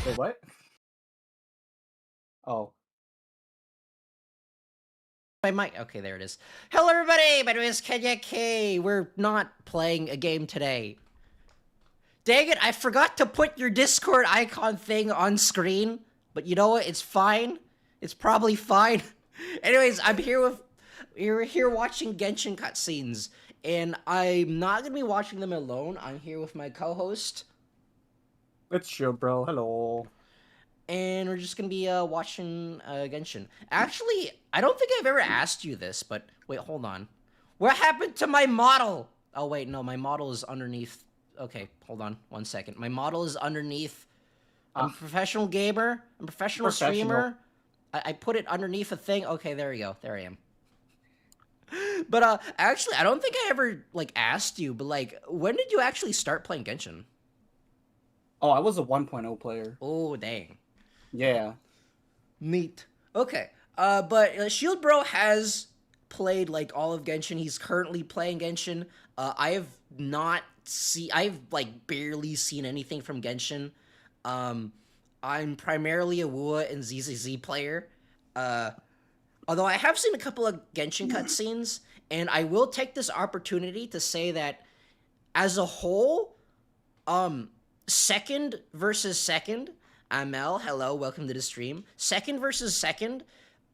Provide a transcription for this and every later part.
Wait, what? Oh. My mic. Okay, there it is. Hello, everybody. My name is Kenya K. We're not playing a game today. Dang it! I forgot to put your Discord icon thing on screen. But you know what? It's fine. It's probably fine. Anyways, I'm here with you're here watching Genshin cutscenes, and I'm not gonna be watching them alone. I'm here with my co-host, It's chill, bro. Hello. and we're just gonna be watching Genshin. Actually, I don't think I've ever asked you this, but wait, hold on. What happened to my model? Oh wait, no, my model is underneath. Okay, hold on, 1 second. My model is underneath. I'm a Ah, professional gamer. I'm a professional professional. streamer. I put it underneath a thing. Okay, there you go. There I am. But actually, I don't think I ever like asked you. But like, when did you actually start playing Genshin? Oh, I was a 1.0 player. Oh dang. Yeah. Neat. Okay. But Shield Bro has played like all of Genshin. He's currently playing Genshin. I have not see. I've like barely seen anything from Genshin. Um, I'm primarily a Wuwa and ZZZ player. Uh, although I have seen a couple of Genshin cutscenes, and I will take this opportunity to say that as a whole, um, second versus second. Amel, hello, welcome to the stream. Second versus second,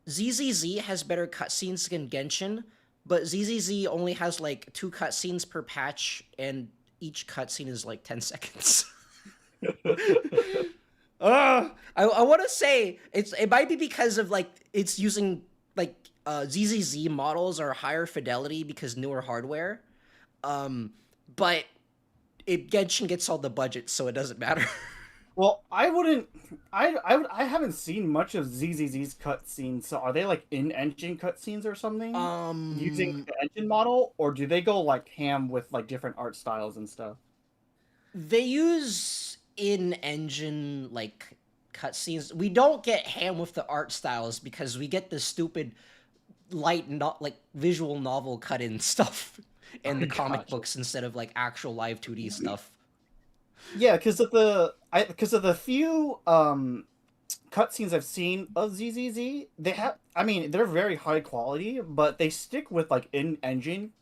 ZZZ has better cutscenes than Genshin, but ZZZ only has like 2 cutscenes per patch, and each cutscene is like 10 seconds. I want to say it might be because of like it's using like ZZZ models are higher fidelity because newer hardware. Um, but Genshin gets all the budget, so it doesn't matter. Well, I wouldn't. I haven't seen much of ZZZ's cutscenes. So are they like in-engine cutscenes or something using um, the engine model, or do they go like ham with like different art styles and stuff? they use in-engine like cutscenes. We don't get ham with the art styles because we get the stupid light not like visual novel cut-in stuff in the comic Gotcha. books instead of like actual live 2D stuff. Yeah, because of the few cutscenes I've seen of ZZZ, they have. I mean, they're very high quality, but they stick with like in-engine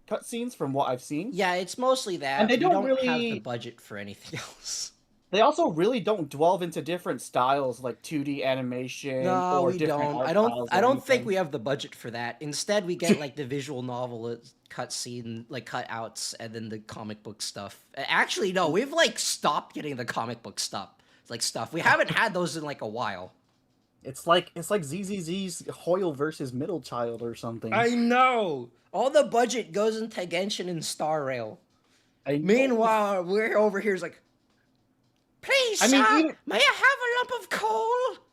cutscenes from what I've seen, Yeah, it's mostly and that they we don't don't have the really. budget for anything else. They also really don't delve into different styles like 2D animation No, or we different don't. art I don't. styles I or don't think anything. we have the budget for that. Instead, we get like the visual novel cutscene, like cutouts, and then the comic book stuff. Actually, no, we've like stopped getting the comic book stuff. Like stuff we haven't had those in like a while. It's like ZZZ's Hoyle versus Middle Child or something. I know. All the budget goes into Genshin and Star Rail. I know. Meanwhile, we're over here is like, please, I mean, sir, even may I have a lump of coal?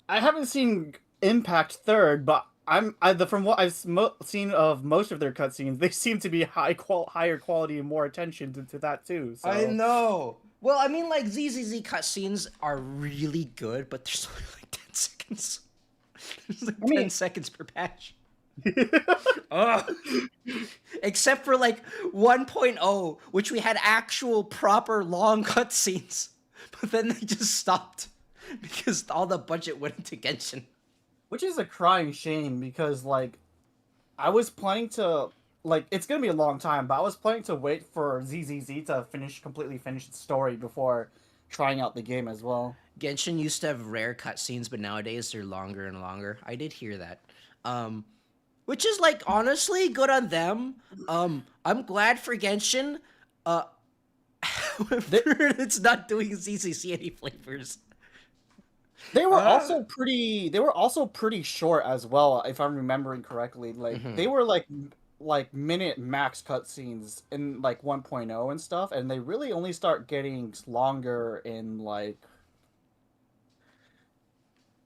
I haven't seen Impact third, but from what I've seen of most of their cutscenes, they seem to be higher quality and more attention to that too. I So know. Well, I mean, like ZZZ cutscenes are really good, but there's only like 10 seconds. There's like I 10 mean, seconds per patch. Ugh. Except for like 1.0, which we had actual proper long cutscenes, but then they just stopped because all the budget went into Genshin. which is a crying shame because like I was planning to like it's gonna be a long time, but I was planning to wait for ZZZ to completely finish the story before trying out the game as well. Genshin used to have rare cutscenes, but nowadays they're longer and longer. I did hear that. Um, which is like honestly good on them. I'm glad for Genshin. However, They it's not doing ZCC any flavors. they were Uh, also pretty short as well, if I'm remembering correctly. Like mhm. they were like minute max cutscenes in like 1.0 and stuff, and they really only start getting longer in like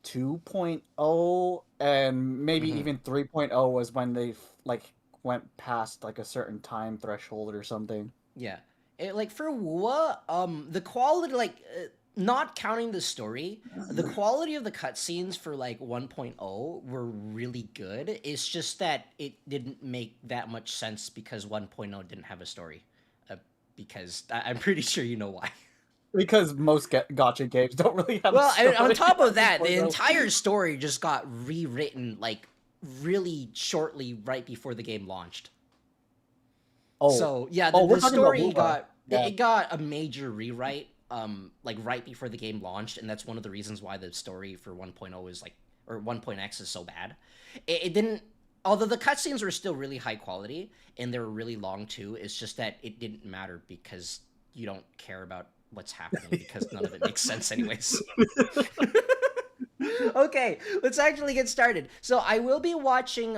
2.0 and maybe Mhm. even 3.0 was when they like went past like a certain time threshold or something. Yeah. Like for Wuwa, the quality, like, not counting the story, the quality of the cutscenes for like 1.0 were really good. It's just that it didn't make that much sense because 1.0 didn't have a story. Uh, because I'm pretty sure you know why. Because most gacha games don't really have a Well, and on story top of at this that, point, the though. entire story just got rewritten like really shortly right before the game launched. Oh, So yeah, the, oh, we're the talking about story Wuwa. got Yeah. it got a major rewrite, like right before the game launched, and that's one of the reasons why the story for 1.0 is like, or 1.x is so bad. It didn't, although the cutscenes were still really high quality and they were really long too. It's just that it didn't matter because you don't care about what's happening because none of it makes sense anyways. Okay, let's actually get started. So I will be watching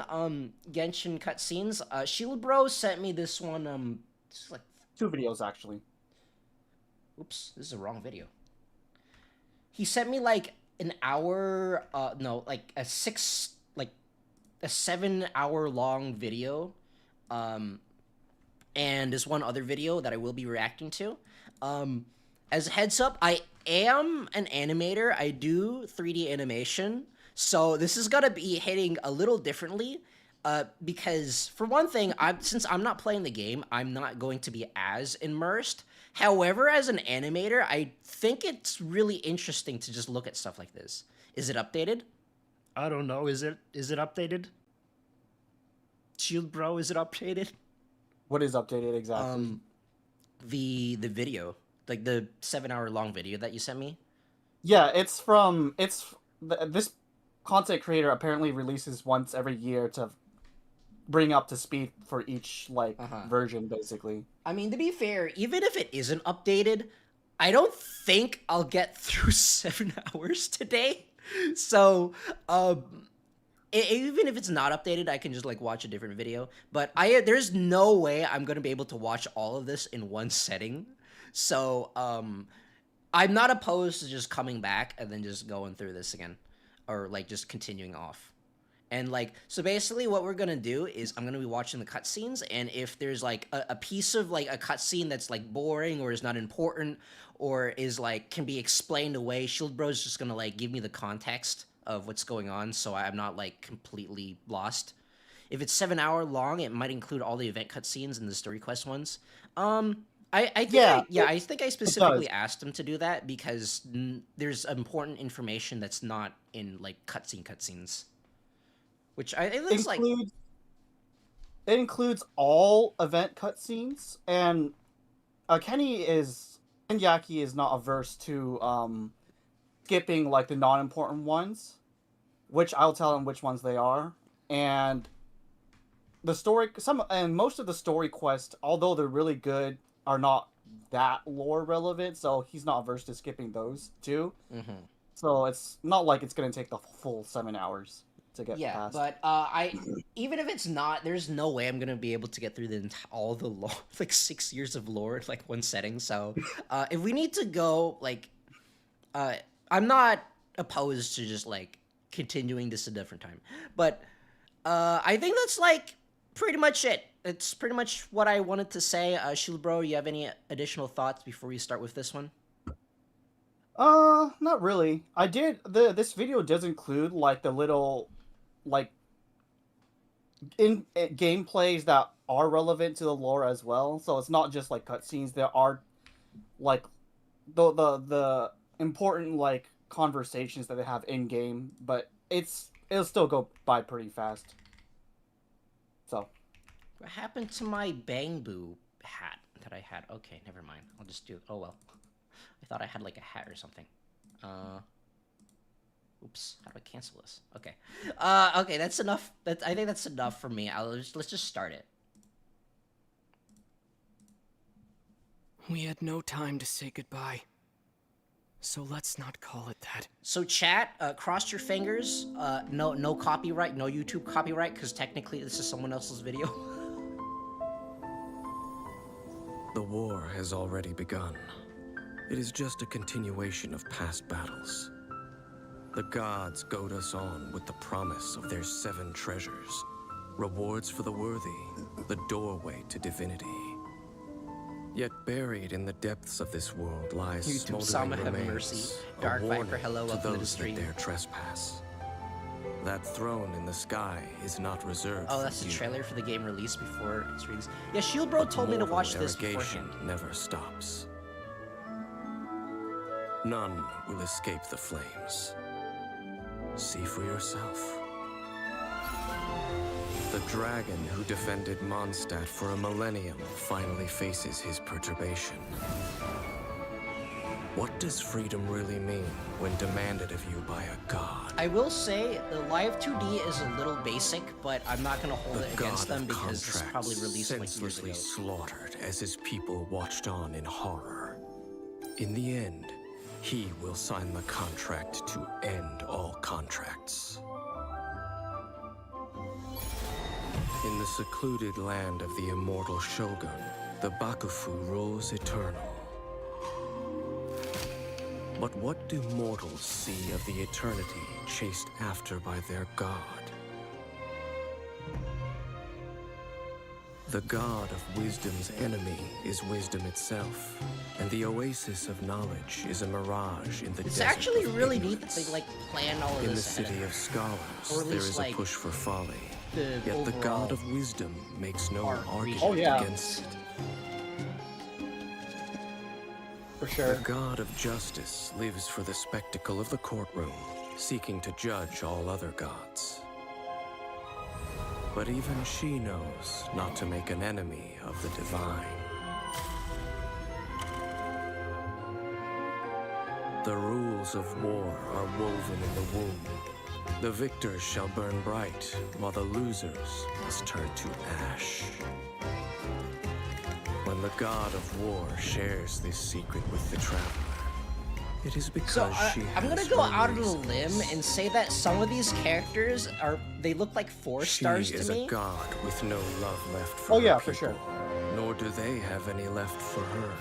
Genshin cutscenes. Shield Bro sent me this one. This is like, Two videos actually. oops, this is a wrong video. He sent me like an hour. No, like a 7 hour long video. Um, and this one other video that I will be reacting to. As a heads up, I am an animator. I do 3D animation. So this is gonna be hitting a little differently. Because for one thing, since I'm not playing the game, I'm not going to be as immersed. However, as an animator, I think it's really interesting to just look at stuff like this. Is it updated? I don't know. Is it updated? Shield Bro, is it updated? What is updated exactly? The video, like the 7 hour long video that you sent me. Yeah, this content creator apparently releases once every year to bring up to speed for each like version, basically. I mean, to be fair, even if it isn't updated, I don't think I'll get through 7 hours today. So, even if it's not updated, I can just like watch a different video. But there's no way I'm gonna be able to watch all of this in one setting. So I'm not opposed to just coming back and then just going through this again, or like just continuing off. And like, so basically what we're gonna do is I'm gonna be watching the cutscenes, and if there's like a piece of like a cutscene that's like boring or is not important or is like can be explained away, Shield Bro's just gonna like give me the context of what's going on, so I'm not like completely lost. If it's 7 hour long, it might include all the event cutscenes and the story quest ones. I think I think I specifically asked him to do that because there's important information that's not in like cutscenes, which it looks like it includes all event cutscenes, and Kenyaki is not averse to skipping like the non-important ones, which I'll tell him which ones they are. And most of the story quests, although they're really good, are not that lore relevant, so he's not averse to skipping those too. So it's not like it's gonna take the full 7 hours to get past. But even if it's not, there's no way I'm gonna be able to get through all the lore, like 6 years of lore in like one setting. So if we need to go, like, I'm not opposed to just like continuing this a different time. But I think that's like pretty much it. It's pretty much what I wanted to say. Shield Bro, you have any additional thoughts before we start with this one? Not really. This video does include like the little like in gameplays that are relevant to the lore as well. So it's not just like cutscenes. There are like the important like conversations that they have in game, but it'll still go by pretty fast. So what happened to my Bangbu hat that I had? Okay, never mind. I'll just do it. Oh well. I thought I had like a hat or something. Oops. How do I cancel this? Okay. Okay, that's enough. I think that's enough for me. Let's just start it. We had no time to say goodbye. So let's not call it that. So chat, cross your fingers. No copyright, no YouTube copyright, because technically this is someone else's video. The war has already begun. It is just a continuation of past battles. The gods goad us on with the promise of their 7 treasures. Rewards for the worthy, the doorway to divinity. Yet buried in the depths of this world lies YouTube, smoldering Sama, have remains, mercy. a Dark warning Viper, hello, to welcome to the those that stream. dare trespass. That throne in the sky is not reserved Oh, that's for the you. trailer for the game release before it's released. Yeah, Shield Bro told me to watch this beforehand. Never stops. None will escape the flames. See for yourself. The dragon who defended Mondstadt for a millennium finally faces his perturbation. What does freedom really mean when demanded of you by a god? I will say the live 2D is a little basic, but I'm not gonna hold it against them because it's probably released like years senselessly ago. slaughtered as his people watched on in horror. In the end, he will sign the contract to end all contracts. In the secluded land of the immortal Shogun, the Bakufu rules eternal. But what do mortals see of the eternity chased after by their god? The god of wisdom's enemy is wisdom itself, and the oasis of knowledge is a mirage in the It's desert actually of really neat ignorance. that they like planned all of In the this ahead city of of scholars, Or at there least, is like, a push for folly. the Yet the god overall of wisdom makes no art argument Oh, yeah. against it. For sure. The god of justice lives for the spectacle of the courtroom, seeking to judge all other gods. But even she knows not to make an enemy of the divine. The rules of war are woven in the womb. The victors shall burn bright, while the losers must turn to ash. When the god of war shares this secret with the traveler, it is because So she I'm gonna has go her out on a reasons. limb and say that some of these characters they look like 4 stars She to is me. a god with no love left for Oh, her yeah, people, for sure. nor do they have any left for her.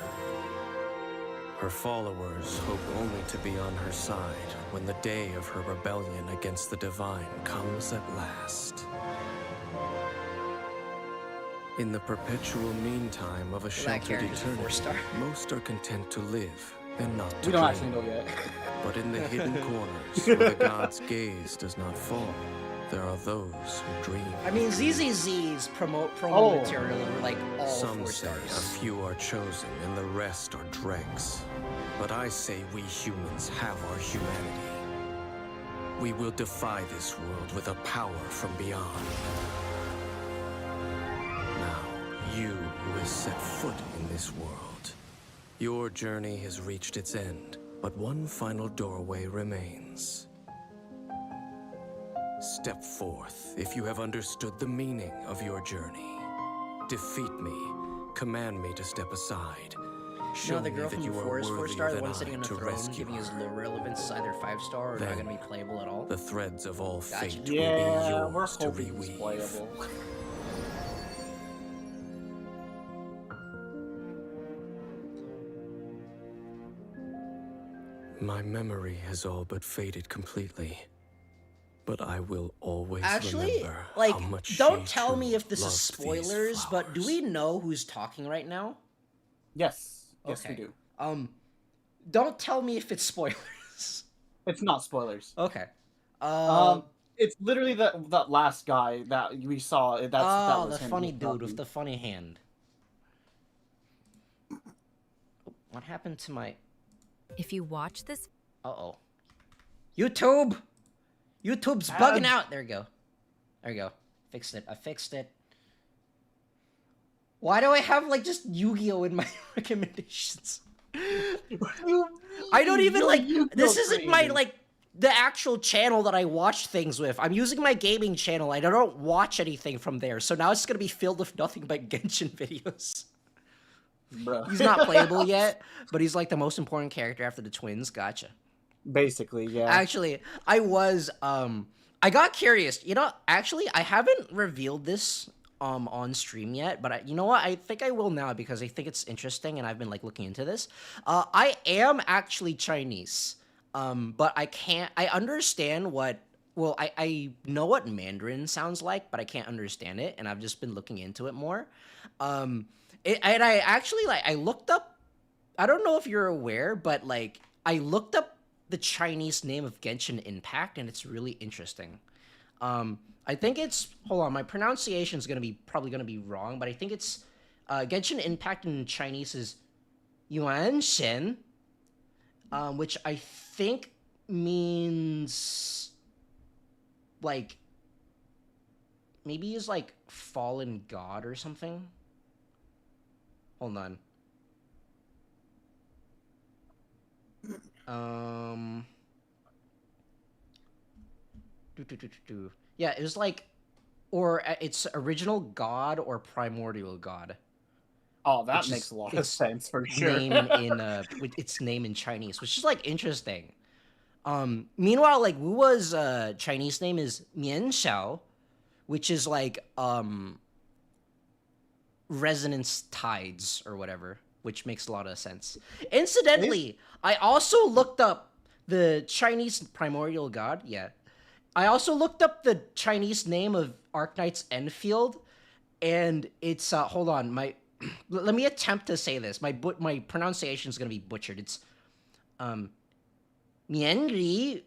Her followers hope only to be on her side when the day of her rebellion against the divine comes at last. In the perpetual meantime of a That sheltered character's a eternity, 4-star. most are content to live and not to We don't dream. actually know yet. But in the hidden corners, where the god's gaze does not fall, there are those who dream. I mean, ZZZ's promo Oh. material were like all Some 4 say a stars. few are chosen and the rest are dregs. But I say we humans have our humanity. We will defy this world with a power from beyond. Now, you who has set foot in this world, your journey has reached its end, but one final doorway remains. Step forth if you have understood the meaning of your journey. Defeat me, command me to step aside. Show No, the me girl that from you are before is 4 star, worthier the than one sitting I on the to throne, rescue giving his her. low relevance is either 5 star or not Then, gonna be playable at all. The threads of all Gotcha. fate will be Yeah, we're yours to hoping it's reweave. playable. My memory has all but faded completely. But I will always Actually, remember like, how much don't she tell me truly if this is loved these spoilers, but do flowers. we know who's talking right now? Yes. Yes, Okay. we do. Don't tell me if it's spoilers. It's not spoilers. Okay. It's literally that last guy that we saw. That Oh, was the him funny who's dude with talking. the funny hand. What happened to my... If you watch this, Uh-oh. YouTube! YouTube's bugging out! There we go. There we go. Fixed it. I fixed it. Why do I have, like, just Yu-Gi-Oh! In my recommendations? I don't even, like... This isn't my, like, the actual channel that I watch things with. I'm using my gaming channel. I don't watch anything from there. So now it's gonna be filled with nothing but Genshin videos. Bruh. He's not playable yet, but he's, like, the most important character after the twins. Gotcha. Basically, yeah. Actually, I was, I got curious. You know, actually, I haven't revealed this, on stream yet, but you know what? I think I will now because I think it's interesting and I've been, like, looking into this. I am actually Chinese, but I understand what, well, I know what Mandarin sounds like, but I can't understand it, and I've just been looking into it more. And I actually, like, I looked up, I don't know if you're aware, but, like, I looked up the Chinese name of Genshin Impact, and it's really interesting. I think it's, hold on, my pronunciation is probably gonna be wrong, but I think it's, Genshin Impact in Chinese is Yuan Shen. which I think means like maybe he's like fallen god or something. Hold on. Yeah, it was like, or it's original god or primordial god. Oh, that makes a lot of sense for sure. Name in its name in Chinese, which is like interesting. Meanwhile, like Wuwa's Chinese name is Mian Xiao, which is like resonance tides or whatever, which makes a lot of sense. Incidentally, I also looked up the Chinese primordial god. Yeah, I also looked up the Chinese name of Arknight's Enfield, and it's hold on, my let me attempt to say this. My pronunciation is gonna be butchered. It's Mianri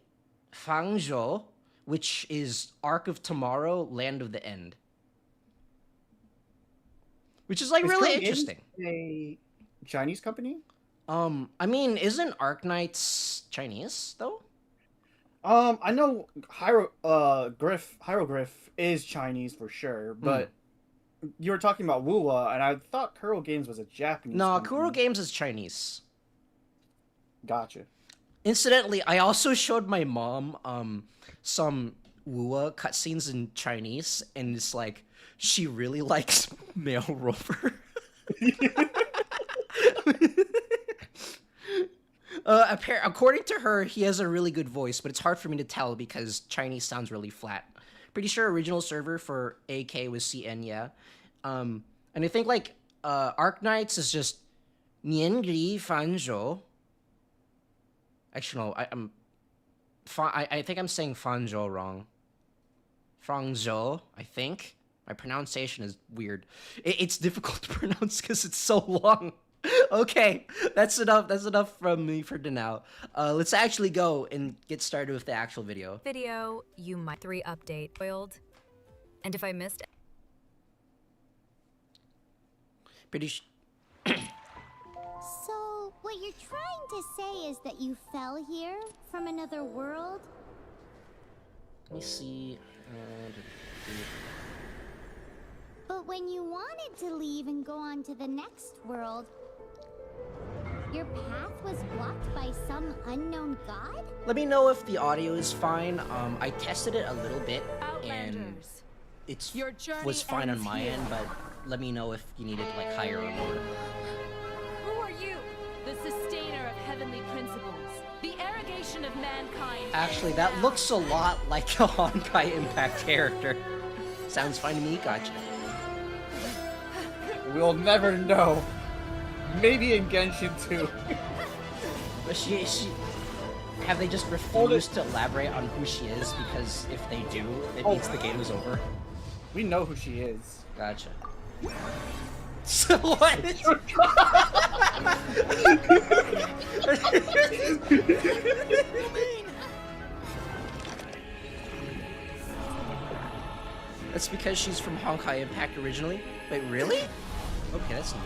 Fangzhou, which is Ark of Tomorrow, Land of the End. Which is like really interesting. A Chinese company? I mean, isn't Arknights Chinese though? I know Hieroglyph is Chinese for sure, but you were talking about Wuwa, and I thought Kuro Games was a Japanese No, company. Kuro Games is Chinese. Gotcha. Incidentally, I also showed my mom some Wuwa cutscenes in Chinese, and it's like she really likes Male Rover. According to her, he has a really good voice, but it's hard for me to tell because Chinese sounds really flat. Pretty sure original server for AK was CN, yeah. And I think like Arknights is just Nianri Fanzhou. Actually, no, I think I'm saying Fanzhou wrong. Fangzhou, I think. My pronunciation is weird. It's difficult to pronounce because it's so long. Okay, that's enough. That's enough from me for now. Let's actually go and get started with the actual video. Video, you might 3 update spoiled. And if I missed So, what you're trying to say is that you fell here from another world? Let me see. But when you wanted to leave and go on to the next world, your path was blocked by some unknown god? Let me know if the audio is fine. I tested it a little bit, and Outlanders, it your journey was fine on ends my here. end, but let me know if you needed like higher or lower. Who are you? The sustainer of heavenly principles, the irrigation of mankind. Actually, that looks a lot like a Honkai Impact character. Sounds fine to me, gotcha. We'll never know. Maybe in Genshin too. But she have they just refused to elaborate on who she is? Because if they do, it means the game is over. We know who she is. Gotcha. So what? That's because she's from Honkai Impact originally? Wait, really? Okay, that's neat.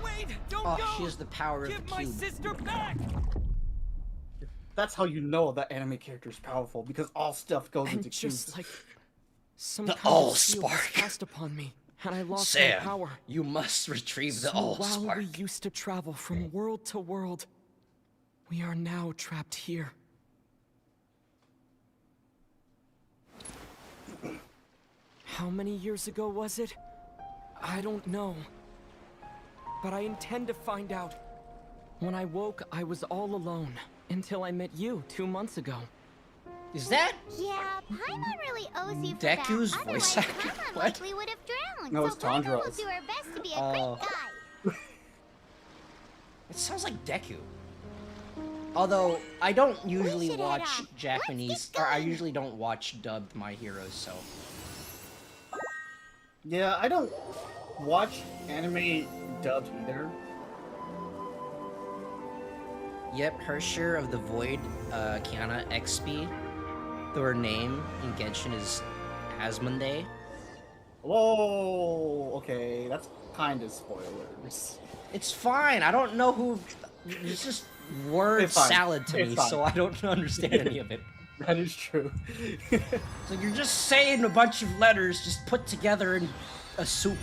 Wait, don't Oh, go! she has the power of Give the my cube. sister back! That's how you know that anime character is powerful, because all stuff goes And into cubes. just like some The kind of All seal was Spark. cast upon me, and I lost my Sam, power. you must retrieve the So All while Spark. we used to travel from world to world, we are now trapped here. How many years ago was it? I don't know. But I intend to find out. When I woke, I was all alone, until I met you 2 months ago. Is that? Yeah, Paimon really owes you for Deku's that. voice Otherwise, actor? Paimon What? likely would have drowned. No, so it's Paimon will Tandra's. do her best to be a Oh. great guy. It sounds like Deku. Although, I don't usually should head watch on. Japanese, Let's get or I going. usually don't watch dubbed My Heroes, so... Yeah, I don't watch anime dubbed either. Yep, her share of the Void Kiana XP, though her name in Genshin is Asmonday. Whoa, okay, that's kind of spoilers. It's fine. I don't know who. It's just word It's fine. salad to It's me, fine. so I don't understand any of it. That is true. So you're just saying a bunch of letters just put together in a soup.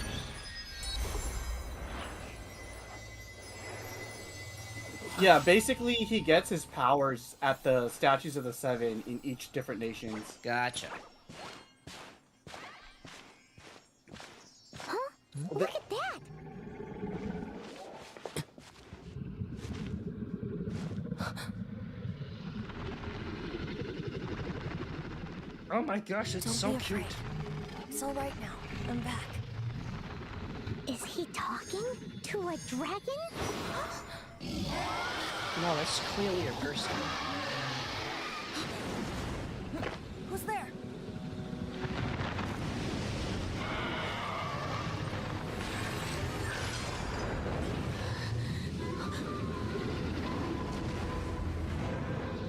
Yeah, basically he gets his powers at the Statues of the Seven in each different nations. Gotcha. Huh? Look at that! Oh my gosh, it's so cute. It's all right now. I'm back. Is he talking to a dragon? No, that's clearly a person. Who's there?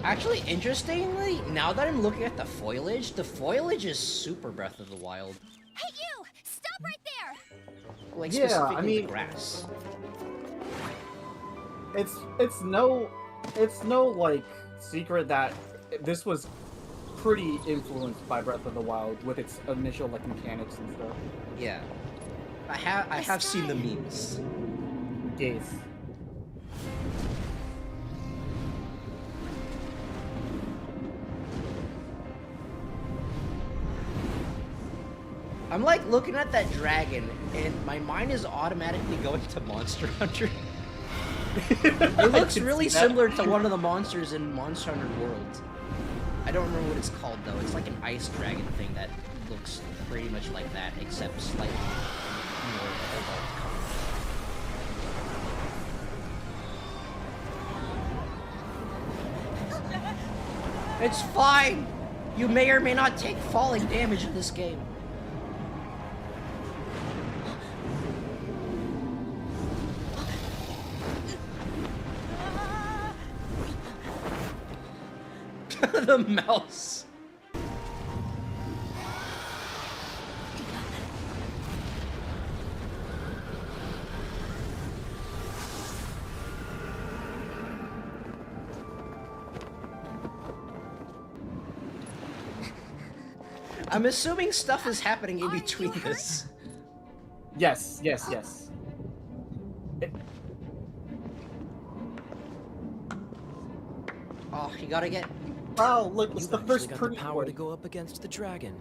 Actually, interestingly, now that I'm looking at the foliage is super Breath of the Wild. Hey, you! Stop right there! Like, Yeah, specifically I mean- the grass. It's no like secret that this was pretty influenced by Breath of the Wild with its initial like mechanics and stuff. Yeah. I have seen the memes. Yes. I'm like looking at that dragon, and my mind is automatically going to Monster Hunter. It looks really similar to one of the monsters in Monster Hunter World. I don't remember what it's called though. It's like an ice dragon thing that looks pretty much like that, except slightly more cobalt color. It's fine! You may or may not take falling damage in this game. The mouse. I'm assuming stuff is happening in between this. Yes. Oh, you gotta get. Wow, look, it's You've the actually first got pretty the power to go up against the dragon.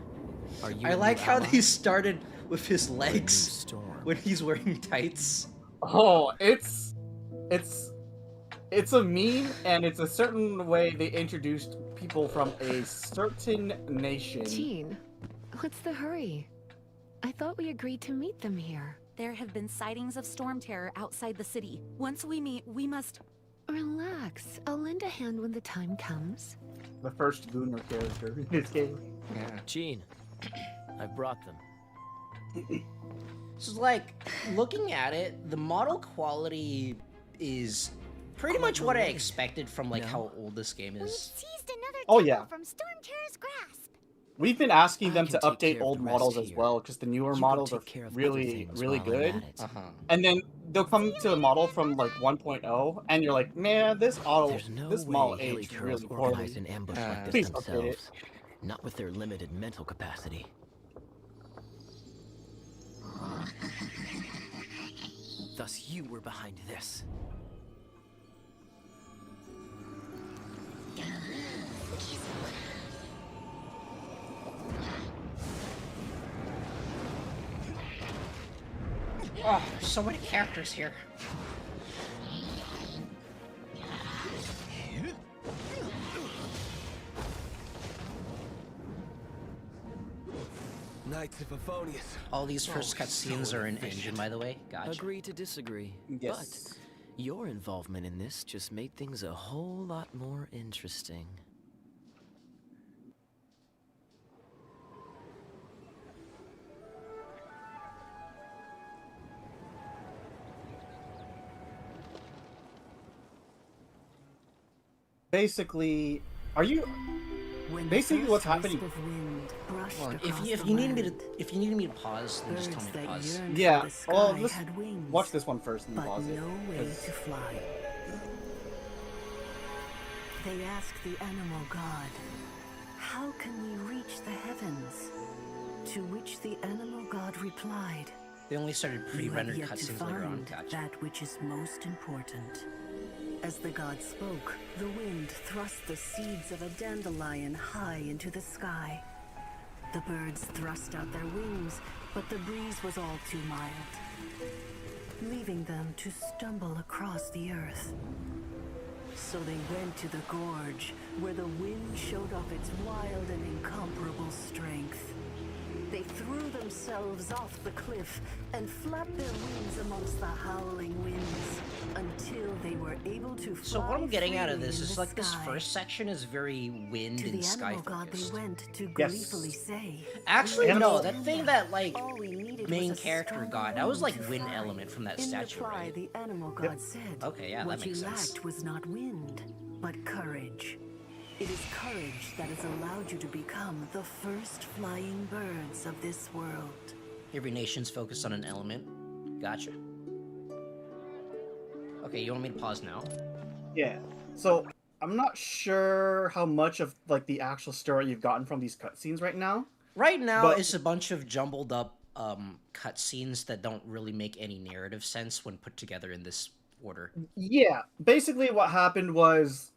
Are you? I a like new how ally? they started with his Or a new legs storm? when he's wearing tights. Oh, it's a meme, and it's a certain way they introduced people from a certain nation. Jean, what's the hurry? I thought we agreed to meet them here. There have been sightings of storm terror outside the city. Once we meet, we must... Relax. I'll lend a hand when the time comes. The first boomer character in this game. Yeah. Jean, I brought them. So, like, looking at it, the model quality is pretty much what I expected from, like, how old this game We've is. seized another Oh, temple yeah. from Storm Terror's grasp. We've been asking I them can to take care update of old the rest models as here. well, because the newer You go models are take care of other really, things really while I'm good. at it. Uh-huh. And then they'll come to a model from like 1.0, and you're like, man, this model, There's no this model way aged Haley really Turtles organize poorly. an ambush Uh, like Please this update it. themselves. Not with their limited mental capacity. Thus you were behind this. Oh, there's so many characters here. Knights of Aphonius. All these first cutscenes are in engine, by the way. Gotcha. Agree to disagree. Yes. But your involvement in this just made things a whole lot more interesting. basically, are you When the basically what's first wisp happening? of wind brushed Hold on, across if the you need me to land, pause, then just tell me birds to that pause. yearned Yeah. for the sky Well, let's had wings, watch this one first and but pause it. no way 'cause- to fly. They asked the animal god, "How can we reach the heavens?" To which the animal god replied, They only started "You have pre-rendered yet to cutscenes later on. find Gotcha. that which is most important." As the god spoke, the wind thrust the seeds of a dandelion high into the sky. The birds thrust out their wings, but the breeze was all too mild, leaving them to stumble across the earth. So they went to the gorge, where the wind showed off its wild and incomparable strength. They threw themselves off the cliff and flapped their wings amongst the howling winds until they were able to fly. So what I'm getting out of freely this in is the like this sky. first section is very wind To and the sky animal god they focused. went to Yes. gleefully say, Actually, Animal- no, that thing that like "All we needed main was a character stronger got, that was like wind to wind fly." element from that In statue, reply, right? the animal god said, Okay, yeah, that "What makes you sense. lacked was not wind, but courage. It is courage that has allowed you to become the first flying birds of this world." Every nation's focused on an element. Gotcha. Okay, you want me to pause now? Yeah. So I'm not sure how much of like the actual story you've gotten from these cutscenes right now. Right now, But- it's a bunch of jumbled up cutscenes that don't really make any narrative sense when put together in this order. Yeah. Basically, what happened was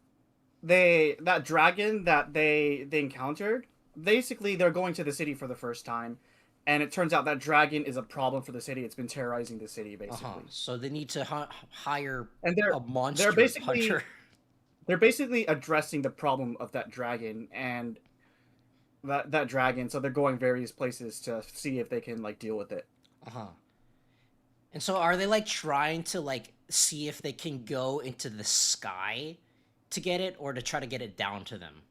that dragon that they encountered. Basically, they're going to the city for the first time, and it turns out that dragon is a problem for the city. It's been terrorizing the city basically. So they need to hire And a monster basically hunter. they're basically addressing the problem of that dragon and that dragon. So they're going various places to see if they can like deal with it. And so are they like trying to like see if they can go into the sky to get it, or to try to get it down to them?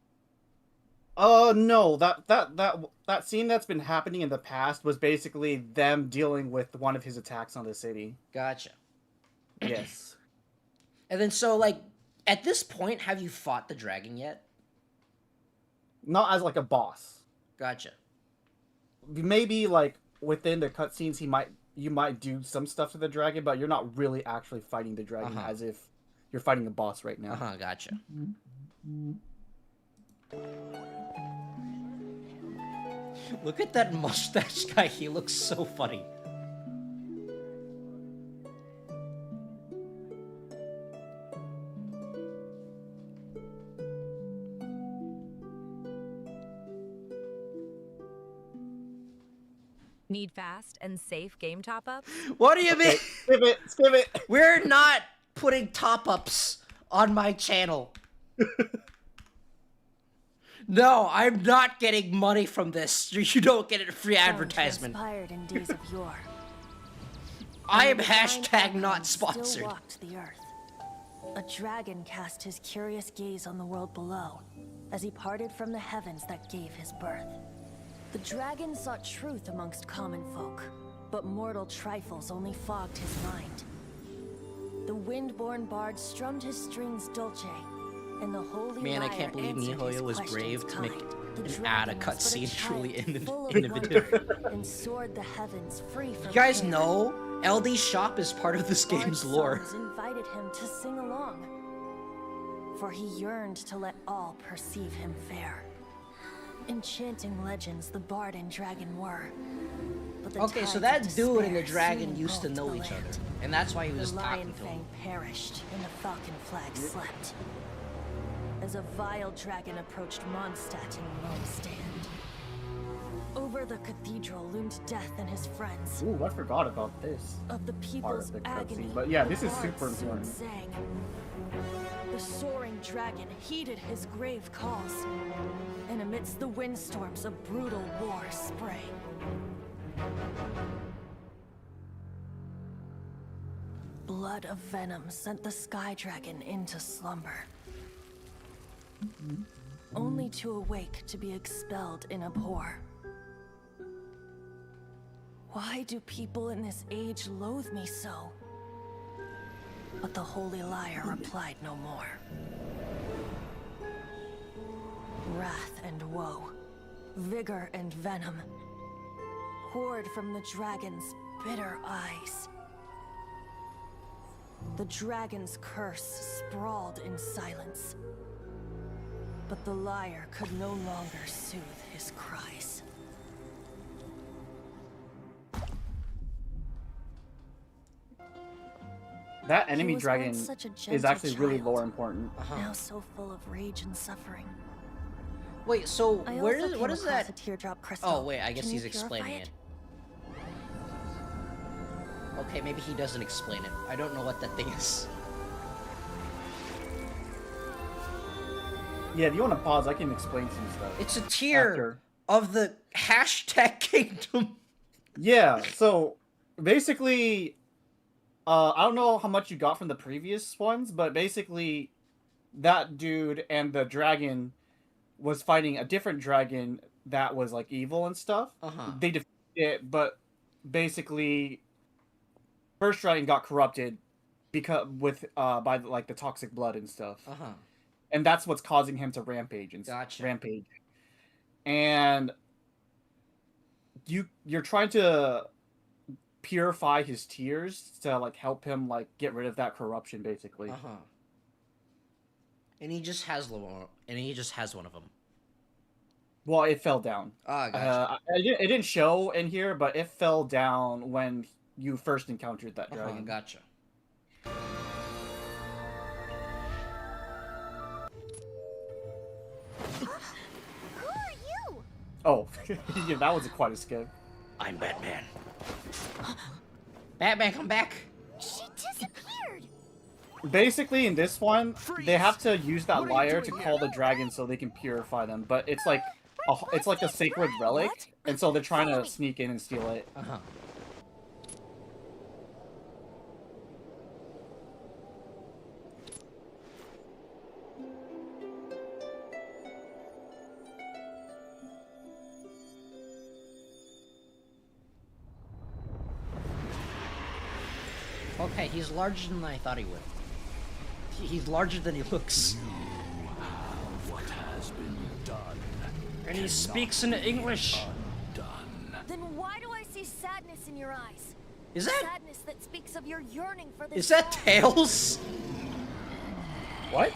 No, that scene that's been happening in the past was basically them dealing with one of his attacks on the city. Gotcha. Yes. And then so like at this point, have you fought the dragon yet? Not as like a boss. Gotcha. Maybe like within the cutscenes you might do some stuff to the dragon, but you're not really actually fighting the dragon as if you're fighting a boss right now. Gotcha. Look at that mustache guy, he looks so funny. Need fast and safe game top-ups? What do you mean? Skip it. We're not putting top-ups on my channel. No, I'm not getting money from this. You don't get a free advertisement. Transpired in days of yore. I am When the divine hashtag not Archon still sponsored. walked the earth. A dragon cast his curious gaze on the world below as he parted from the heavens that gave his birth. The dragon sought truth amongst common folk, but mortal trifles only fogged his mind. The wind-born bard strummed his strings dulce, and the holy Man, I lyre can't believe answered his MiHoYo was questions brave to make kind. The and add a dragon was but cutscene truly child full of innovative. wonder, and soared the heavens free from You guys care. know LD Shop is part of this game's Bard's lore. songs invited him to sing along, for he yearned to let all perceive him fair. Enchanting legends the bard and dragon were. But the Okay, so tides that of dude and the despair dragon soon used to engulfed know the each land. other, and that's why he was The talking lion to him. fang perished, and the falcon flag slept. As a vile dragon approached Mondstadt in lone stand. Over the cathedral loomed death and his friends. Ooh, I forgot about this. Of the Part people's of the agony, cutscene, but yeah, the this is bard super soon important. sang. The soaring dragon heeded his grave calls, and amidst the windstorms a brutal war sprang. Blood of venom sent the sky dragon into slumber, only to awake to be expelled in abhor. Why do people in this age loathe me so? But the holy liar replied no more. wrath and woe, vigor and venom, poured from the dragon's bitter eyes. The dragon's curse sprawled in silence, but the liar could no longer soothe his cries. That enemy He was dragon once such a is gentle actually really child, lore important. now so full of rage and suffering. Wait, so I where also is what came is across that? a teardrop crystal. Oh wait, I guess Can he's you purify explaining it. Okay, maybe he doesn't explain it. I don't know what that thing is. Yeah, if you want to pause, I can explain some stuff. It's a tier of the hashtag kingdom. Yeah, so basically, I don't know how much you got from the previous ones, but basically, that dude and the dragon was fighting a different dragon that was like evil and stuff. They defeated it, but basically, first dragon got corrupted because by like the toxic blood and stuff. And that's what's causing him to rampage and rampage. And you're trying to purify his tears to like help him like get rid of that corruption, basically. And he just has one of them. Well, it fell down. Gotcha. It didn't show in here, but it fell down when you first encountered that dragon. Gotcha. Who are you? Oh, yeah, that was quite a skip. I'm Batman. Batman, come back! She disappeared. Basically, in this one, they have to use that lyre to call the dragon so they can purify them. But it's like a sacred relic, and so they're trying to sneak in and steal it. Okay, he's larger than I thought he would. He's larger than he looks. What has been done. And he speaks in English. Then why do I see sadness in your eyes? Is that- sadness that speaks of your yearning for this? Is that Tails? What?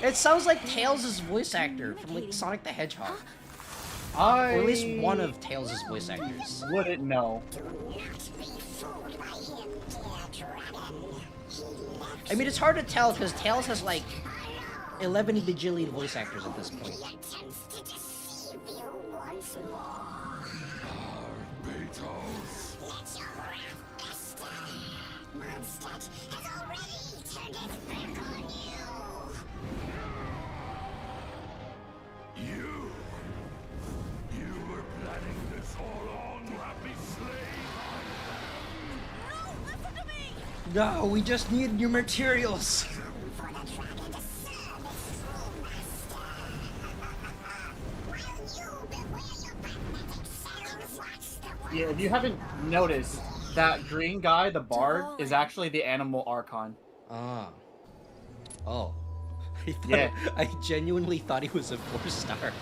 It sounds like Tails' voice actor from like Sonic the Hedgehog. Or at least one of Tails' voice actors. Wouldn't know. I mean, it's hard to tell because Tails has like 11 bajillion voice actors at this point. You were planning this all along, happy slave. No, we just need new materials. Yeah, if you haven't noticed, that green guy, the bard, is actually the animal Archon. Ah. Oh. Yeah. I genuinely thought he was a 4-star.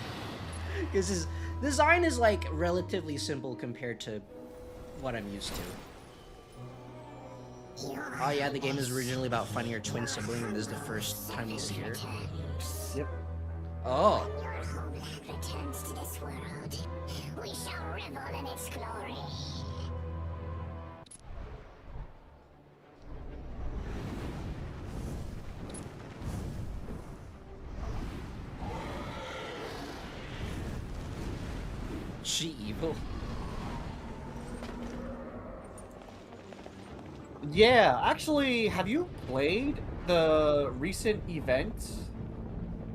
Because his design is like relatively simple compared to what I'm used to. Oh yeah, the game is originally about finding your twin sibling, and this is the first time you see her. Yep. Oh. Returns to this world. We shall revel in its glory. She evil. Yeah, actually, have you played the recent event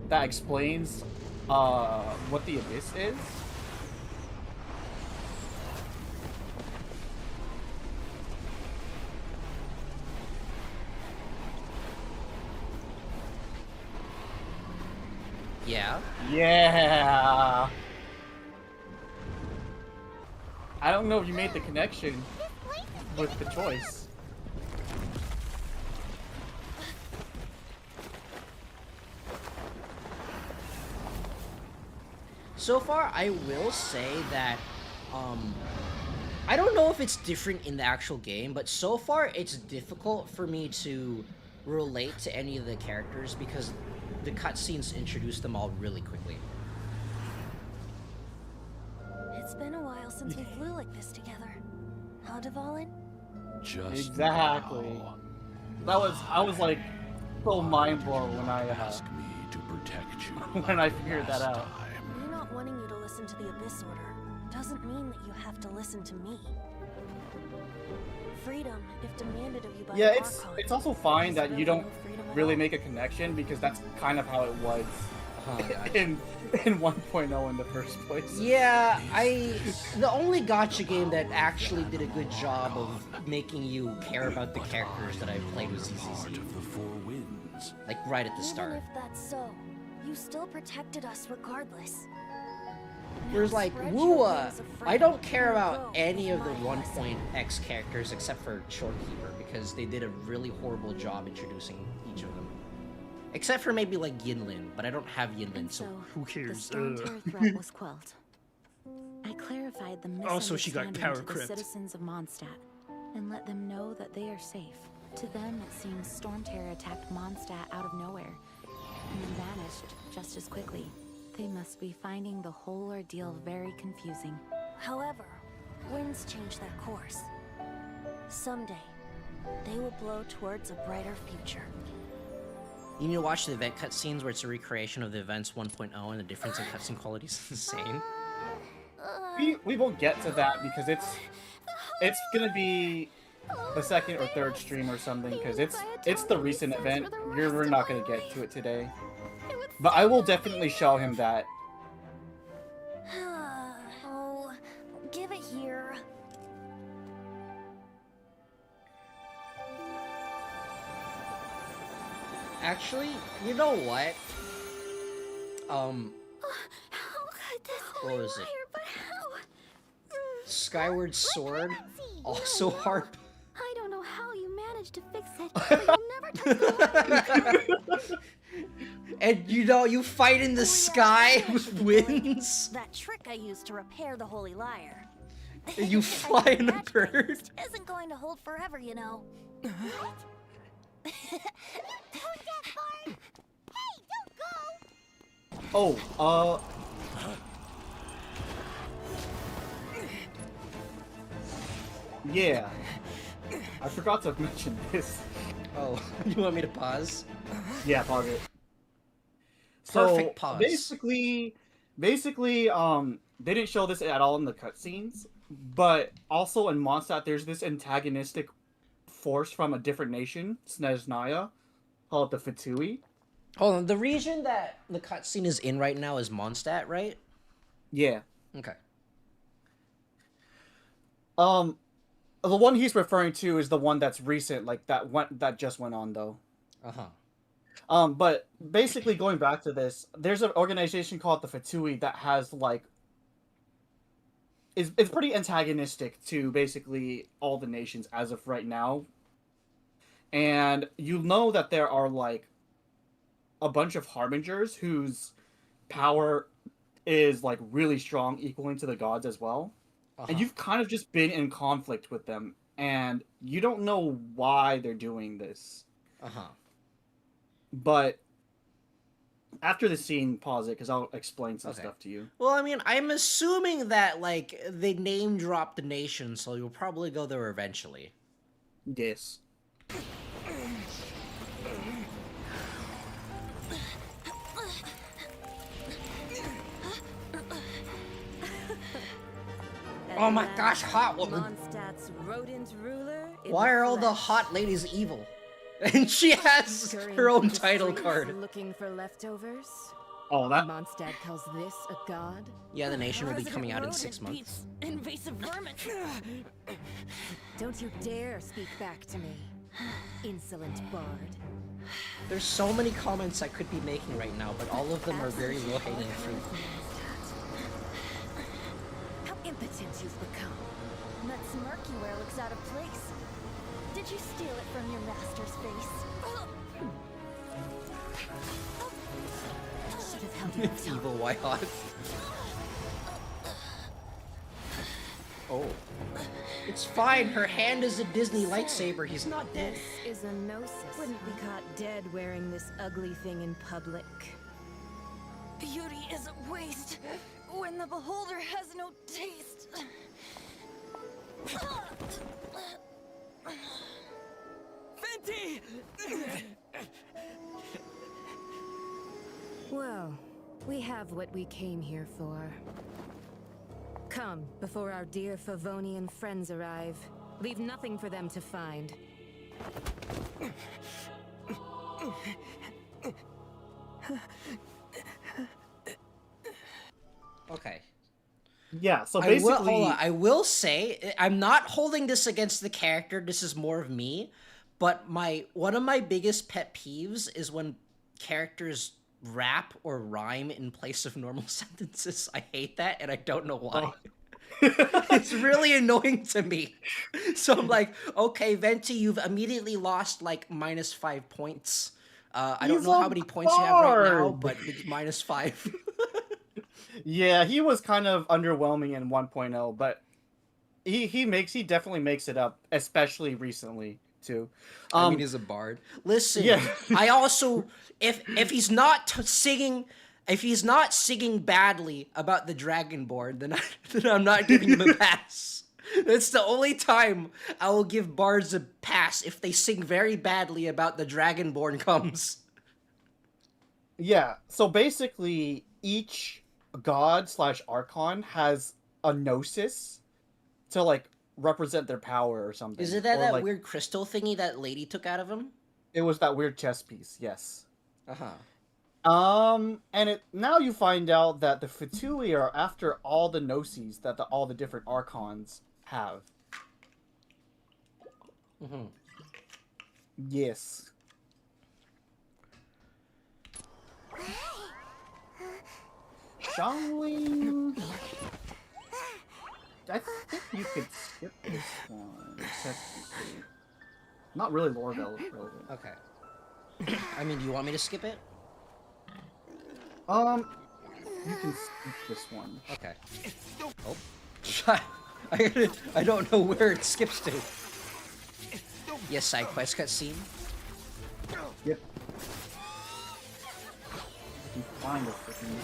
that explains what the Abyss is? Yeah. Yeah. I don't know if you made the connection with the choice. So far, I will say that, I don't know if it's different in the actual game, but so far it's difficult for me to relate to any of the characters because the cutscenes introduce them all really quickly. It's been a while since we flew like this together. Huh, Dvalin? Just Exactly. now, I was like so mind blown when I ask me to protect you. when I figured that out. Me not wanting you to listen to the Abyss Order doesn't mean that you have to listen to me. Freedom, if demanded of you by Yeah, the it's Archon, also fine that you don't no freedom at really all. make a connection because that's kind of how it was in 1.0 in the first place. Yeah, the only gacha game that actually did a good job of making you care about the characters that I played was ZZZ. Of the four winds. Like right at the Even start. if that's so, you still protected us regardless. Whereas like Spread your Wuwa, wings of I freedom don't care and about go any of the with my blessing. 1.x characters except for Shorekeeper because they did a really horrible job introducing each of them. Except for maybe like Yinlin, but I don't have Yinlin, And so so, who the cares? Storm Terror threat was quelled. I clarified the Oh, so she got misunderstanding power to the crypt. citizens of Mondstadt and let them know that they are safe. To them, it seems Storm Terror attacked Mondstadt out of nowhere and then vanished just as quickly. They must be finding the whole ordeal very confusing. However, winds change their course. Someday, they will blow towards a brighter future. You need to watch the event cutscenes where it's a recreation of the events 1.0 and the difference in cutscene quality is insane. We won't get to that because it's gonna be the second or third stream or something because it's the recent event. We're not gonna get to it today. But I will definitely show him that. Oh, give it here. Actually, you know what? What was it? Skyward Sword, also harp. I don't know how you managed to fix it, but you'll never touch the And you know, you fight in the sky with winds. That trick I used to repair the Holy Lyre. And you fly in a bird. Isn't going to hold forever, you know. Oh, yeah. I forgot to mention this. Oh, you want me to pause? Yeah, pause it. So, Perfect pause. Basically, they didn't show this at all in the cutscenes, but also in Mondstadt, there's this antagonistic force from a different nation, Snezhnaya, called the Fatui. Hold on, the region that the cutscene is in right now is Mondstadt, right? Yeah. Okay. The one he's referring to is the one that's recent, like that just went on though. But basically going back to this, there's an organization called the Fatui that has like it's pretty antagonistic to basically all the nations as of right now. And you know that there are like a bunch of harbingers whose power is like really strong, equaling to the gods as well. And you've kind of just been in conflict with them, and you don't know why they're doing this. But after the scene, pause it, because I'll explain some stuff to you. Well, I mean, I'm assuming that, like, they name dropped the nation, so you'll probably go there eventually. Yes. Oh my gosh, hot woman! Mondstadt's rodent ruler. Why are all the hot ladies evil? And she has her own title card. Looking for leftovers? Oh, that. Mondstadt calls this a god? Yeah, the nation will be coming out in 6 months. Invasive vermin. Don't you dare speak back to me, insolent bard. There's so many comments I could be making right now, but all of them are very low-hanging fruit. How impotent you've become. That smirk you wear looks out of place. Did you steal it from your master's face? Should have held your Evil, why hot? Oh. It's fine. Her hand is a Disney lightsaber. He's not dead. This is a gnosis. Wouldn't be caught dead wearing this ugly thing in public. Beauty is a waste when the beholder has no taste. Venti! Well, we have what we came here for. Come, before our dear Favonian friends arrive. Leave nothing for them to find. Okay. Yeah, so basically... hold on. I will say, I'm not holding this against the character, this is more of me, but one of my biggest pet peeves is when characters rap or rhyme in place of normal sentences. I hate that, and I don't know why. Oh. It's really annoying to me. So I'm like, okay, Venti, you've immediately lost like -5 points. I don't know how many points you have right now, but it's -5. Yeah, he was kind of underwhelming in 1.0, but he definitely makes it up, especially recently too. I mean, he's a bard. Listen, yeah. I also if he's not singing. If he's not singing badly about the Dragonborn, then I'm not giving him a pass. That's the only time I will give bards a pass, if they sing very badly about the Dragonborn comes. Yeah, so basically each god / archon has a gnosis to like represent their power or something. Is it that like, weird crystal thingy that lady took out of him? It was that weird chess piece, yes. Uh-huh. And now you find out that the Fatui are after all the gnosis that all the different archons have. Mm-hmm. Yes. Xiangling... I think you could skip this one, technically. Not really lore relevant. Okay. I mean, do you want me to skip it? You can skip this one. Okay. Oh. I don't know where it skips to. Yes, side quest cutscene. Yep. You can find a freaking...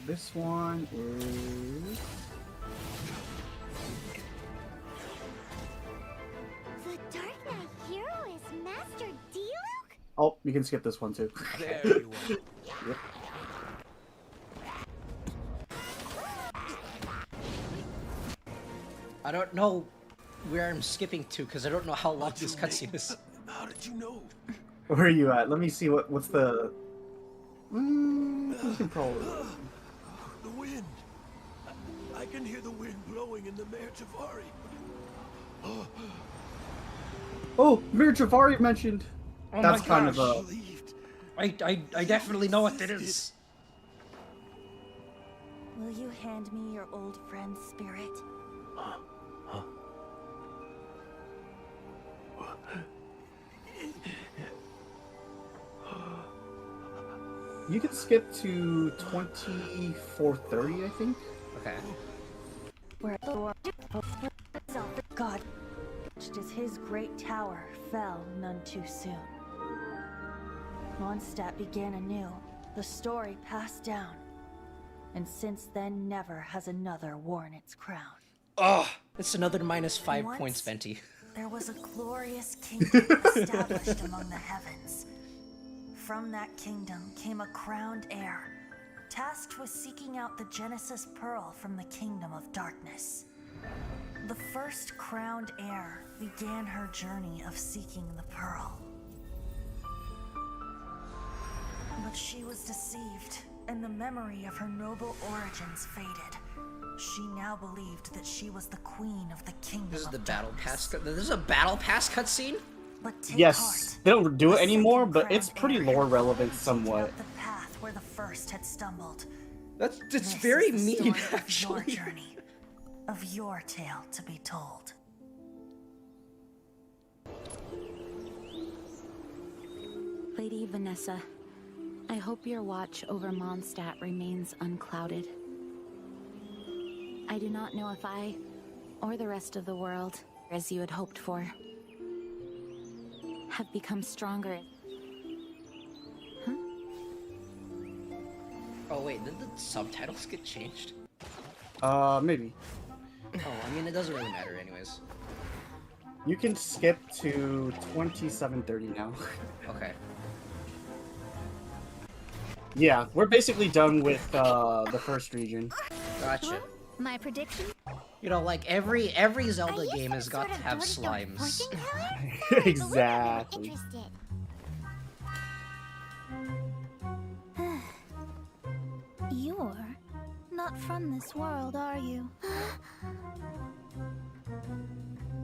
This one is... The Dark Knight hero is Master Diluc? Oh, you can skip this one too. There you are. Yep. I don't know where I'm skipping to, because I don't know how long this cutscene is. How did you know? Where are you at? Let me see what's the... you can probably... The wind. I can hear the wind blowing in the Mare Javari. Oh, Mir Javari mentioned. Oh That's my kind gosh. of a... I definitely know what that is. Will you hand me your old friend's spirit? You can skip to 2430, I think. Okay. Where the Lord God, just as his great tower fell none too soon. Mondstadt began anew, the story passed down, and since then never has another worn its crown. Oh, that's another -5 Once, points, Venti. There was a glorious kingdom established among the heavens. From that kingdom came a crowned heir, tasked with seeking out the Genesis Pearl from the kingdom of darkness. The first crowned heir began her journey of seeking the pearl. But she was deceived, and the memory of her noble origins faded. She now believed that she was the queen of the kingdom This is of the battle darkness. pass. This is a battle pass cutscene. But take Yes, heart. they don't do it The anymore, second but it's crowned pretty heir lore relevant pointed somewhat. out the path where the first had stumbled. That's This very is the mean, story of your actually. journey, of your tale to be told. Lady Vanessa, I hope your watch over Mondstadt remains unclouded. I do not know if I, or the rest of the world, as you had hoped for, have become stronger. Huh? Oh wait, did the subtitles get changed? Maybe. Oh, I mean, it doesn't really matter anyways. You can skip to 2730 now. Okay. Yeah, we're basically done with the first region. Gotcha. My prediction? You know, like every Zelda game has got to have slimes. Exactly. You're not from this world, are you?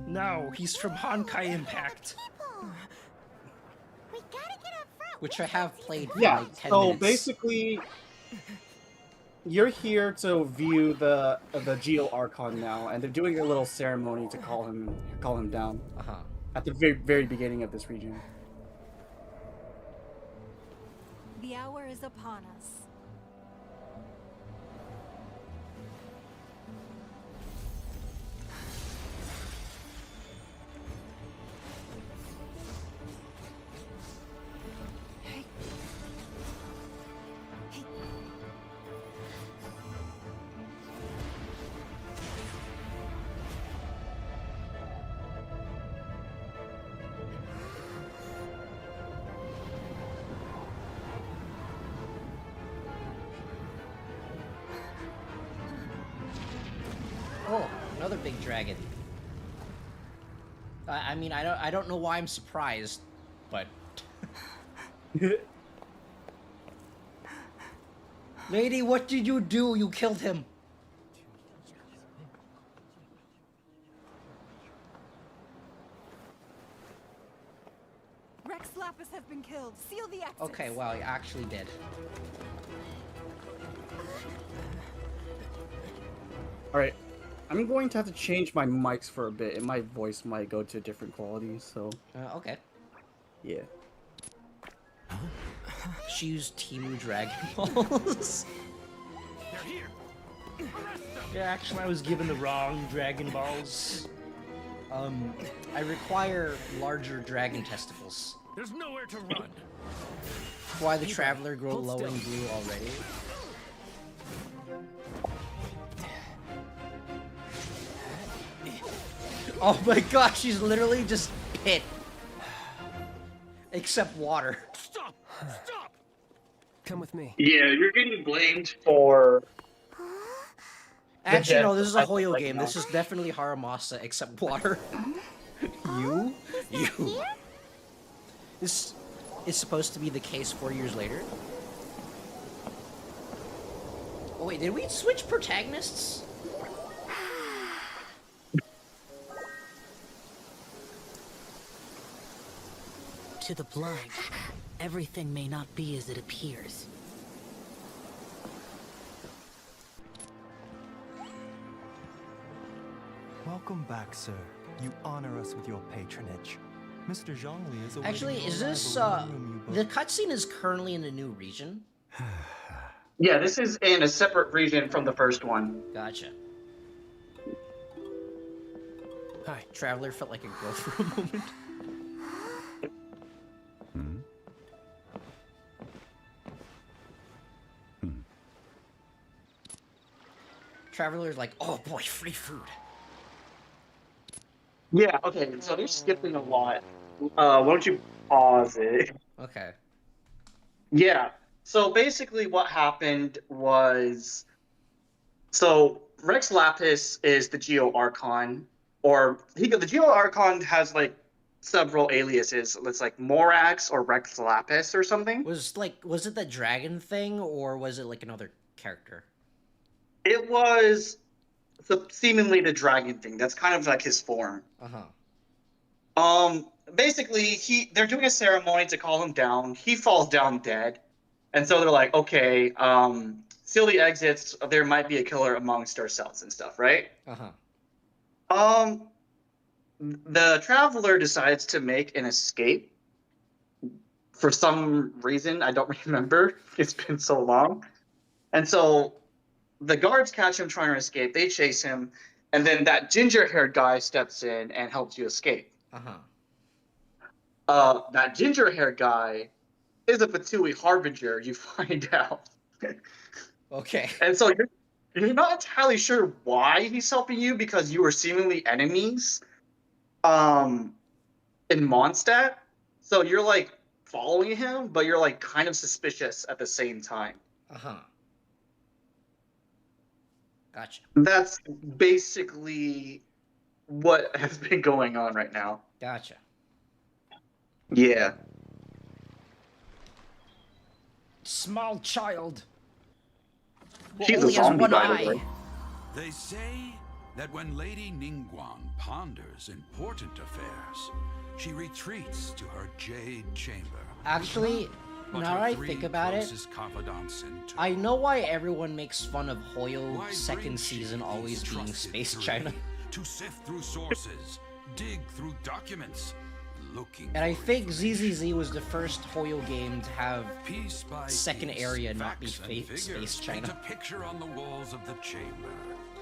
No, he's from Honkai Impact. We gotta get up front. Which I have played for Yeah, like 10 so minutes. basically, you're here to view the Geo Archon now, and they're doing a little ceremony to call him down. At the very beginning of this region. The hour is upon us. Oh, another big dragon. I mean, I don't know why I'm surprised, but Lady, what did you do? You killed him. Rex Lapis has been killed. Seal the exits. Okay, wow, you actually did. Alright, I'm going to have to change my mics for a bit, and my voice might go to a different quality, so... Okay. Yeah. She used Timu Dragon Balls. They're here. Yeah, actually, I was given the wrong Dragon Balls. I require larger dragon testicles. There's nowhere to run. Why the Traveler grow glowing blue already? Oh my gosh, she's literally just pit. Except water. Stop! Stop! Come with me. Yeah, you're getting blamed for... Actually, no, this is a Hoyo game. This is definitely Haramasa, except water. You? This is supposed to be the case 4 years later? Oh wait, did we switch protagonists? To the blind, everything may not be as it appears. Welcome back, sir. You honor us with your patronage. Mr. Zhongli is awaiting Actually, your is this, arrival in the room you the cutscene is currently in a new region? Yeah, this is in a separate region from the first one. Gotcha. Hi. Traveler felt like a girl for a moment. Traveler's like, oh boy, free food. Yeah, okay, so they're skipping a lot. Why don't you pause it? Okay. Yeah, so basically what happened was... So, Rex Lapis is the Geo Archon, or... The Geo Archon has, like, several aliases. It's like Morax or Rex Lapis or something. Was it the dragon thing, or was it like another character? It was seemingly the dragon thing. That's kind of like his form. Basically, they're doing a ceremony to call him down. He falls down dead. And so they're like, okay, seal the exits. There might be a killer amongst ourselves and stuff, right? The Traveler decides to make an escape for some reason I don't remember. It's been so long. And so the guards catch him trying to escape. They chase him, and then that ginger-haired guy steps in and helps you escape. That ginger-haired guy is a Fatui harbinger. You find out. Okay. And so you're not entirely sure why he's helping you because you were seemingly enemies, in Mondstadt. So you're like following him, but you're like kind of suspicious at the same time. Gotcha. That's basically what has been going on right now. Gotcha. Yeah. Small child. She's a zombie, by the way. They say that when Lady Ningguang ponders important affairs, she retreats to her jade chamber. Actually, But now her I three think about it, closest confidants into I know why everyone makes fun of Hoyo Why bring second she season always these being trusted Space three China. to sift through sources, dig through documents, looking And I for think ZZZ was the first Hoyo game to have piece by second piece, area not be facts and Space figures paint China. a picture on the walls of the chamber.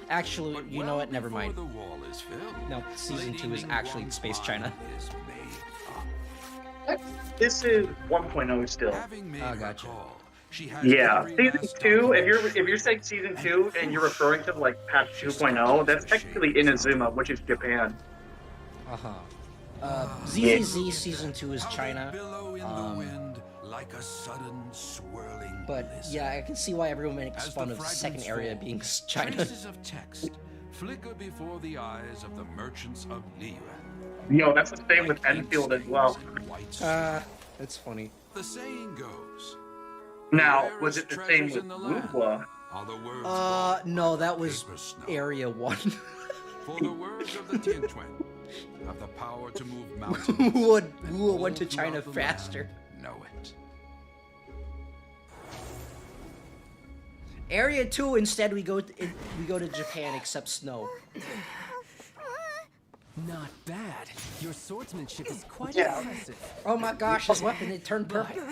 Actually, But you know well what? Never before mind. the wall is filled, No, season Lady 2 is actually Ningguang's Space mind China. is made up. This is 1.0 still. Having made her call, she has Yeah, every season last 2. document If you're saying season 2 and you're referring to like patch 2.0, that's technically Inazuma, which is Japan. ZZZ season 2 is China. billow in the wind like a sudden swirling But yeah, I can see why everyone makes As fun the of second fragments area fall, being China. Traces of text flicker before the eyes of the merchants of Liyuan. Yo, that's the same with Enfield as well. That's funny. The saying goes. Now, was it the same with Wuwa? No, that was Area 1. For the words of the Tien Twin have the power to move mountains. Wuwa went to China faster. Know it. Area 2 instead we go to Japan except snow. Not bad. Your swordsmanship is quite Yeah. impressive. Oh my gosh, his weapon, it turned purple.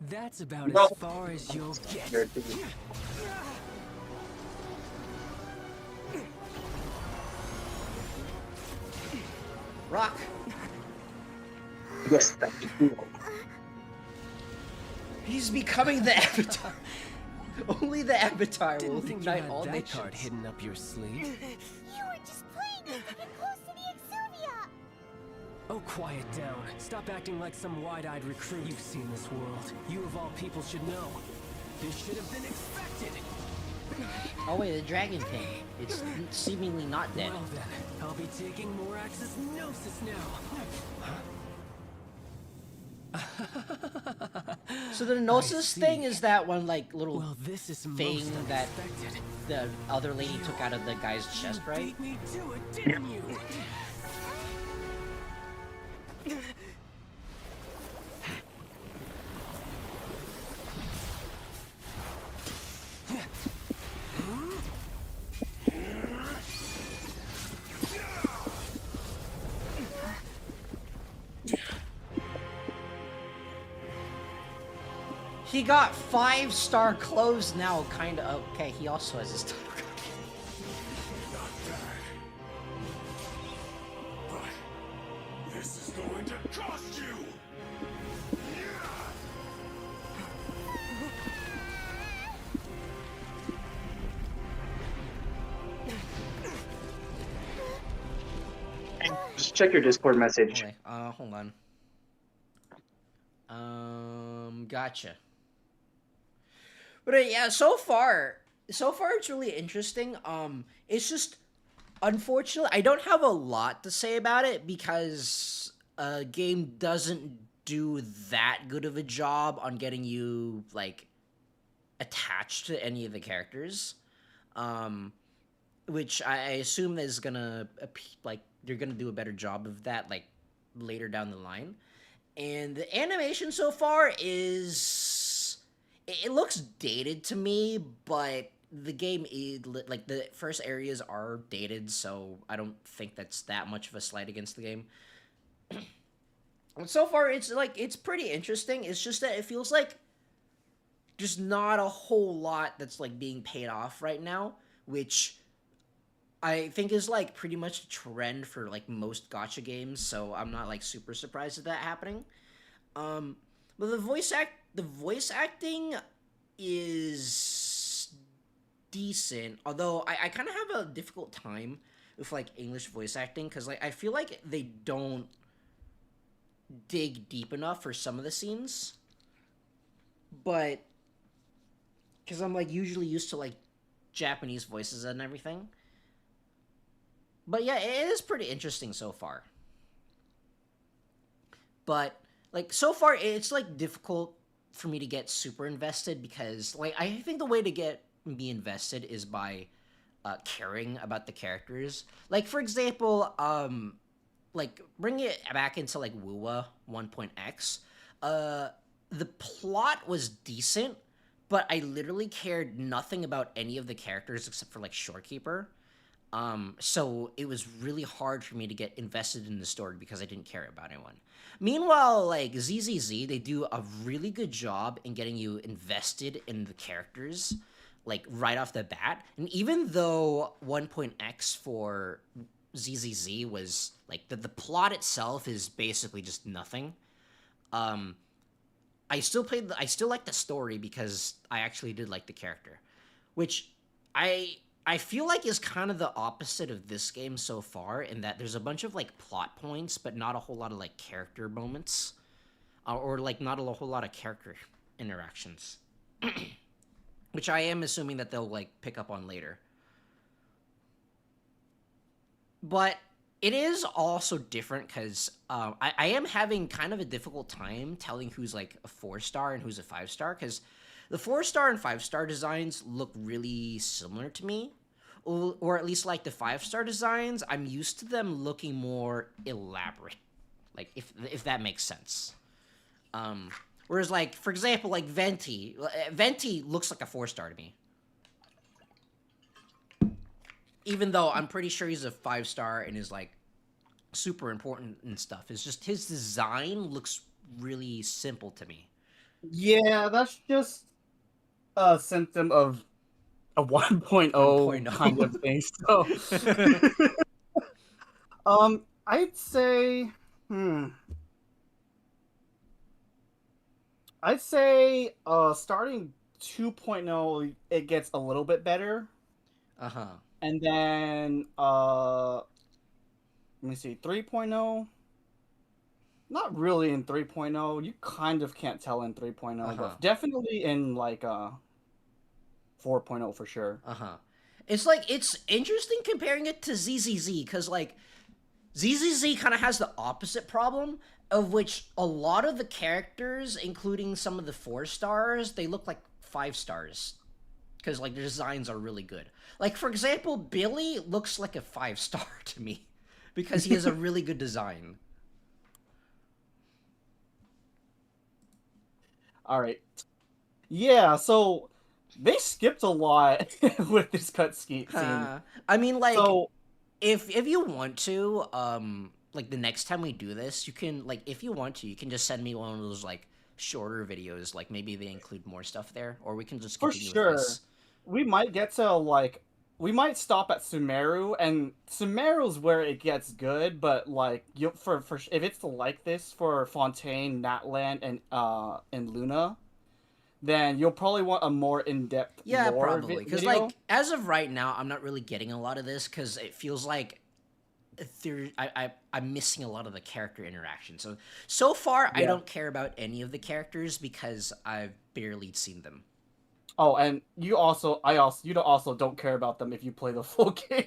That's about No. as far as you'll get. Rock. Yes, thank you. He's becoming the Avatar. Only the Avatar will Didn't think you ignite had all that nations. card hidden up your sleeve. You were just playing it to get close to the Exuvia! Oh, quiet down. Stop acting like some wide-eyed recruit. You've seen this world. You of all people should know. This should have been expected. Oh wait, the dragon thing. It's seemingly not dead. Well then, I'll be taking more Axis Gnosis now. So the Gnosis thing is that one like little this is thing most that the other lady took out of the guy's chest, right? Beat me to it, didn't you? He got 5-star clothes now, kinda. Okay, he also has his title. This is going to cost you! Just check your Discord message. Okay, hold on. Gotcha. But yeah, so far it's really interesting. It's just unfortunately I don't have a lot to say about it because game doesn't do that good of a job on getting you like attached to any of the characters. Which I assume is gonna like they're gonna do a better job of that like later down the line. And the animation so far is it looks dated to me, but the game is like the first areas are dated, so I don't think that's that much of a slight against the game. So far, it's pretty interesting. It's just that it feels like just not a whole lot that's like being paid off right now, which I think is like pretty much a trend for like most gacha games. So I'm not like super surprised at that happening. But the voice acting is decent. Although I kind of have a difficult time with like English voice acting because like I feel like they don't dig deep enough for some of the scenes. But because I'm like usually used to like Japanese voices and everything. But yeah, it is pretty interesting so far. But like so far it's like difficult for me to get super invested because like I think the way to get me invested is by caring about the characters. Like for example, like bring it back into like Wuwa 1.x. The plot was decent, but I literally cared nothing about any of the characters except for like Shorekeeper. So it was really hard for me to get invested in the story because I didn't care about anyone. Meanwhile, like ZZZ, they do a really good job in getting you invested in the characters, like right off the bat. And even though 1.x for ZZZ was like the plot itself is basically just nothing. I still like the story because I actually did like the character, which I feel like is kind of the opposite of this game so far in that there's a bunch of like plot points, but not a whole lot of like character moments, or like not a whole lot of character interactions, which I am assuming that they'll like pick up on later. But it is also different because I am having kind of a difficult time telling who's like a 4-star and who's a 5-star because the 4-star and 5-star designs look really similar to me, or at least like the 5-star designs. I'm used to them looking more elaborate, like if that makes sense. Whereas like for example like Venti looks like a 4-star to me. Even though I'm pretty sure he's a 5-star and is like super important and stuff. It's just his design looks really simple to me. Yeah, that's just a symptom of a 1.0 kind of thing. So, I'd say, starting 2.0, it gets a little bit better. And then, let me see, 3.0. Not really in 3.0. You kind of can't tell in 3.0, but definitely in like 4.0 for sure. It's like it's interesting comparing it to ZZZ because like ZZZ kind of has the opposite problem of which a lot of the characters, including some of the 4-stars, they look like 5-stars because like their designs are really good. Like for example, Billy looks like a 5-star to me because he has a really good design. All right. Yeah, so they skipped a lot with this cutscene. I mean, like, if you want to, like the next time we do this, you can like if you want to, you can just send me one of those like shorter videos. Like maybe they include more stuff there, or we can just continue with this. We might get to like we might stop at Sumeru, and Sumeru's where it gets good, but like you for if it's like this for Fontaine, Natland, and Luna, then you'll probably want a more in-depth lore probably because video. like as of right now, I'm not really getting a lot of this because it feels like I'm missing a lot of the character interaction. So far, I don't care about any of the characters because I've barely seen them. Oh, and you also don't care about them if you play the full game.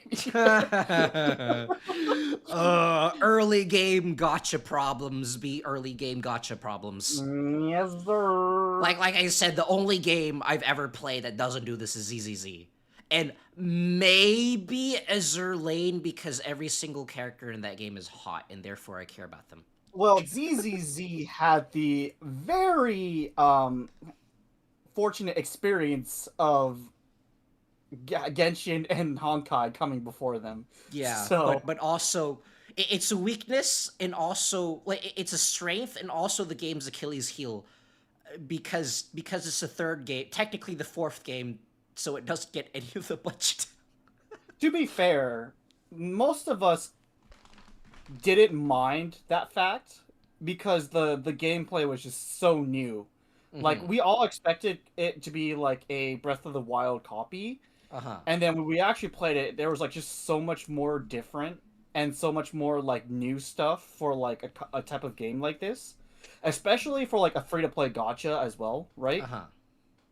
Early game gotcha problems be early game gotcha problems. Yes, sir. Like I said, the only game I've ever played that doesn't do this is ZZZ. And maybe Azur Lane because every single character in that game is hot and therefore I care about them. Well, ZZZ had the very fortunate experience of Genshin and Honkai coming before them. Yeah, So but also it's a weakness and also like it's a strength and also the game's Achilles heel because it's the third game, technically the fourth game, so it doesn't get any of the budget. to be fair, most of us didn't mind that fact because the gameplay was just so new. Like we all expected it to be like a Breath of the Wild copy. And then when we actually played it, there was like just so much more different and so much more like new stuff for like a type of game like this, especially for like a free-to-play gacha as well, right?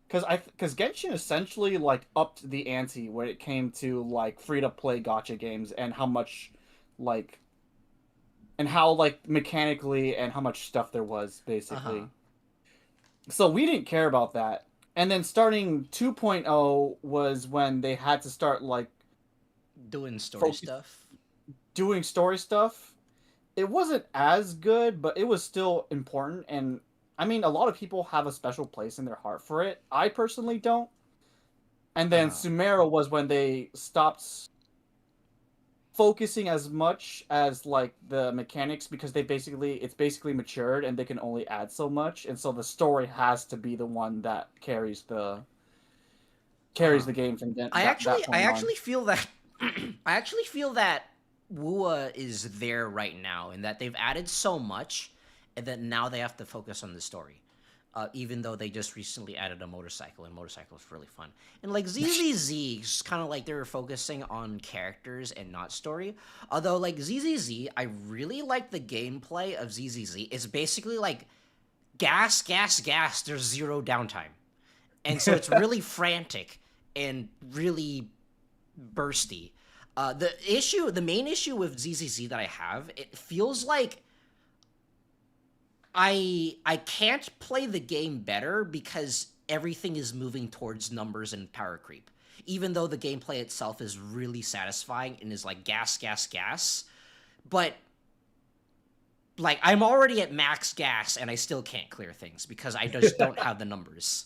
Because Genshin essentially like upped the ante when it came to like free-to-play gacha games and how much like and how like mechanically and how much stuff there was basically. So we didn't care about that. And then starting 2.0 was when they had to start like doing story stuff. Doing story stuff. It wasn't as good, but it was still important. And I mean, a lot of people have a special place in their heart for it. I personally don't. And then Sumeru was when they stopped focusing as much as like the mechanics because it's basically matured and they can only add so much, and so the story has to be the one that carries the game from I actually feel that I actually feel that Wuwa is there right now and that they've added so much and that now they have to focus on the story. Even though they just recently added a motorcycle, and motorcycle is really fun. And like ZZZ, it's kind of like they were focusing on characters and not story. Although like ZZZ, I really like the gameplay of ZZZ. It's basically like gas, gas, gas. There's zero downtime, and so it's really frantic and really bursty. The main issue with ZZZ that I have, it feels like I can't play the game better because everything is moving towards numbers and power creep. Even though the gameplay itself is really satisfying and is like gas, gas, gas. But like I'm already at max gas and I still can't clear things because I just don't have the numbers.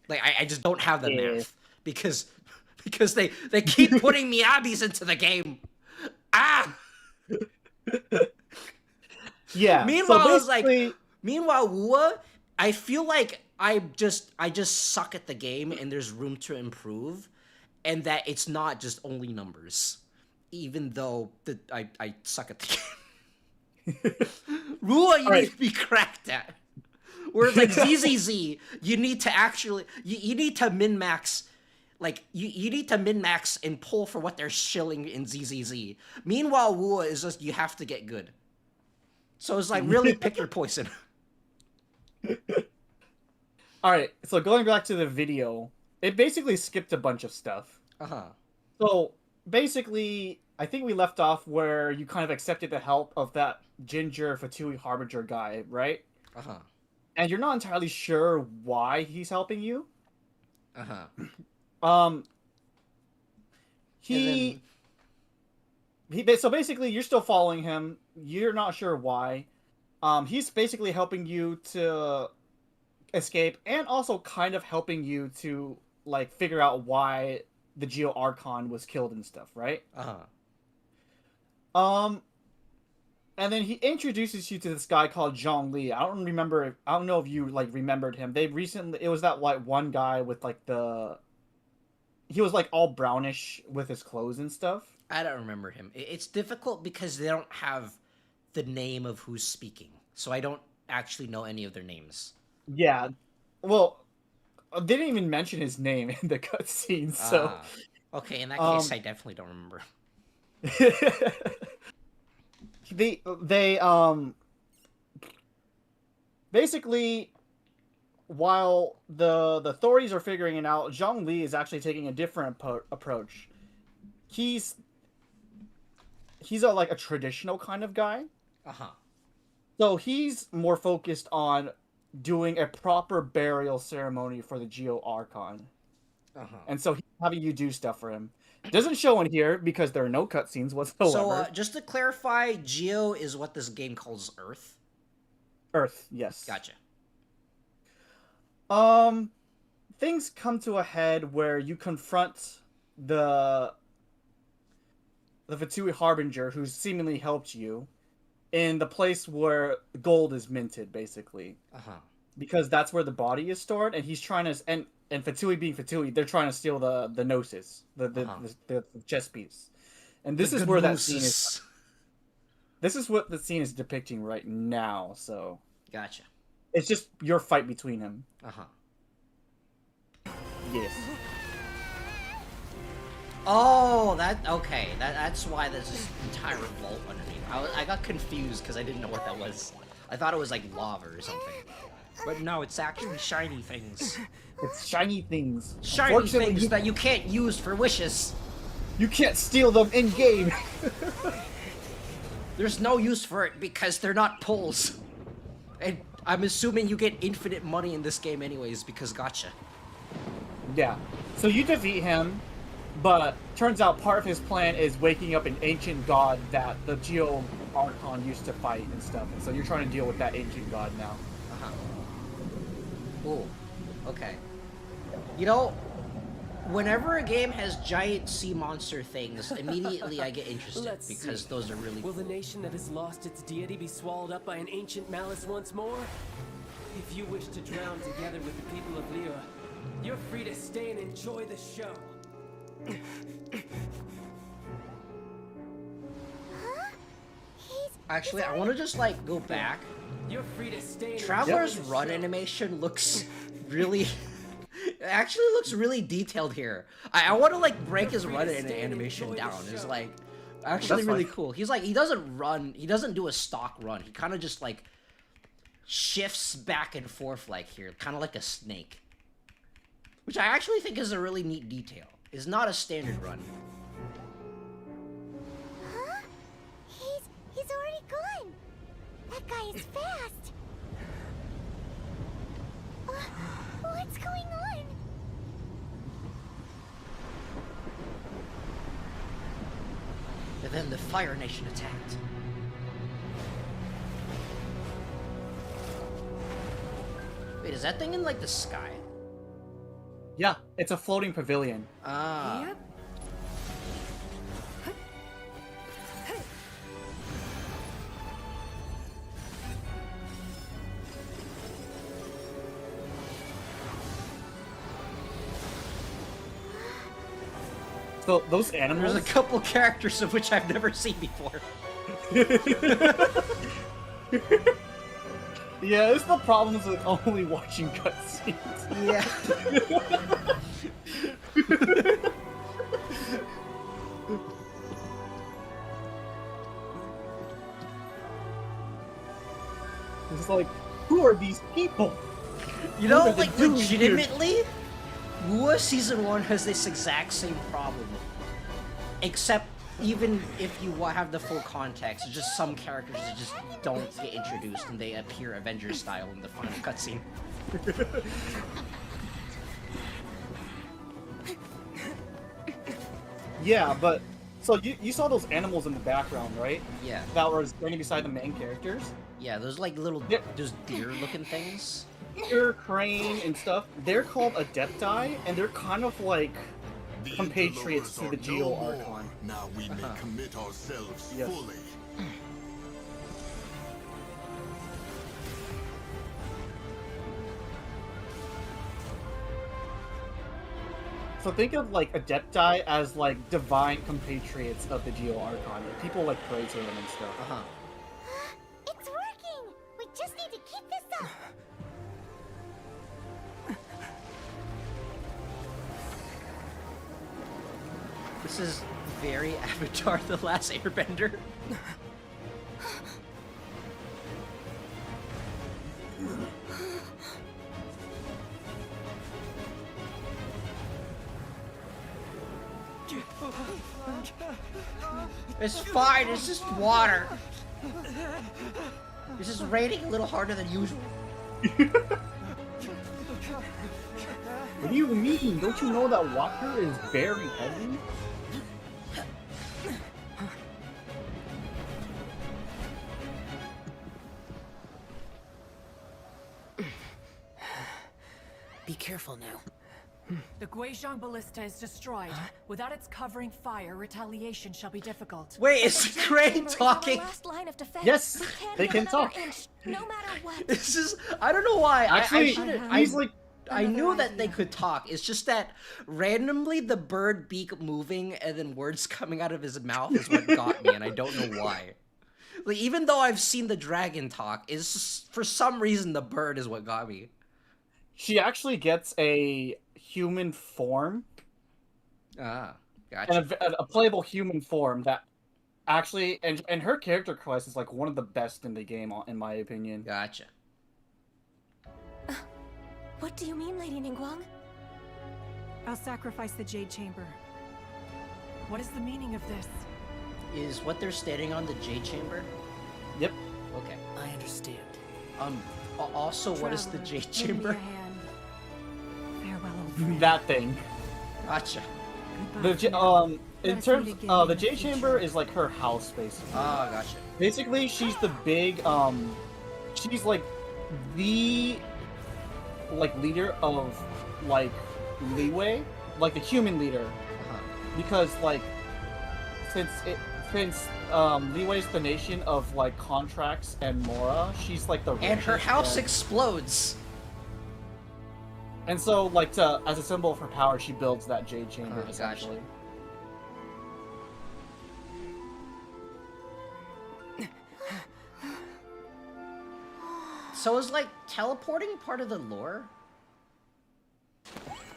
Like I just don't have the math because they keep putting Miyabi's into the game. Yeah. Meanwhile, meanwhile, Wuwa, I feel like I just suck at the game and there's room to improve, and that it's not just only numbers, even though I suck at the game. Wuwa, you need to be cracked at. Whereas like ZZZ, you need to actually you need to min max. Like, you need to min-max and pull for what they're shilling in ZZZ. Meanwhile, Wuwa is just, you have to get good. So it's like, really pick your poison. Alright, so going back to the video, it basically skipped a bunch of stuff. So, basically, I think we left off where you kind of accepted the help of that Ginger Fatui Harbinger guy, right? And you're not entirely sure why he's helping you. So basically you're still following him. You're not sure why. He's basically helping you to escape and also kind of helping you to like figure out why the Geo Archon was killed and stuff, right? And then he introduces you to this guy called Zhongli. I don't know if you like remembered him. It was that like one guy with like he was like all brownish with his clothes and stuff. I don't remember him. It's difficult because they don't have the name of who's speaking. So I don't actually know any of their names. Yeah. Well, they didn't even mention his name in the cutscene, so... Okay, in that case, I definitely don't remember. Basically, while the authorities are figuring it out, Zhongli is actually taking a different approach. He's like a traditional kind of guy. So he's more focused on doing a proper burial ceremony for the Geo Archon. And so he's having you do stuff for him. Doesn't show in here because there are no cutscenes whatsoever. So just to clarify, Geo is what this game calls Earth? Earth, yes. Gotcha. Things come to a head where you confront the Fatui Harbinger, who's seemingly helped you, in the place where gold is minted, basically. Because that's where the body is stored, and he's trying to and Fatui being Fatui, they're trying to steal the gnosis, the chess piece, and this is where that scene is. This is what the scene is depicting right now. So gotcha. It's just your fight between him. Yes. Oh, okay. That's why there's this entire vault underneath. I got confused because I didn't know what that was. I thought it was like lava or something. But no, it's actually shiny things. It's shiny things. Shiny things that you can't use for wishes. You can't steal them in game. There's no use for it because they're not pulls. And I'm assuming you get infinite money in this game anyways because gotcha. Yeah. So you defeat him, but turns out part of his plan is waking up an ancient god that the Geo Archon used to fight and stuff. And so you're trying to deal with that ancient god now. Ooh. Okay. You know, whenever a game has giant sea monster things, immediately I get interested because those are really cool. Will the nation that has lost its deity be swallowed up by an ancient malice once more? If you wish to drown together with the people of Liyue, you're free to stay and enjoy the show. Actually, I want to just like go back. You're free to stay. Traveler's Run animation looks really. It actually looks really detailed here. I want to like break his run animation down. It's like actually really cool. He's like he doesn't run. He doesn't do a stock run. He kind of just like shifts back and forth like here, kind of like a snake. Which I actually think is a really neat detail. It's not a standard run. Huh? He's already gone. That guy is fast. What's going on? And then the Fire Nation attacked. Wait, is that thing in like the sky? Yeah, it's a floating pavilion. Ah. Yep. So those animals. There's a couple characters of which I've never seen before. Yeah, it's the problems with only watching cutscenes. Yeah. It's like, who are these people? You know, like legitimately, Wuwa Season 1 has this exact same problem. Except, even if you have the full context, it's just some characters that just don't get introduced and they appear Avengers style in the final cutscene. Yeah, but so you saw those animals in the background, right? Yeah. That were standing beside the main characters. Yeah, those like little, those deer-looking things. Deer, crane, and stuff. They're called Adepti, and they're kind of like compatriots to the Geo Archon. Now we may commit ourselves fully. So think of like Adepti as like divine compatriots of the Geo Archon. People like pray to them and stuff. It's working! We just need to keep this up! This is very Avatar: The Last Airbender. It's fine, it's just water. It's just raining a little harder than usual. What do you mean? Don't you know that water is very heavy? Be careful now. The Guizhong Ballista is destroyed. Without its covering fire, retaliation shall be difficult. Wait, is Crane talking? Yes, they can talk. No matter what. This is, I don't know why. Actually, I knew that they could talk. It's just that randomly the bird beak moving and then words coming out of his mouth is what got me, and I don't know why. Like, even though I've seen the dragon talk, is for some reason the bird is what got me. She actually gets a human form. Ah, gotcha. And a playable human form that actually, and her character class is like one of the best in the game, in my opinion. Gotcha. What do you mean, Lady Ningguang? I'll sacrifice the Jade Chamber. What is the meaning of this? Is what they're stating on the Jade Chamber? Yep. Okay. I understand. Also, what is the Jade Chamber? That thing. Gotcha. In terms, the Jade Chamber is like her house, basically. Ah, gotcha. Basically, she's the big, she's like the, leader of, Leeway, like the human leader, because since Leeway's the nation of contracts and Mora, she's like the and her richest house explodes. And so, as a symbol of her power, she builds that Jade Chamber, essentially. So is, teleporting part of the lore?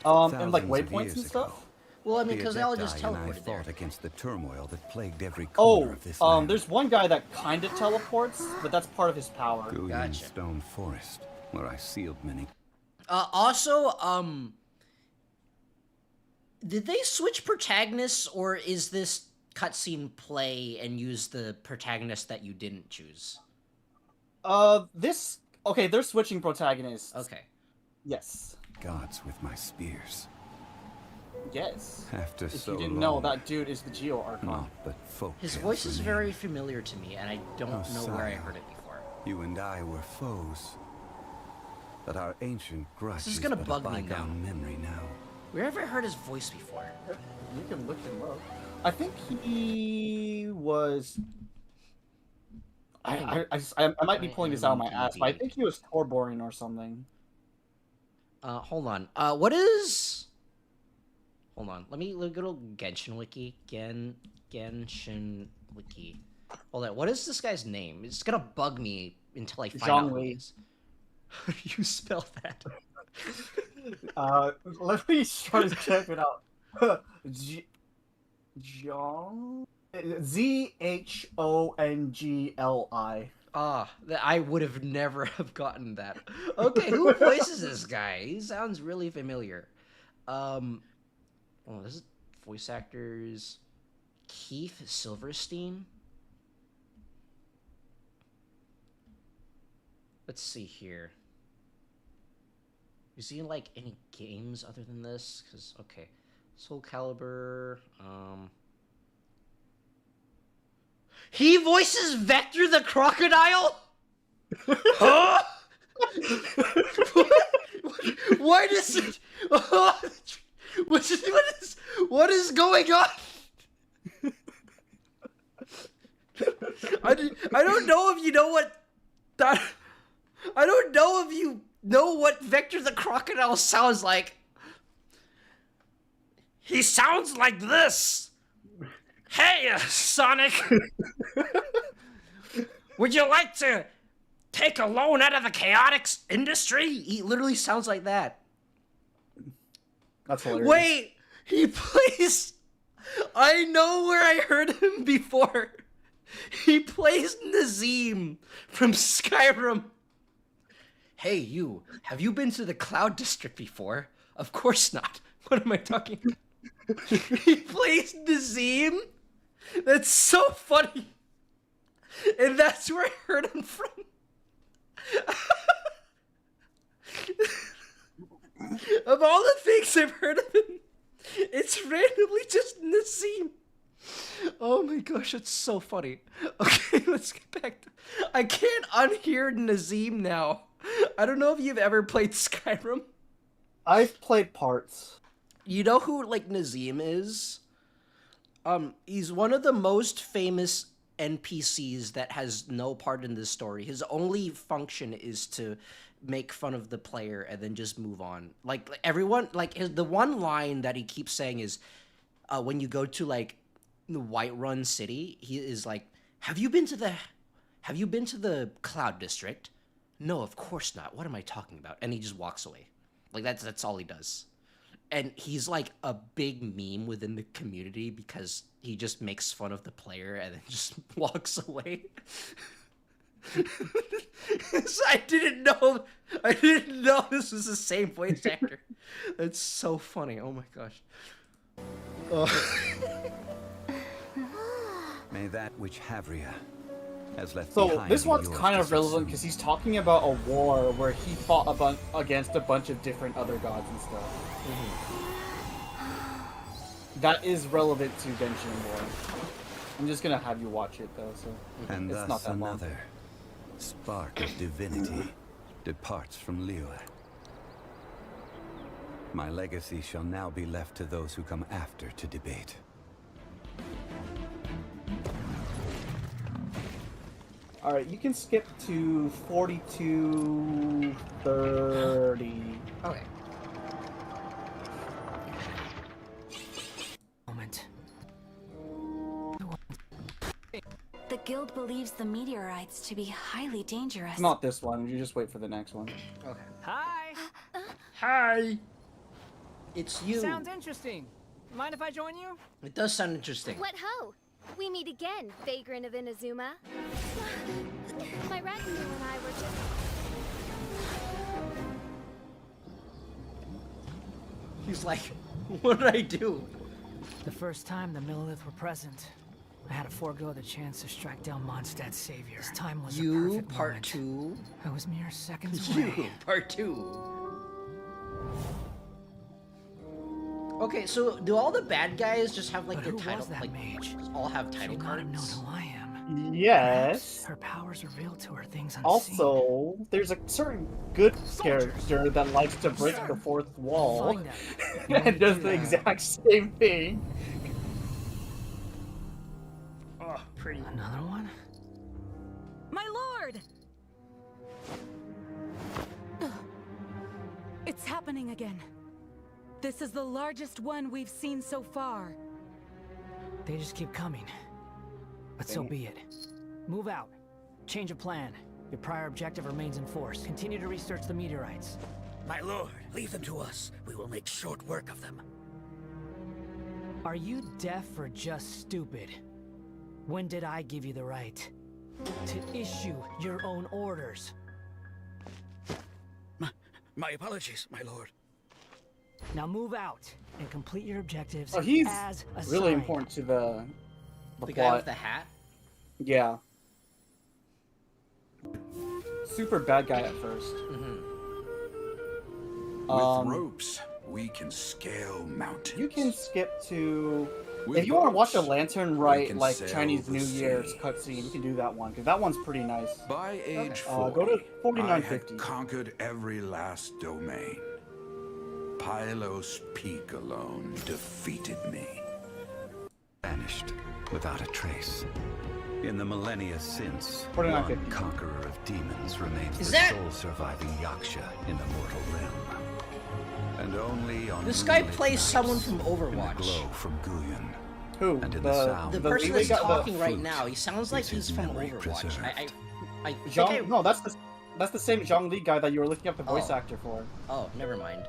And, waypoints and stuff? Well, I mean, because they all just and I teleported there. fought against the turmoil that plagued every corner of this land. There's one guy that kind of teleports, but that's part of his power. Guy's Stone Forest, where I sealed many. Also, did they switch protagonists, or is this cutscene play and use the protagonist that you didn't choose? They're switching protagonists. Okay. Yes. Gods with my spears. Yes. After if so you didn't long, know, that dude is the Geo Archon. Not but folk His tales voice is remain. very familiar to me, and I don't know where I heard it before. You and I were foes. But our ancient grudge This is gonna but bug a me bygone memory now. Where have I heard his voice before? You can look him up. I think he was. I might be pulling this out of my ass, but I think he was Torboring or something. Hold on. What is? Hold on. Let me look at a Genshin Wiki. Genshin Wiki. Hold on. What is this guy's name? It's gonna bug me until I find out what it is. How do you spell that? Let me try to check it out. Zhongli. Zhongli. Ah, I would have never have gotten that. Okay, who voices this guy? He sounds really familiar. Oh, this is voice actors. Keith Silverstein. Let's see here. Is he in any games other than this? Because okay, Soul Calibur. He voices Vector the Crocodile? Huh? What is it? What is going on? I don't know if you know what that. I don't know if you know what Vector the Crocodile sounds like. He sounds like this. Hey, Sonic! Would you like to take a loan out of the chaotic industry? He literally sounds like that. That's hilarious. Wait! He plays... I know where I heard him before. He plays Nazim from Skyrim. Hey, you. Have you been to the Cloud District before? Of course not. What am I talking about? He plays Nazim? That's so funny. And that's where I heard him from. Of all the things I've heard of him, it's randomly just Nazim. Oh my gosh, it's so funny. Okay, let's get back to... I can't unhear Nazim now. I don't know if you've ever played Skyrim. I've played parts. You know who like Nazim is? He's one of the most famous NPCs that has no part in this story. His only function is to make fun of the player and then just move on. Like everyone, like the one line that he keeps saying is, when you go to like the Whiterun City, he is like, "Have you been to the Cloud District?" "No, of course not. What am I talking about?" And he just walks away. Like that's all he does. And he's like a big meme within the community because he just makes fun of the player and then just walks away. So I didn't know this was the same voice actor. That's so funny. Oh my gosh. May that which Havria has left So behind this be one's yours kind to of relevant subsume. because he's talking about a war where he fought against a bunch of different other gods and stuff. That is relevant to Genshin Impact. I'm just gonna have you watch it though, so And it's thus not that long. another spark of divinity departs from Liyue. My legacy shall now be left to those who come after to debate. Alright, you can skip to 42:30. Okay. Moment. The guild believes the meteorites to be highly dangerous. It's not this one, you just wait for the next one. Okay. Hi! Hi! It's you. Sounds interesting. Mind if I join you? It does sound interesting. What ho! We meet again, vagrant of Inazuma. My retinue and I were just... He's like, what did I do? The first time the Millilith were present, I had to forego the chance to strike down Mondstadt's savior. This time was a perfect part moment. 2. I was mere seconds You, away. part 2. Okay, so do all the bad guys just have like But the who title? was that like, mage? all have title She might have known cards? who I am. Yes. Her powers revealed to her things unseen. Also, there's a certain good character that likes to break the fourth wall Find out. and does the exact same thing. Oh, pretty. Another one? My lord! It's happening again. This is the largest one we've seen so far. They just keep coming. But so be it. Move out. Change of plan. Your prior objective remains in force. Continue to research the meteorites. My lord, leave them to us. We will make short work of them. Are you deaf or just stupid? When did I give you the right to issue your own orders? My apologies, my lord. Now move out and complete your objectives Oh, he's as assigned. really important to the The guy plot. with the hat? Yeah. Super bad guy at first. With ropes, we can scale mountains. You can skip to... With if you want to watch a boats, Lantern we Rite, can like, sail Chinese the New Year's sea. cutscene, you can do that one, because that one's pretty nice. By age Go 40, to I 4950. had conquered every last domain. Pylos Peak alone defeated me. Vanished without a trace. In the millennia since, 4950. one conqueror of demons remains Is the that- sole surviving Yaksha in the mortal realm. And only on This guy moonlit plays nights, someone from in the Overwatch. glow from Guyan. Who? And in the sound The of person leeway that's guy- the talking right flute now, he sounds like is he's his from memory Overwatch. preserved. I think Zhang, no, that's the same Zhang Li guy that you were looking up the voice Oh. actor for. Oh, never mind.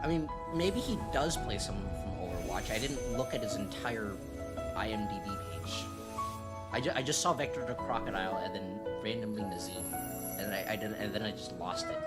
I mean, maybe he does play someone from Overwatch. I didn't look at his entire IMDb page. I just saw Vector the Crocodile and then randomly Nazim, and I didn't, and then I just lost it.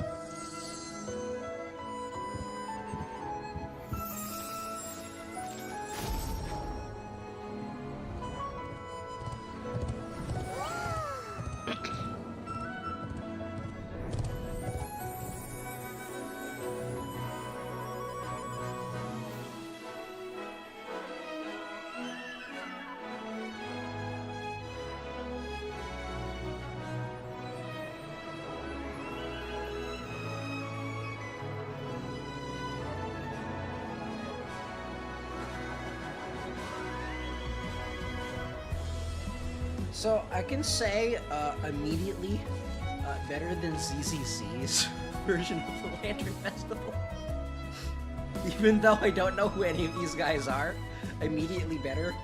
So I can say immediately better than ZZZ's version of the Lantern Festival. Even though I don't know who any of these guys are, immediately better.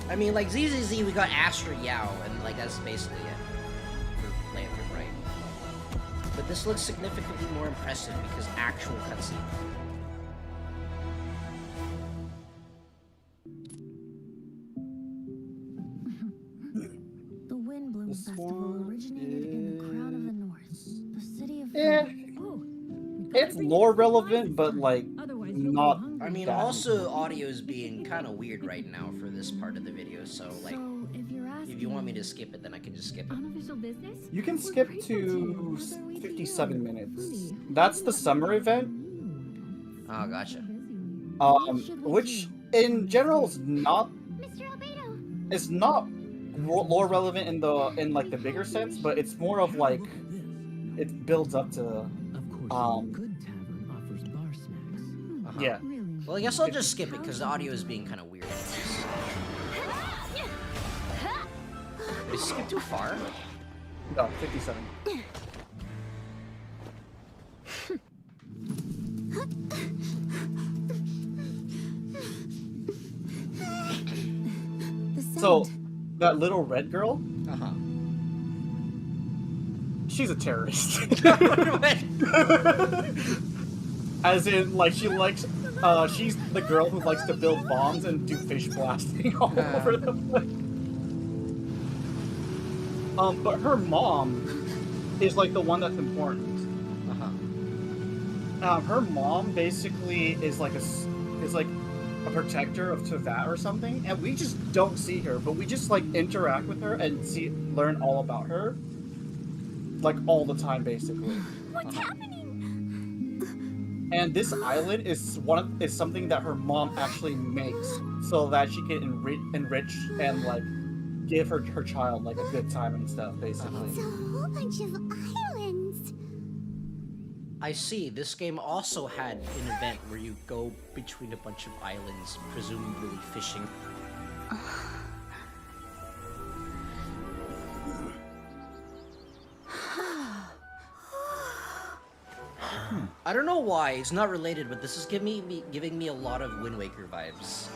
I mean, like ZZZ, we got Astra Yao, and like that's basically it for Lantern, right? But this looks significantly more impressive because actual cutscene. The Windbloom Festival originated in the Crown of the North, the city of... It's lore relevant, but like not. I mean, also audio's being kind of weird right now for this part of the video, so like, if you want me to skip it, then I can just skip it. Unofficial business? You can skip to 57 minutes. That's the summer event. Oh, gotcha. Which in general is not lore relevant in like the bigger sense, but it's more of like it builds up to. Yeah. Well, I guess I'll just skip it because the audio is being kind of weird. Did I skip too far? No, 57. So, that little red girl? Uh-huh. She's a terrorist. As in, like, she likes, she's the girl who likes to build bombs and do fish blasting all over the place. But her mom is, like, the one that's important. Her mom basically is like a protector of Tevat or something, and we just don't see her, but we just, like, interact with her and learn all about her. Like, all the time, basically. What's happening? And this island is something that her mom actually makes so that she can enrich and like give her child like a good time and stuff, basically. It's a whole bunch of islands. I see. This game also had an event where you go between a bunch of islands, presumably fishing. I don't know why, it's not related, but this is giving me a lot of Wind Waker vibes.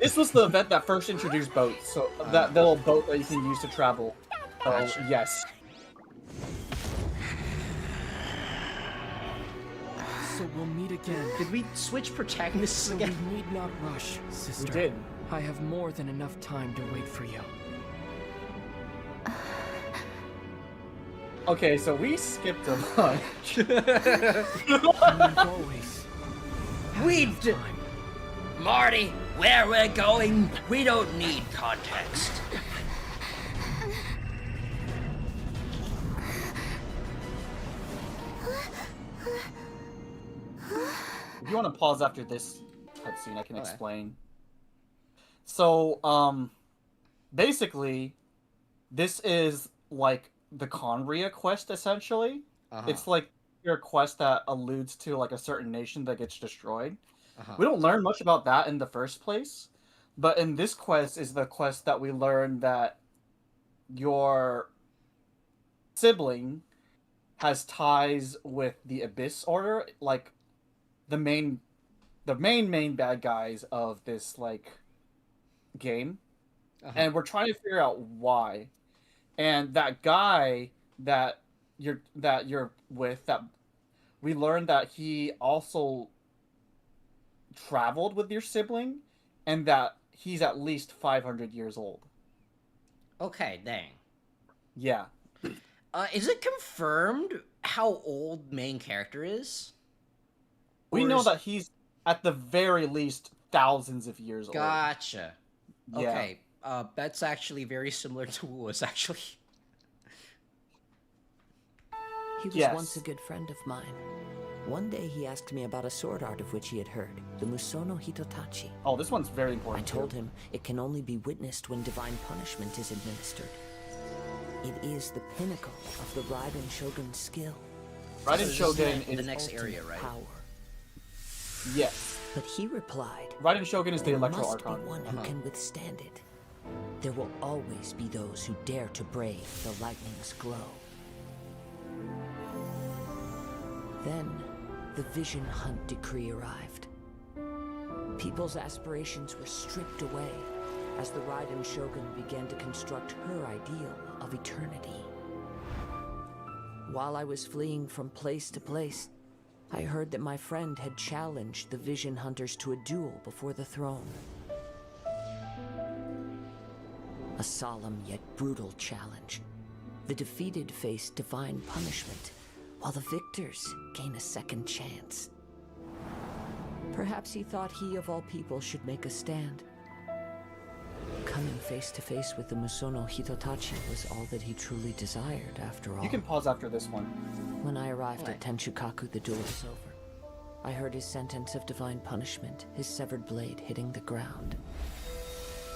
This was the event that first introduced boats, so that little boat that you can use to travel. Gotcha. Yes. So we'll meet again. Did we switch protagonists again? We need not rush, sister. We did. I have more than enough time to wait for you. Okay, so we skipped a bunch. Marty, where we're going, we don't need context. If you want to pause after this cutscene, I can explain. So, basically, this is like the Conria quest, essentially. It's like your quest that alludes to like a certain nation that gets destroyed. We don't learn much about that in the first place, but in this quest is the quest that we learn that your sibling has ties with the Abyss Order, like the main bad guys of this like game, and we're trying to figure out why. And that guy that you're with, that we learned that he also traveled with your sibling, and that he's at least 500 years old. Okay, dang. Yeah. Is it confirmed how old main character is? We know that he's at the very least thousands of years old. Gotcha. Yeah. Okay. That's actually very similar to Wuwa's, actually. He was once a good friend of mine. One day he asked me about a sword art of which he had heard, the Musono Hitotachi. Oh, this one's very important. I told him it can only be witnessed when divine punishment is administered. It is the pinnacle of the Raiden Shogun's skill. Raiden Shogun in the is next area, right? Power. Yes. But he replied, Raiden Shogun is the there Electro must Archon. be one who can withstand it. There will always be those who dare to brave the lightning's glow. Then, the Vision Hunt decree arrived. People's aspirations were stripped away as the Raiden Shogun began to construct her ideal of eternity. While I was fleeing from place to place, I heard that my friend had challenged the Vision Hunters to a duel before the throne. A solemn yet brutal challenge. The defeated face divine punishment, while the victors gain a second chance. Perhaps he thought he of all people should make a stand. Coming face to face with the Musono Hitotachi was all that he truly desired, after all. You can pause after this one. When I arrived at Tenshukaku, the duel was over. I heard his sentence of divine punishment, his severed blade hitting the ground.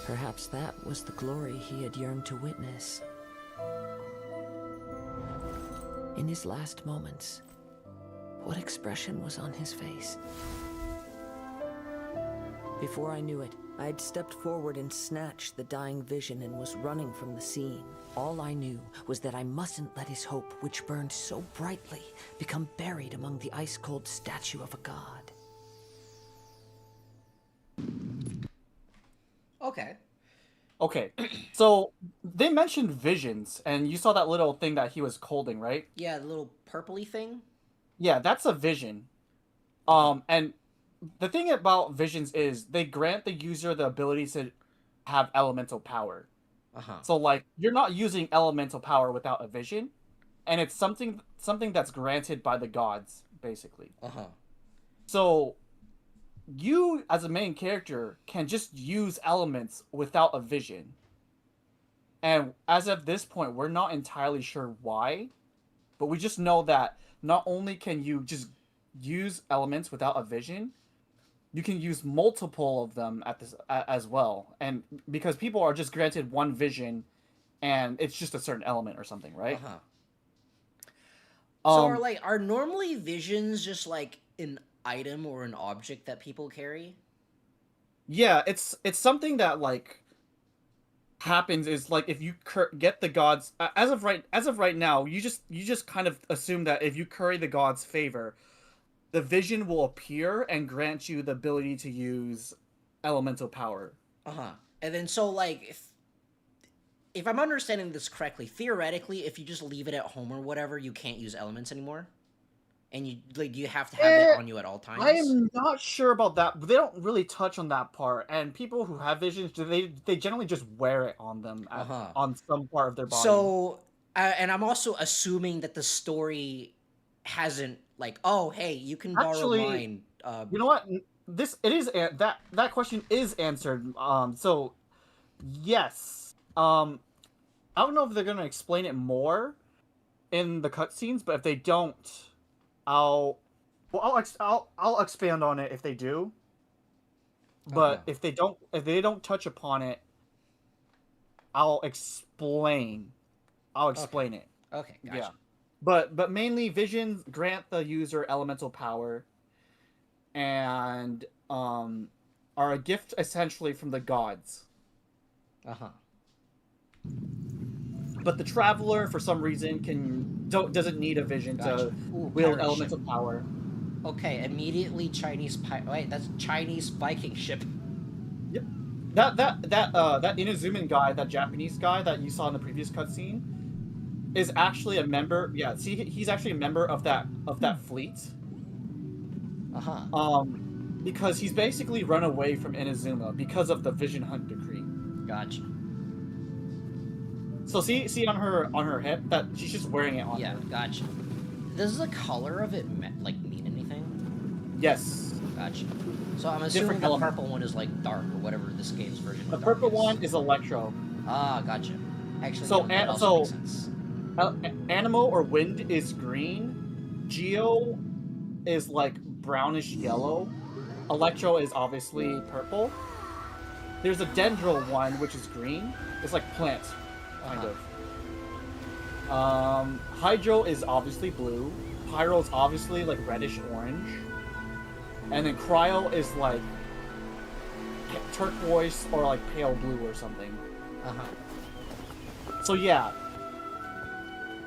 Perhaps that was the glory he had yearned to witness. In his last moments, what expression was on his face? Before I knew it, I had stepped forward and snatched the dying vision and was running from the scene. All I knew was that I mustn't let his hope, which burned so brightly, become buried among the ice-cold statue of a god. Okay. Okay, so they mentioned visions, and you saw that little thing that he was holding, right? Yeah, the little purpley thing. Yeah, that's a vision. And the thing about visions is they grant the user the ability to have elemental power. So like you're not using elemental power without a vision, and it's something that's granted by the gods, basically. So you as a main character can just use elements without a vision. And as of this point, we're not entirely sure why, but we just know that not only can you just use elements without a vision, you can use multiple of them as well. And because people are just granted one vision and it's just a certain element or something, right? So are normally visions just like an item or an object that people carry? Yeah, it's something that like happens is like if you get the gods as of right now, you just kind of assume that if you curry the gods' favor, the vision will appear and grant you the ability to use elemental power. And then so like if I'm understanding this correctly, theoretically, if you just leave it at home or whatever, you can't use elements anymore. And you have to have it on you at all times. I am not sure about that. But they don't really touch on that part. And people who have visions, they generally just wear it on them on some part of their body. So, and I'm also assuming that the story hasn't like, oh, hey, you can borrow mine. You know what? That question is answered. So, yes. I don't know if they're gonna explain it more in the cutscenes, but if they don't, I'll expand on it if they do. But if they don't touch upon it, I'll explain it. Okay, gotcha. Yeah. But mainly visions grant the user elemental power and are a gift essentially from the gods. But the traveler, for some reason, doesn't need a vision to wield elemental power. Okay, immediately Chinese wait, that's Chinese Viking ship. Yep. That Inazuman guy, that Japanese guy that you saw in the previous cutscene, is actually a member. Yeah, see, he's actually a member of that fleet. Because he's basically run away from Inazuma because of the Vision Hunt decree. Gotcha. So see on her hip that she's just wearing it on her. Yeah, gotcha. Does the color of it mean anything? Yes. Gotcha. So I'm assuming the purple one is like dark or whatever this game's version. The purple one is Electro. Ah, gotcha. Actually, so that also makes sense. Animo or Wind is green. Geo is like brownish yellow. Electro is obviously purple. There's a Dendril one which is green. It's like plant. Kind of. Hydro is obviously blue. Pyro's obviously like reddish orange, and then Cryo is like turquoise or like pale blue or something. So yeah,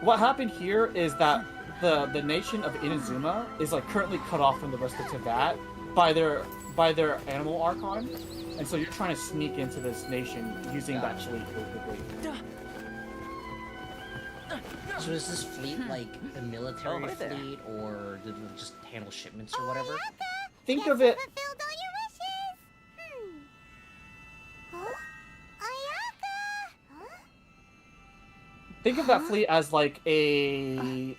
what happened here is that the nation of Inazuma is like currently cut off from the rest of Tibet by their animal archon, and so you're trying to sneak into this nation using that fleet basically. So is this fleet like a military fleet, or did it just handle shipments or whatever? Think of it. Think of that fleet as like a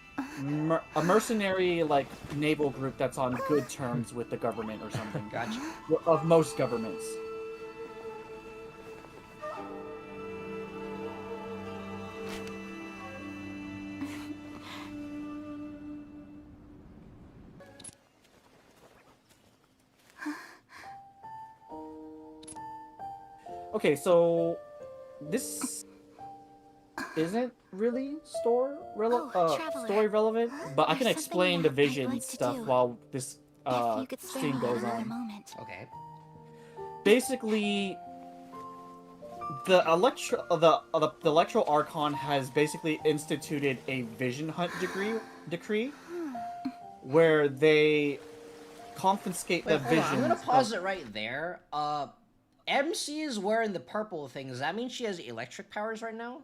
mercenary like naval group that's on good terms with the government or something. Gotcha. Of most governments. Okay, so this isn't really story relevant, but I can explain the vision stuff while this scene goes on. Okay. Basically, the Electro Archon has basically instituted a vision hunt decree where they confiscate the visions. I'm gonna pause it right there. MC is wearing the purple thing. Does that mean she has electric powers right now?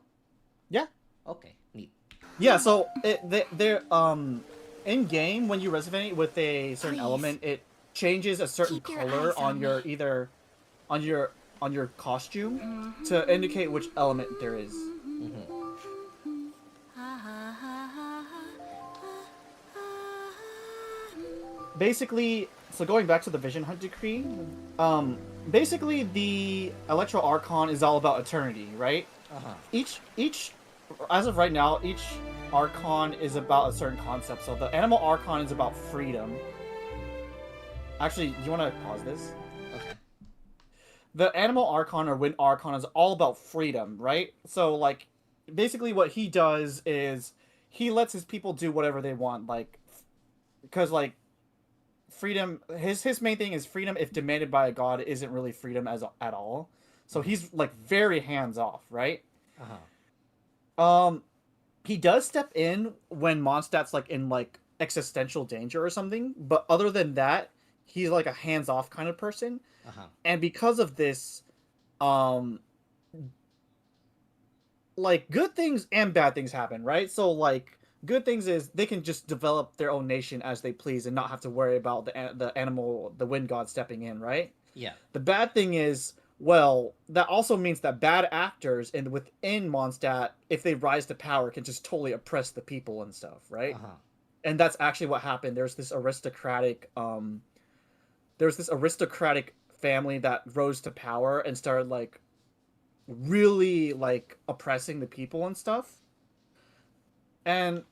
Yeah. Okay, neat. Yeah, so they're in game when you resonate with a certain element, it changes a certain color on your on your costume to indicate which element there is. Basically, so going back to the Vision Hunt decree, basically the Electro Archon is all about eternity, right? Each as of right now, each Archon is about a certain concept. So the Animal Archon is about freedom. Actually, do you want to pause this? Okay. The Animal Archon or Wind Archon is all about freedom, right? So like, basically what he does is he lets his people do whatever they want, like, because like, freedom, his main thing is freedom if demanded by a god isn't really freedom at all. So he's like very hands off, right? He does step in when Mondstadt's like in like existential danger or something, but other than that, he's like a hands off kind of person. And because of this, like good things and bad things happen, right? So like good things is they can just develop their own nation as they please and not have to worry about the wind god stepping in, right? Yeah. The bad thing is, well, that also means that bad actors within Mondstadt, if they rise to power, can just totally oppress the people and stuff, right? And that's actually what happened. There's this aristocratic family that rose to power and started like really like oppressing the people and stuff. And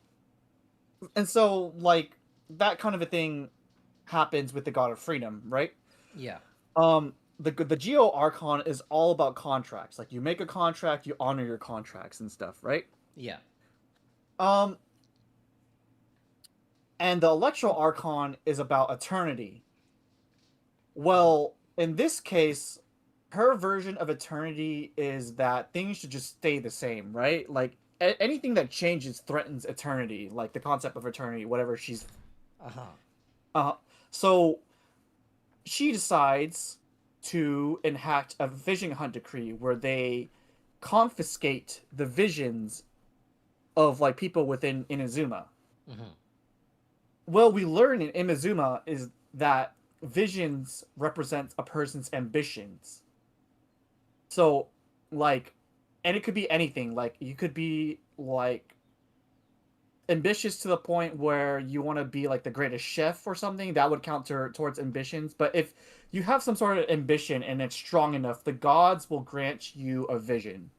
so like that kind of a thing happens with the God of Freedom, right? Yeah. The Geo Archon is all about contracts. Like you make a contract, you honor your contracts and stuff, right? Yeah. And the Electro Archon is about eternity. Well, in this case, her version of eternity is that things should just stay the same, right? Like anything that changes threatens eternity, like the concept of eternity, whatever she's... So she decides to enact a vision hunt decree where they confiscate the visions of like people within Inazuma. Well, we learn in Inazuma is that visions represent a person's ambitions. So, like, and it could be anything. Like, you could be like ambitious to the point where you want to be like the greatest chef or something. That would count towards ambitions. But if you have some sort of ambition and it's strong enough, the gods will grant you a vision.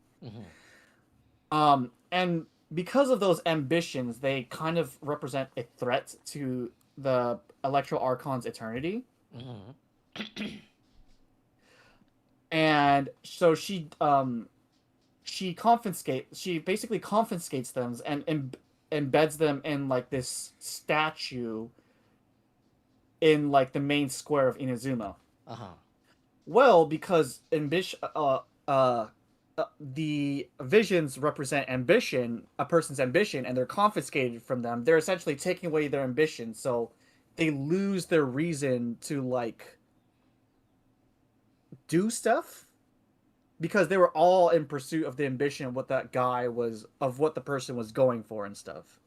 And because of those ambitions, they kind of represent a threat to the Electro Archon's eternity. And so she basically confiscates them embeds them in like this statue in like the main square of Inazuma. Well, because the visions represent ambition, a person's ambition, and they're confiscated from them. They're essentially taking away their ambition, so they lose their reason to like do stuff, because they were all in pursuit of the ambition of what that guy was, of what the person was going for and stuff.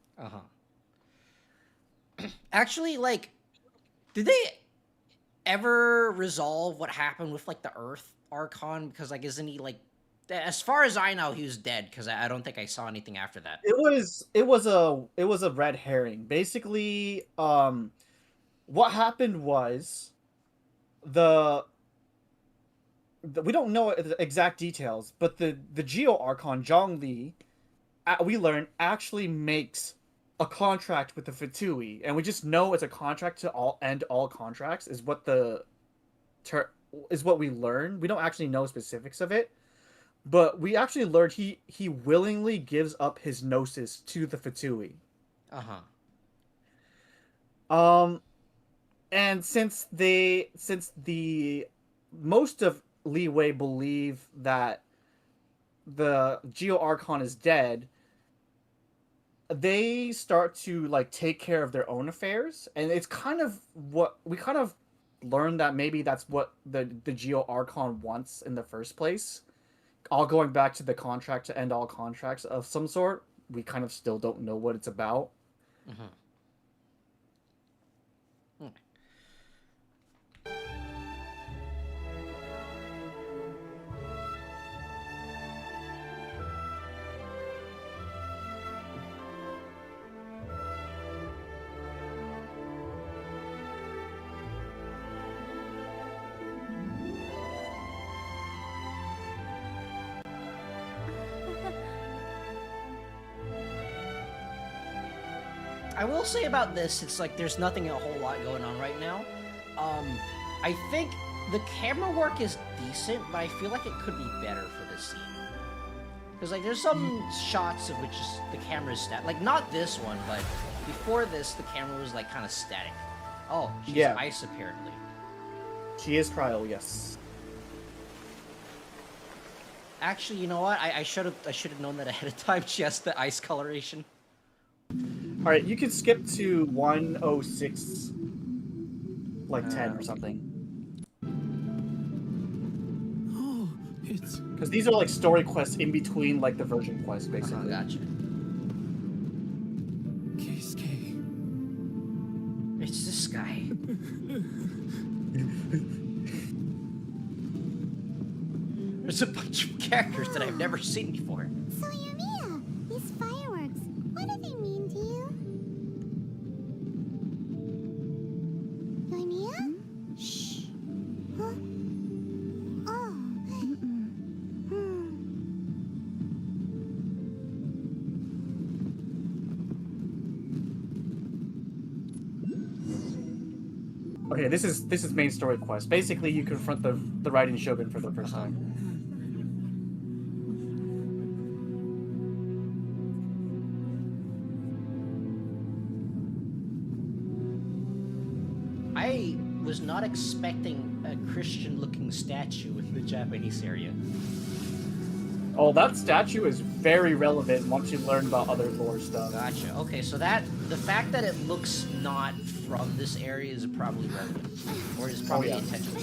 Actually, like, did they ever resolve what happened with like the Earth Archon? Because like, isn't he like, as far as I know, he was dead, because I don't think I saw anything after that. It was a red herring. Basically, what happened was we don't know the exact details, but the Geo Archon Zhongli, we learn, actually makes a contract with the Fatui, and we just know it's a contract to end all contracts is what we learn. We don't actually know specifics of it, but we actually learned he willingly gives up his gnosis to the Fatui. And since the most of Leeway believe that the Geo Archon is dead, they start to like take care of their own affairs, and it's kind of what we kind of learned, that maybe that's what the Geo Archon wants in the first place. All going back to the contract to end all contracts of some sort. We kind of still don't know what it's about. I will say about this, it's like there's nothing a whole lot going on right now. I think the camera work is decent, but I feel like it could be better for this scene. Because like there's some shots of which the camera is static. Like not this one, but before this, the camera was like kind of static. Oh, she's ice apparently. She is Trial, yes. Actually, you know what? I should have known that ahead of time. She has the ice coloration. All right, you can skip to 106, like 10 or something. Oh, it's because these are like story quests in between like the version quests, basically. Gotcha. Keisuke. It's this guy. There's a bunch of characters that I've never seen before. So Yumiya, these fireworks, what do they mean to you? Yumiya? Shh. Huh? Oh. Okay, this is main story quest. Basically, you confront the Raiden Shogun for the first time. I was not expecting a Christian-looking statue in the Japanese area. Oh, that statue is very relevant once you learn about other lore stuff. Gotcha. Okay, so the fact that it looks not from this area is probably relevant, or is probably intentional.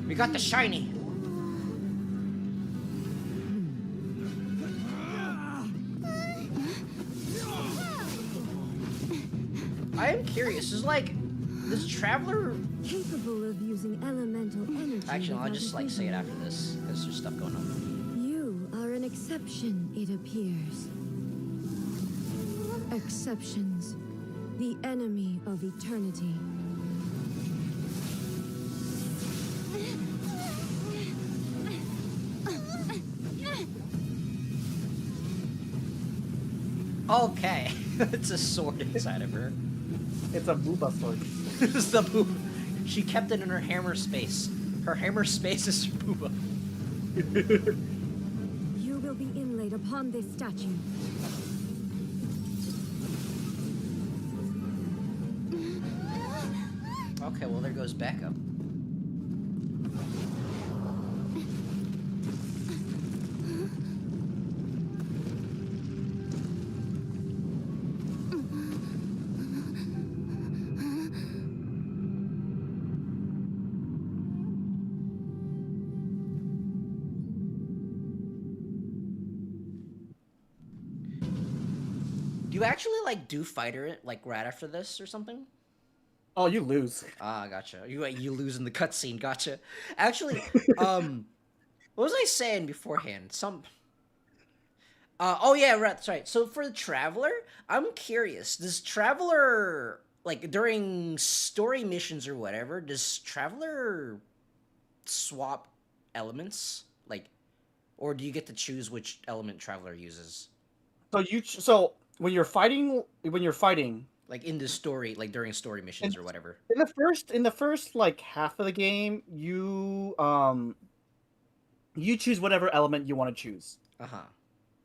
We got the shiny. I am curious. Is like this traveler capable of using elemental energy? Actually, I'll just like say it after this because there's stuff going on. You are an exception, it appears. Exceptions, the enemy of eternity. Okay, it's a sword inside of her. It's a booba sword. It's the booba. She kept it in her hammer space. Her hammer space is her booba. You will be be inlaid upon this statue. Okay, well there goes backup. Do you actually like do fighter like right after this or something? Oh, you lose. Ah, gotcha. You lose in the cutscene. Gotcha. Actually, what was I saying beforehand? Oh yeah, right. That's right. So for the Traveler, I'm curious. Does Traveler like during story missions or whatever? Does Traveler swap elements like, or do you get to choose which element Traveler uses? So when you're fighting, like in the story, like during story missions or whatever. in the first like half of the game, you choose whatever element you want to choose.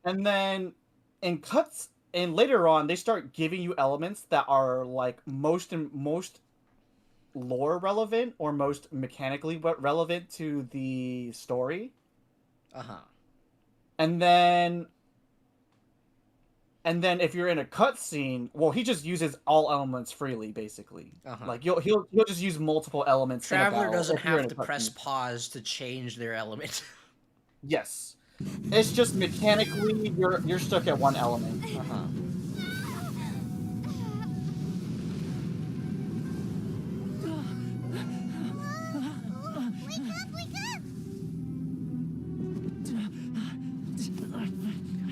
And then and later on they start giving you elements that are like most lore relevant or most mechanically relevant to the story. And then if you're in a cutscene, well, he just uses all elements freely, basically. Like he'll just use multiple elements. Traveler doesn't have to press pause to change their element. Yes, it's just mechanically you're stuck at one element.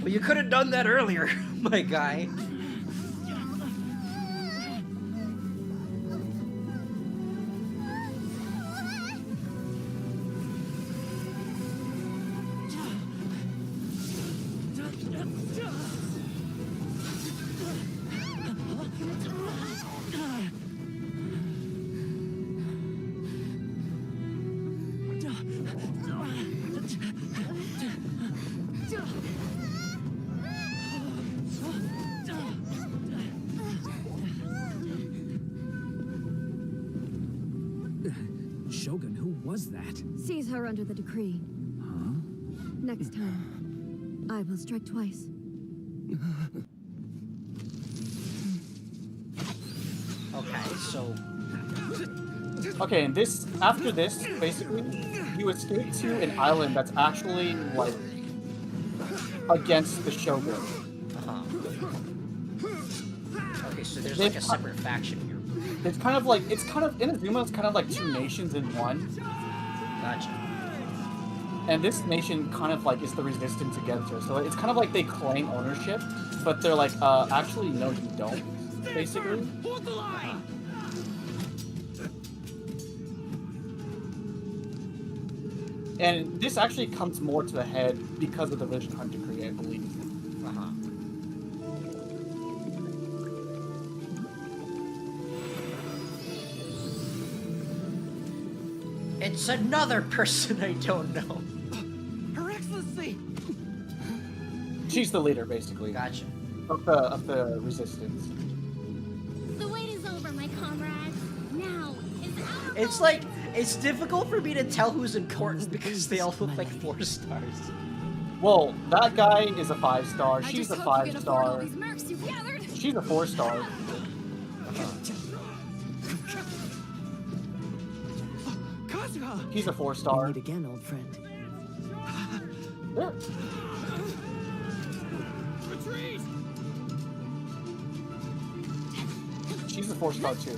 Well, you could have done that earlier, my guy. Shogun, who was that? Seize her under the decree. Huh? Next time, I will strike twice. Okay, so... Okay, and after this, basically, you escape to an island that's actually, like, against the Shogun. Okay, so there's like a separate faction here. It's kind of, Inazuma is kind of like two nations in one. Gotcha. And this nation kind of, like, is the resistance against her. So it's kind of like they claim ownership, but they're like, actually, no, you don't, basically. Hold the line! And this actually comes more to the head because of the Vision Hunt decree, I believe. It's another person I don't know. Her Excellency! She's the leader, basically. Gotcha. Of the resistance. The wait is over, my comrades. Now is our It's like, it's difficult for me to tell who's important because they all look like 4 stars. Well, that guy is a 5-star. I She's just a hope you can afford all 5-star. these mercs you've gathered. She's a 4-star. He's a 4-star. Meet again, old friend. There. Retreat! She's a 4-star too.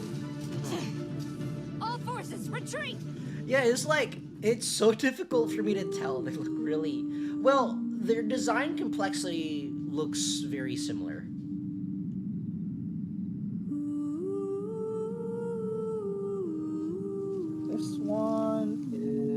All forces, retreat! Yeah, it's like, it's so difficult for me to tell. They look really... Well, their design complexity looks very similar. This one is...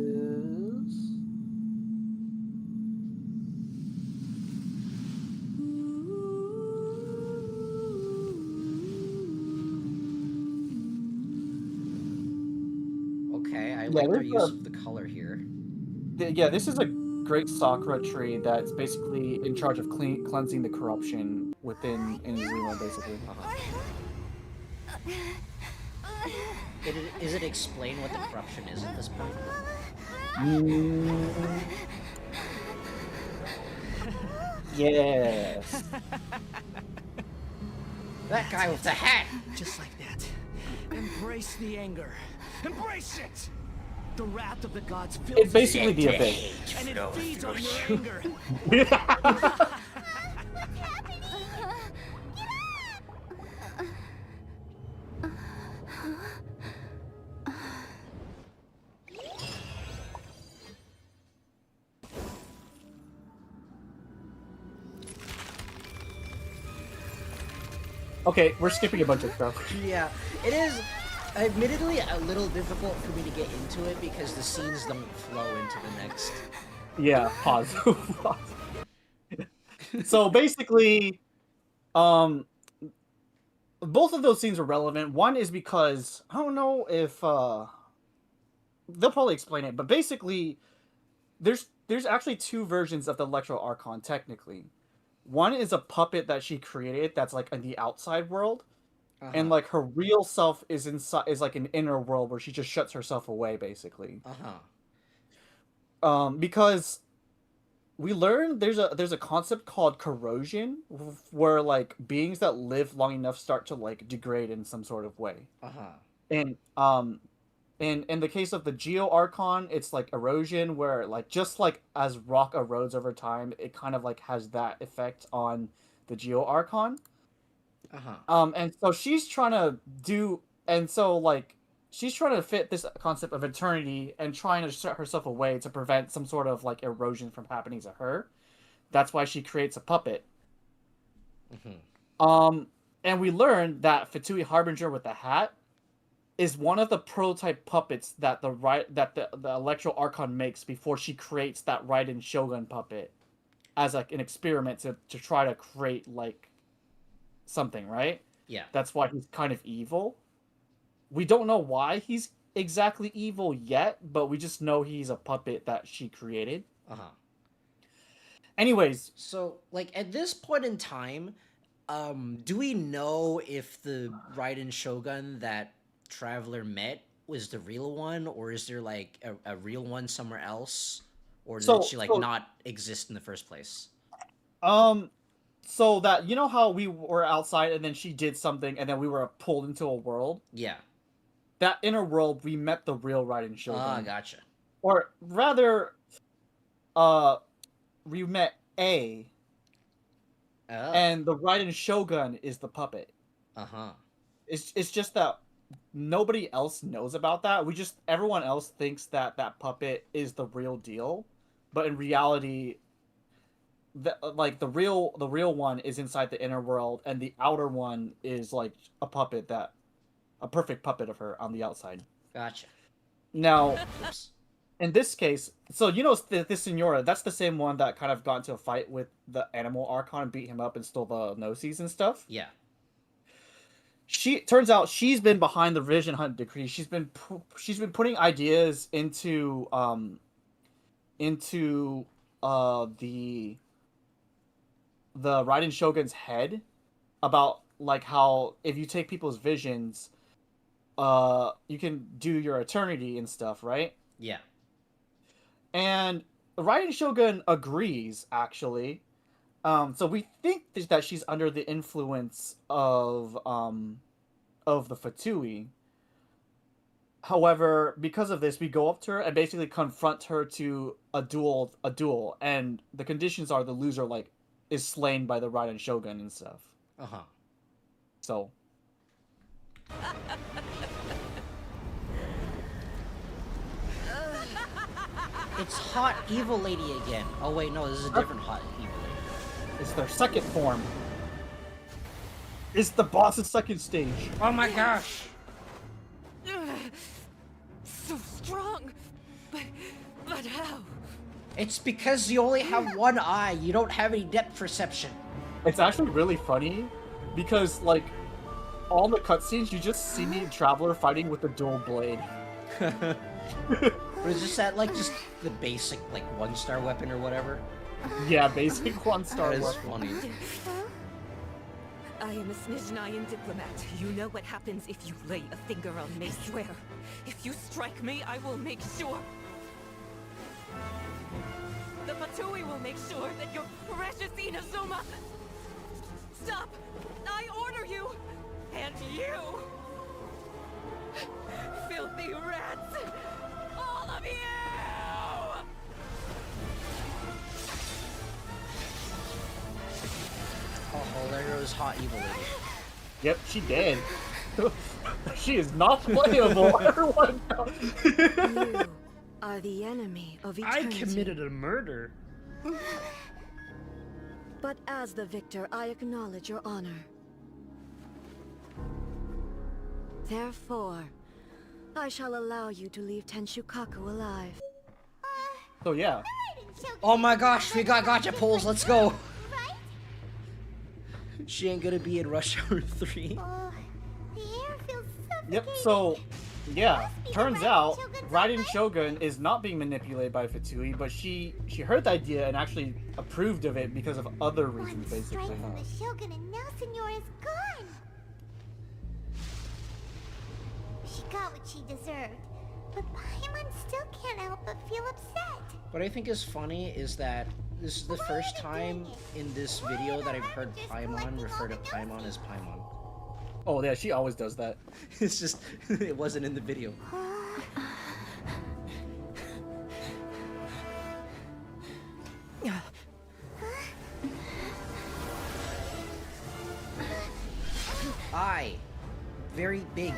Okay, I like their use of the color here. Yeah, this is a great sakura tree that's basically in charge of cleansing the corruption within Inazuma, basically. Is it explain what the corruption is at this point? Yes. That guy with the hat! Just like that. Embrace the anger. Embrace it! The wrath of the gods fills It's basically the abyss. and it feeds on your anger. Okay, we're skipping a bunch of stuff. Yeah, it is admittedly a little difficult for me to get into it because the scenes don't flow into the next. Yeah, pause. So basically, both of those scenes are relevant. One is because I don't know if they'll probably explain it, but basically, there's actually two versions of the Electro Archon technically. One is a puppet that she created that's like in the outside world, and like her real self is inside, is like an inner world where she just shuts herself away basically. Because we learned there's a concept called corrosion where like beings that live long enough start to like degrade in some sort of way. And in the case of the Geo Archon, it's like erosion, where like just like as rock erodes over time, it kind of like has that effect on the Geo Archon. And so she's trying to fit this concept of eternity and trying to shut herself away to prevent some sort of like erosion from happening to her. That's why she creates a puppet. And we learned that Fatui Harbinger with the hat is one of the prototype puppets that the Electro Archon makes before she creates that Raiden Shogun puppet as like an experiment to try to create like something, right? Yeah. That's why he's kind of evil. We don't know why he's exactly evil yet, but we just know he's a puppet that she created. Anyways, so like at this point in time, do we know if the Raiden Shogun that Traveler met was the real one, or is there like a real one somewhere else, or did she like not exist in the first place? So that, you know how we were outside and then she did something and then we were pulled into a world? Yeah. That inner world, we met the real Raiden Shogun. Ah, gotcha. Or rather, we met A. And the Raiden Shogun is the puppet. It's just that nobody else knows about that. Everyone else thinks that that puppet is the real deal, but in reality, the real one is inside the inner world, and the outer one is like a perfect puppet of her on the outside. Gotcha. Now, in this case, so you know this Senora, that's the same one that kind of got into a fight with the Animal Archon, beat him up, and stole the Gnosis and stuff. Yeah. Turns out she's been behind the Vision Hunt decree. She's been putting ideas into the Raiden Shogun's head about like how if you take people's visions, you can do your eternity and stuff, right? Yeah. And Raiden Shogun agrees, actually. So we think that she's under the influence of the Fatui. However, because of this, we go up to her and basically confront her to a duel, and the conditions are the loser is slain by the Raiden Shogun and stuff. So. It's Hot Evil Lady again. Oh wait, no, this is a different Hot Evil Lady. It's their second form. It's the boss's second stage. Oh my gosh! So strong, but how? It's because you only have one eye. You don't have any depth perception. It's actually really funny because like all the cutscenes, you just see me and Traveler fighting with a dual blade. Or is this that like just the basic like 1-star weapon or whatever? Yeah, basic 1-star That is weapon. funny. I am a Snizhnayan diplomat. You know what happens if you lay a finger on me, swear. If you strike me, I will make sure. The Fatui will make sure that your precious Inazuma... Stop! I order you! And you! Filthy rats! All of you! Oh, there goes hot evil lady. Yep, she did. She is not playable. Everyone You are the enemy of eternity. I committed a murder. But as the victor, I acknowledge your honor. Therefore, I shall allow you to leave Tenshukaku alive. So yeah. Oh my gosh, we got gotcha polls, let's go! She ain't gonna be in Rush Hour 3. Yep, so, yeah, turns out Raiden Shogun is not being manipulated by Fatui, but she heard the idea and actually approved of it because of other reasons, basically. From the Shogun and now Senor is gone. She got what she deserved, but Paimon still can't help but feel upset. What I think is funny is that this is the first time in this video that I've heard Paimon refer to Paimon as Paimon. Oh yeah, she always does that. It's just, it wasn't in the video. I, very big.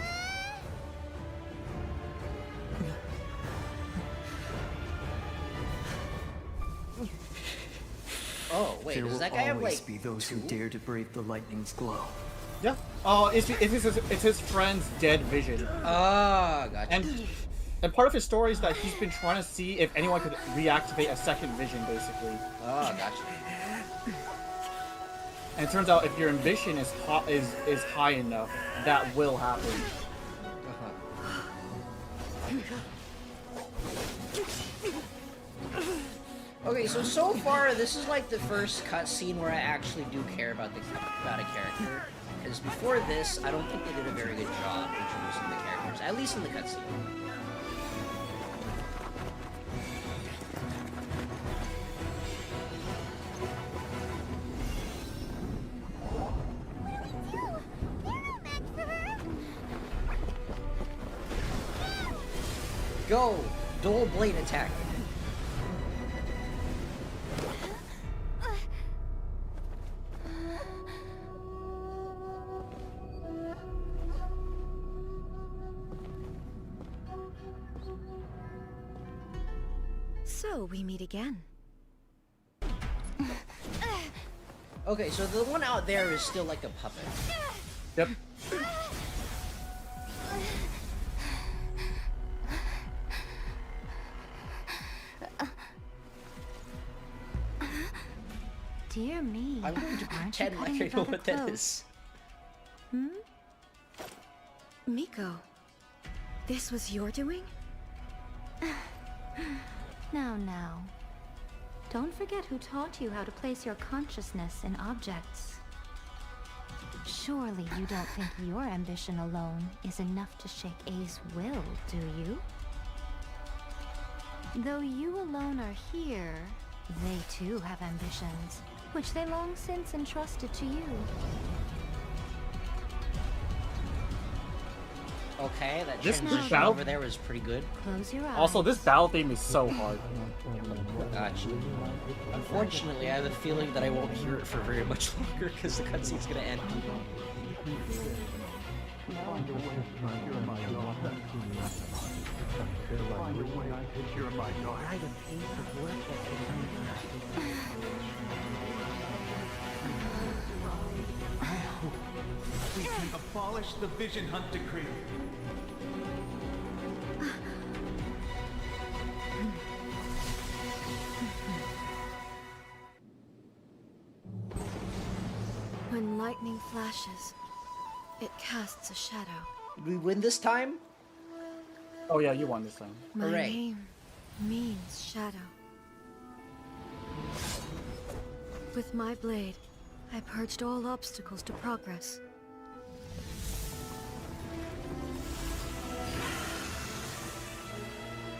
Oh wait, There does will that guy have always like be those who dare to brave the lightning's glow. Yeah. Oh, it's his friend's dead vision. Ah, gotcha. And part of his story is that he's been trying to see if anyone could reactivate a second vision, basically. Ah, gotcha. And it turns out if your ambition is high enough, that will happen. Okay, so far this is like the first cutscene where I actually do care about a character. Because before this, I don't think they did a very good job introducing the characters, at least in the cutscene. Go! Dual blade attack. So we meet again. Okay, so the one out there is still like a puppet. Yep. Dear me. I'm going to Aren't you pretend like cutting I it know rather what that close? is. Hmm? Miko, this was your doing? Now. Don't forget who taught you how to place your consciousness in objects. Surely you don't think your ambition alone is enough to shake A's will, do you? Though you alone are here, they too have ambitions, which they long since entrusted to you. Okay, that This transition battle- over there was pretty good. Close your eyes. Also, this battle theme is so hard. Gotcha. Unfortunately, I have a feeling that I won't hear it for very much longer because the cutscene's gonna end. We can abolish the Vision Hunt Decree. When lightning flashes, it casts a shadow. Did we win this time? Oh yeah, you won this time. My Hooray. name means shadow. With my blade, I purged all obstacles to progress.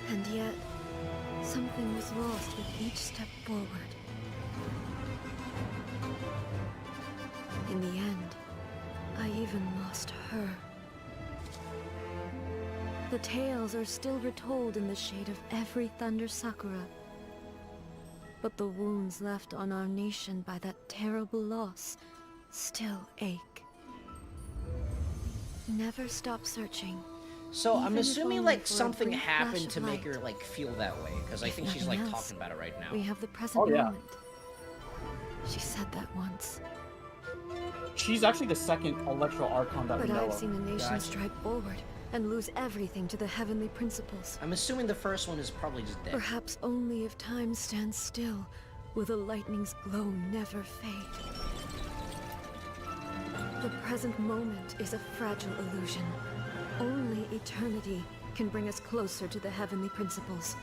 And yet, something was lost with each step forward. In the end, I even lost her. The tales are still retold in the shade of every Thunder Sakura. But the wounds left on our nation by that terrible loss still ache. Never stop searching. So I'm Even if assuming only like for a something brief happened flash to of make her light. like feel that way, because I If think she's nothing like else, talking about it right now. We have the present Oh, yeah. moment. She said that once. She's actually the second Electro Archon that But we know I've of. seen a nation Gotcha. stride forward and lose everything to the heavenly principles. I'm assuming the first one is probably just dead. Perhaps only if time stands still will the lightning's glow never fade. The present moment is a fragile illusion. Only eternity can bring us closer to the heavenly principles.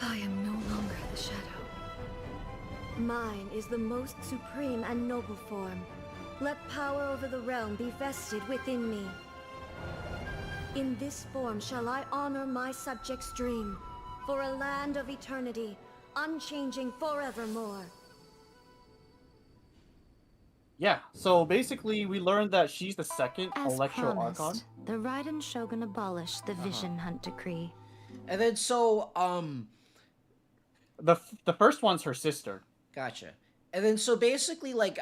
I am no longer the shadow. Mine is the most supreme and noble form. Let power over the realm be vested within me. In this form shall I honor my subjects' dream, for a land of eternity, unchanging forevermore. Yeah, so basically we learned that she's the second As Electro Archon. promised, the Raiden Shogun abolished the Vision Hunt Decree. And then so The first one's her sister. Gotcha. And then so basically like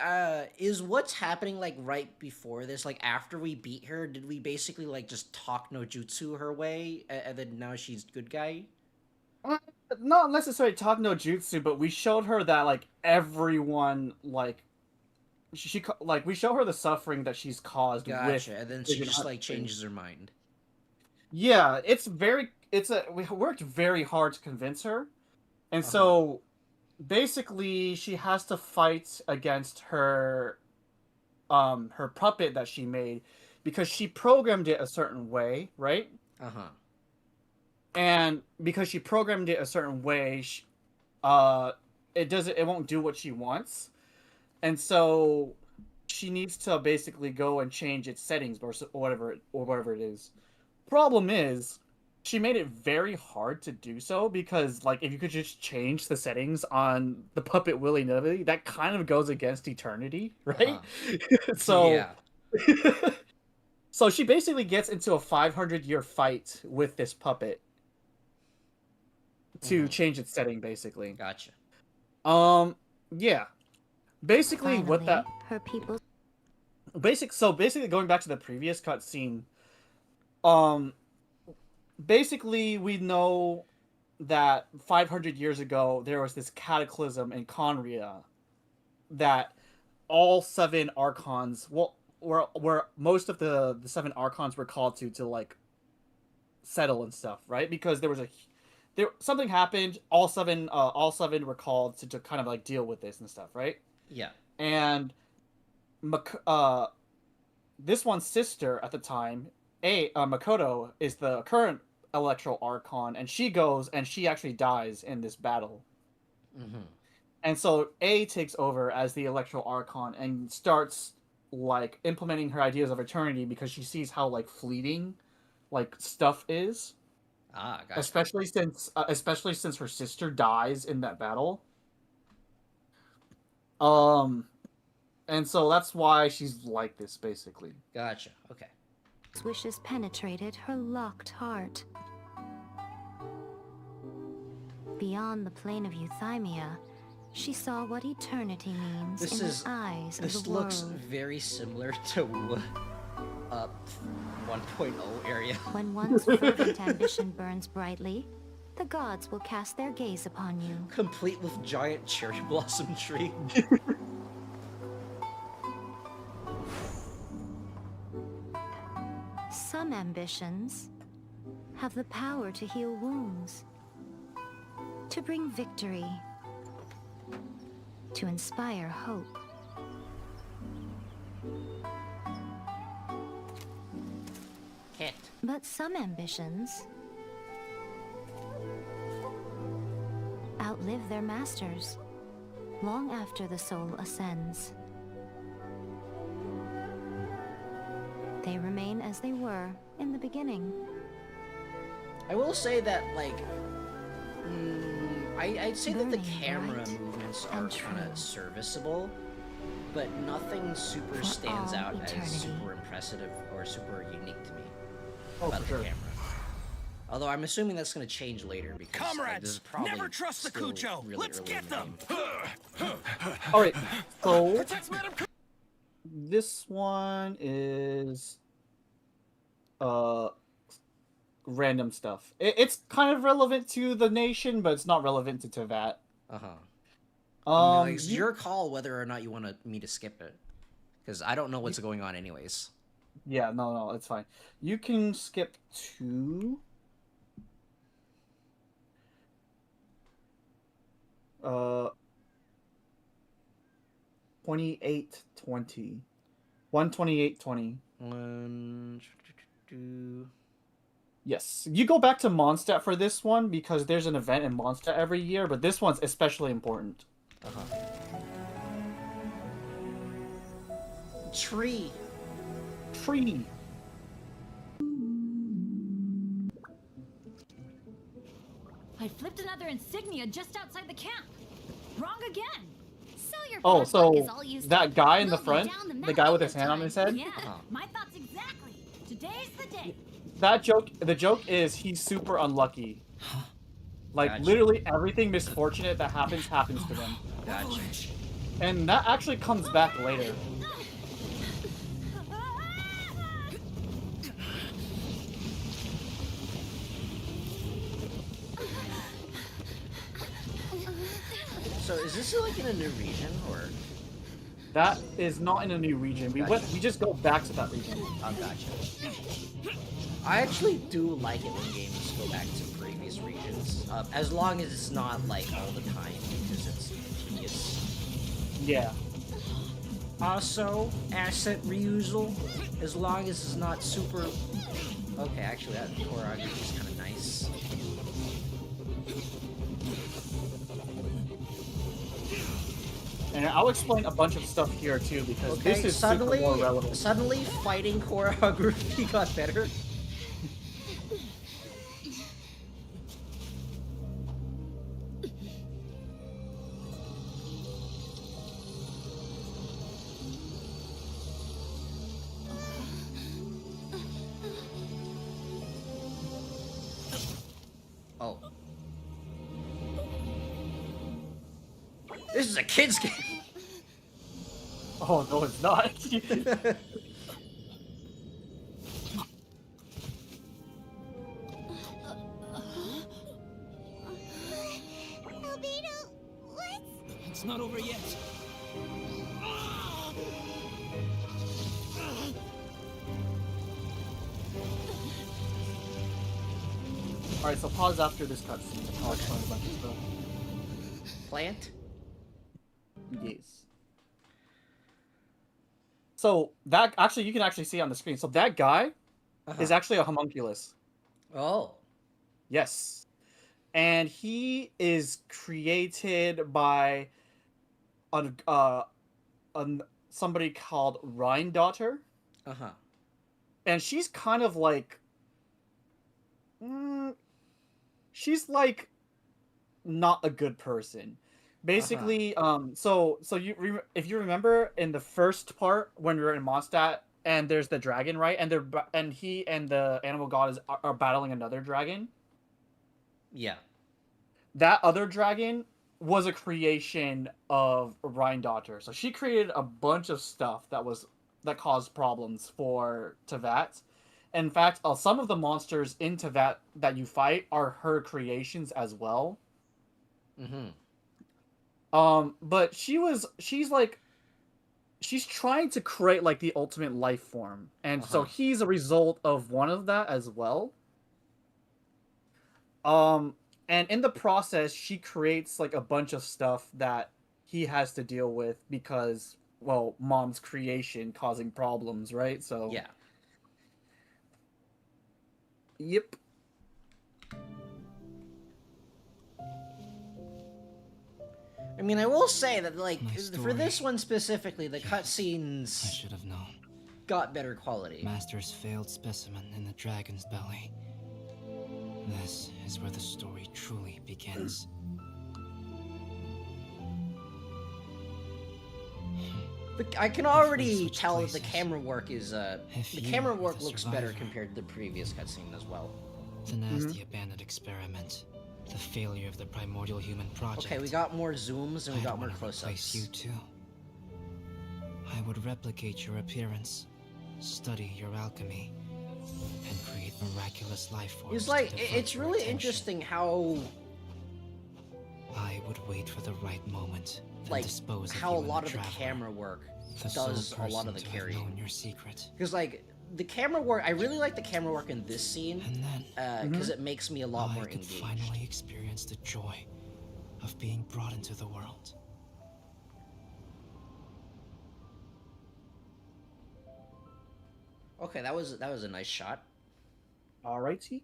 is what's happening like right before this, like after we beat her, did we basically like just talk no jutsu her way and then now she's good guy? Not necessarily talk no jutsu, but we showed her that like everyone like we show her the suffering that she's caused with. Gotcha. And then she Vision just Hunt like Decree. changes her mind. Yeah, we worked very hard to convince her. And so basically she has to fight against her her puppet that she made because she programmed it a certain way, right? And because she programmed it a certain way, it won't do what she wants. And so she needs to basically go and change its settings or whatever it is. Problem is, she made it very hard to do so because, like, if you could just change the settings on the puppet willy-nilly, that kind of goes against eternity, right? So, so she basically gets into a 500-year fight with this puppet to change its setting, basically. Gotcha. Yeah. Basically, what that her people. Basically, going back to the previous cutscene, basically we know that 500 years ago there was this cataclysm in Conria that all 7 archons, where most of the 7 archons were called to like settle and stuff, right? Because something happened. All seven were called to kind of like deal with this and stuff, right? Yeah. And this one's sister at the time, Makoto, is the current Electro Archon, and she goes and she actually dies in this battle. And so A takes over as the Electro Archon and starts like implementing her ideas of eternity because she sees how like fleeting like stuff is. Gotcha. Especially since her sister dies in that battle. And so that's why she's like this, basically. Gotcha. Okay. Wishes penetrated her locked heart. Beyond the plane of euthymia, she saw what eternity means This in is the eyes of this the looks world. very similar to Wuwa 1.0 area. When one's fervent ambition burns brightly, the gods will cast their gaze upon you. Complete with giant cherry blossom tree. Some ambitions have the power to heal wounds, to bring victory, to inspire hope. But some ambitions outlive their masters, long after the soul ascends. They remain as they were in the beginning. I will say that, like, I'd say that the camera movements are kind of serviceable, but nothing super stands out as super impressive or super unique to me about the camera. Although I'm assuming that's going to change later because this is probably never trust the Cujo. Really Let's get them. All right, so this one is random stuff. It's kind of relevant to the nation, but it's not relevant to Teyvat. It's your call whether or not you want me to skip it, because I don't know what's going on anyways. Yeah, no, it's fine. You can skip to 2820. 12820. Yes, you go back to Mondstadt for this one because there's an event in Mondstadt every year, but this one's especially important. Tree. I flipped another insignia just outside the camp. Wrong again. So your Oh, bad luck is so all used that up. guy in the We'll be front, down the mountain guy with all his the hand on time. his head? Yeah, my thoughts exactly. Today's the day. That joke, the joke is he's super unlucky. Like, Gotcha. literally everything misfortunate that happens to them. Gotcha. And that actually comes back later. So is this like in a new region or? That is not in a new region. We just go back to that region. Oh, gotcha. I actually do like it when games go back to previous regions, as long as it's not like all the time because it's tedious. Yeah. Also, asset reusal, as long as it's not super. Okay, actually, that choreography is kind of nice. And I'll explain a bunch of stuff here too because Okay, this is super more relevant. Suddenly, fighting choreography got better. Oh. This is a kid's game. Oh no, it's not. Albedo, what? It's not over yet. Alright, so pause after this cutscene. I'll explain a bunch of stuff. Plant? Yes. So that actually you can actually see on the screen. So that guy is actually a homunculus. Oh. Yes. And he is created by somebody called Rhine-Daughter. And she's kind of like she's like not a good person. Basically, so if you remember in the first part when we were in Mondstadt and there's the dragon, right? And he and the animal god are battling another dragon. Yeah. That other dragon was a creation of Rhine-Daughter. So she created a bunch of stuff that caused problems for Teyvat. In fact, some of the monsters in Teyvat that you fight are her creations as well. But she's trying to create like the ultimate life form. And so he's a result of one of that as well. And in the process, she creates like a bunch of stuff that he has to deal with because, well, mom's creation causing problems, right? So yeah. Yep. I mean, I will say that, like, My for story. this one specifically, the cutscenes I should have known. got better quality. Master's failed specimen in the dragon's belly. This is where the story truly begins. I can already tell that the camera work is, the camera work the looks better survivor. compared to the previous cutscene as well. The nasty abandoned experiment. The failure of the primordial human project. Okay, we got more zooms and we got more Replace close-ups. you too. I would replicate your appearance, study your alchemy, and create miraculous life forms. It's to like, divert it's your really attention. interesting how, I would wait for the right moment, then like, dispose of how you a and lot the of the traveler. camera work The sole does a lot of person the to have carrying. known your secret. Because, like, the camera work, I really like the camera work in this scene, because it makes me a lot more I could engaged. finally experience the joy of being brought into the world. Okay, that was a nice shot. Alrighty.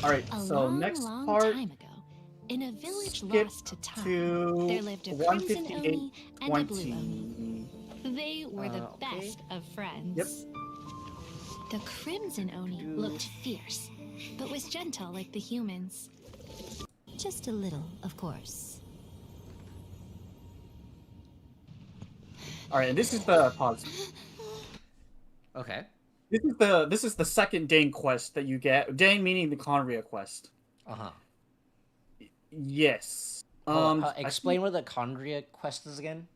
Alright, A so long, next long part. time ago, in a village skip lost to time, to there lived a crimson oni and a blue 158:20. oni. They were the okay. best of friends. Yep. The crimson oni looked fierce, but was gentle like the humans. Just a little, of course. Alright, and this is the pause. Okay. This is the second Dane quest that you get. Dane meaning the Conria quest. Uh-huh. Yes. Explain what the Condria quest is again.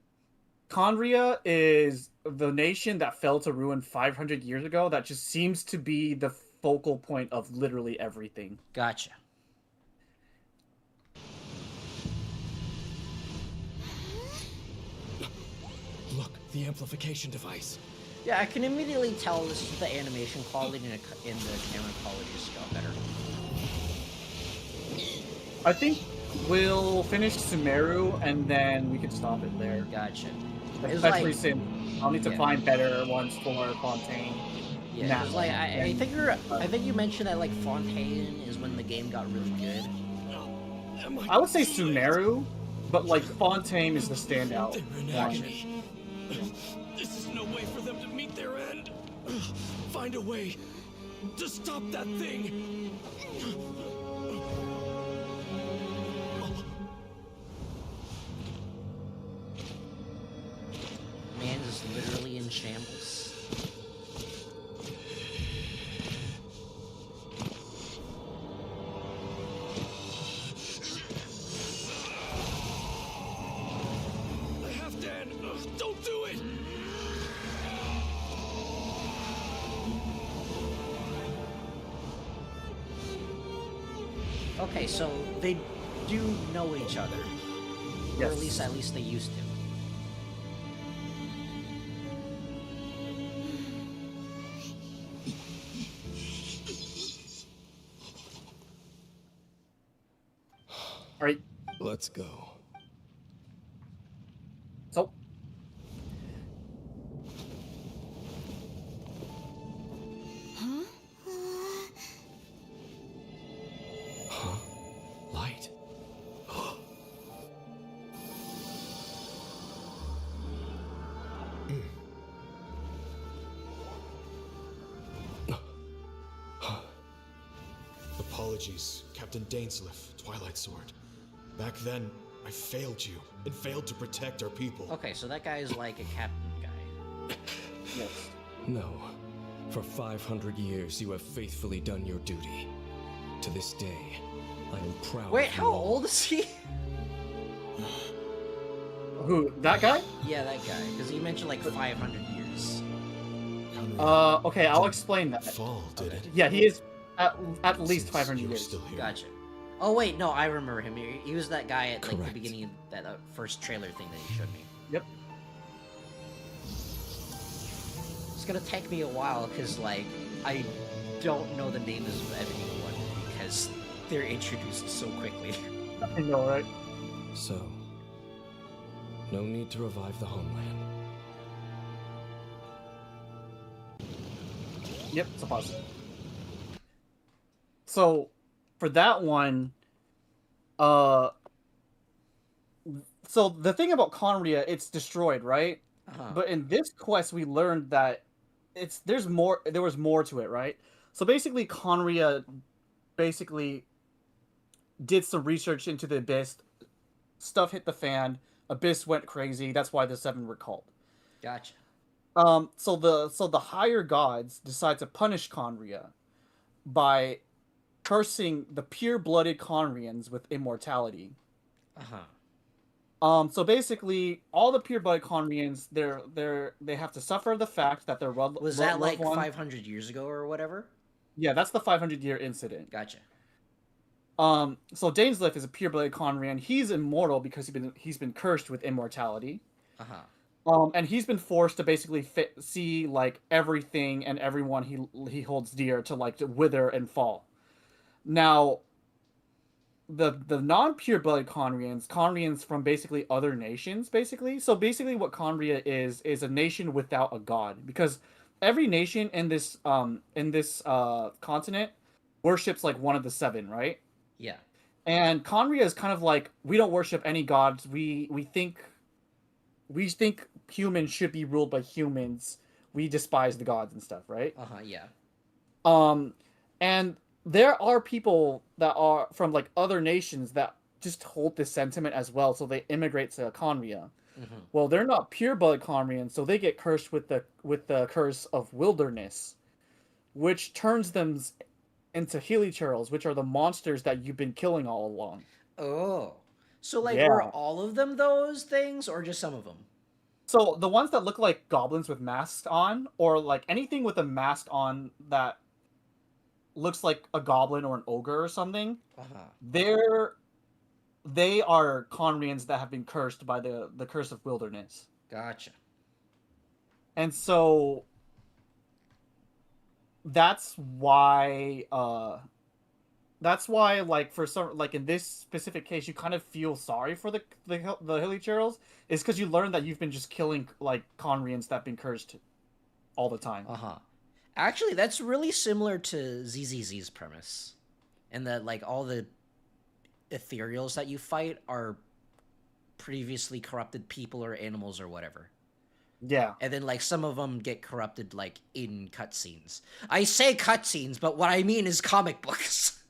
Conria is the nation that fell to ruin 500 years ago that just seems to be the focal point of literally everything. Gotcha. Look, the amplification device. Yeah, I can immediately tell this is the animation quality and the camera quality just got better. I think we'll finish Sumeru and then we can stop it there. Gotcha. Especially since I'll need to find better ones for Fontaine. Yeah, 'cause, like I think you mentioned that like Fontaine is when the game got really good. I would say Sumeru, but like Fontaine is the standout one. This is no way for them to meet their end. Find a way to stop that thing. Man is literally in shambles. I have to end. Don't do it. Okay, so they do know each other. Or Yes. at least they used to. Alright. Let's go. So Huh? Light. Apologies, Captain Dainsleif, Twilight Sword. Back then, I failed you and failed to protect our people. Okay, so that guy is like a captain guy. Yes. No. For 500 years, you have faithfully done your duty. To this day, I am proud. Wait, of you how all. old is he? Who? That guy? Yeah, that guy. Because he mentioned like 500 years. Okay, I'll explain that. Fall, did it? Yeah, he is at least 500 years. Gotcha. Oh wait, no, I remember him. He was that guy at like the Correct. beginning of that first trailer thing that you showed me. Yep. It's gonna take me a while because like I don't know the names of everyone because they're introduced so quickly. I know, right? So, no need to revive the homeland. Yep, it's a positive. So, for that one, Uh, so the thing about Conria, it's destroyed, right? But in this quest, we learned that there's more. There was more to it, right? So basically, Conria basically did some research into the abyss. Stuff hit the fan. Abyss went crazy. That's why the seven were called. Gotcha. So the higher gods decide to punish Conria by cursing the pure-blooded Conrians with immortality. So basically, all the pure-blooded Conrians, they have to suffer the fact that their was that like 500 years ago or whatever? Yeah, that's the 500-year incident. Gotcha. So Dainsleif is a pure-blooded Conrian. He's immortal because he's been cursed with immortality. And he's been forced to basically see like everything and everyone he holds dear to wither and fall. Now, the non-pure blooded Conrians from basically other nations, basically. So basically, what Conria is a nation without a god, because every nation in this continent worships like one of the seven, right? Yeah. And Conria is kind of like, we don't worship any gods. We think humans should be ruled by humans. We despise the gods and stuff, right? Yeah. And there are people that are from like other nations that just hold this sentiment as well, so they immigrate to Conria. Well, they're not pure blood Conrians, so they get cursed with the curse of wilderness, which turns them into hilichurls, which are the monsters that you've been killing all along. Oh. So, like, were all of them those things, or just some of them? So, the ones that look like goblins with masks on, or, like, anything with a mask on that looks like a goblin or an ogre or something, they are Conrians that have been cursed by the curse of wilderness. Gotcha. And so, that's why, like, for some, like, in this specific case, you kind of feel sorry for the hilichurls, is because you learn that you've been just killing, like, Conrians that have been cursed all the time. Actually, that's really similar to ZZZ's premise, and that, like, all the ethereals that you fight are previously corrupted people or animals or whatever. Yeah. And then, like, some of them get corrupted, like, in cutscenes. I say cutscenes, but what I mean is comic books.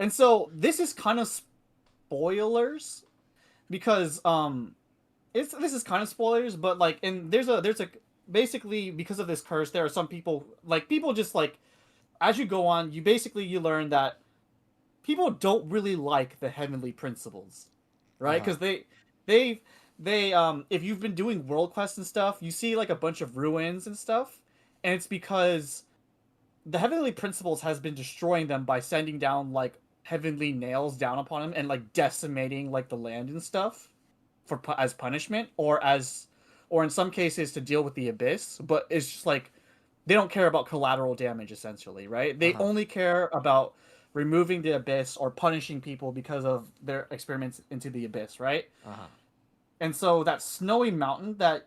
And so, this is kind of spoilers, because, this is kind of spoilers, but, like, there's a, basically, because of this curse, there are some people just, like, as you go on, you learn that people don't really like the heavenly principles, right? Because they if you've been doing world quests and stuff, you see, like, a bunch of ruins and stuff, and it's because the heavenly principles has been destroying them by sending down, like, heavenly nails down upon them and, like, decimating, like, the land and stuff as punishment, or in some cases to deal with the abyss. But it's just like, they don't care about collateral damage, essentially, right? They only care about removing the abyss or punishing people because of their experiments into the abyss, right? And so that snowy mountain that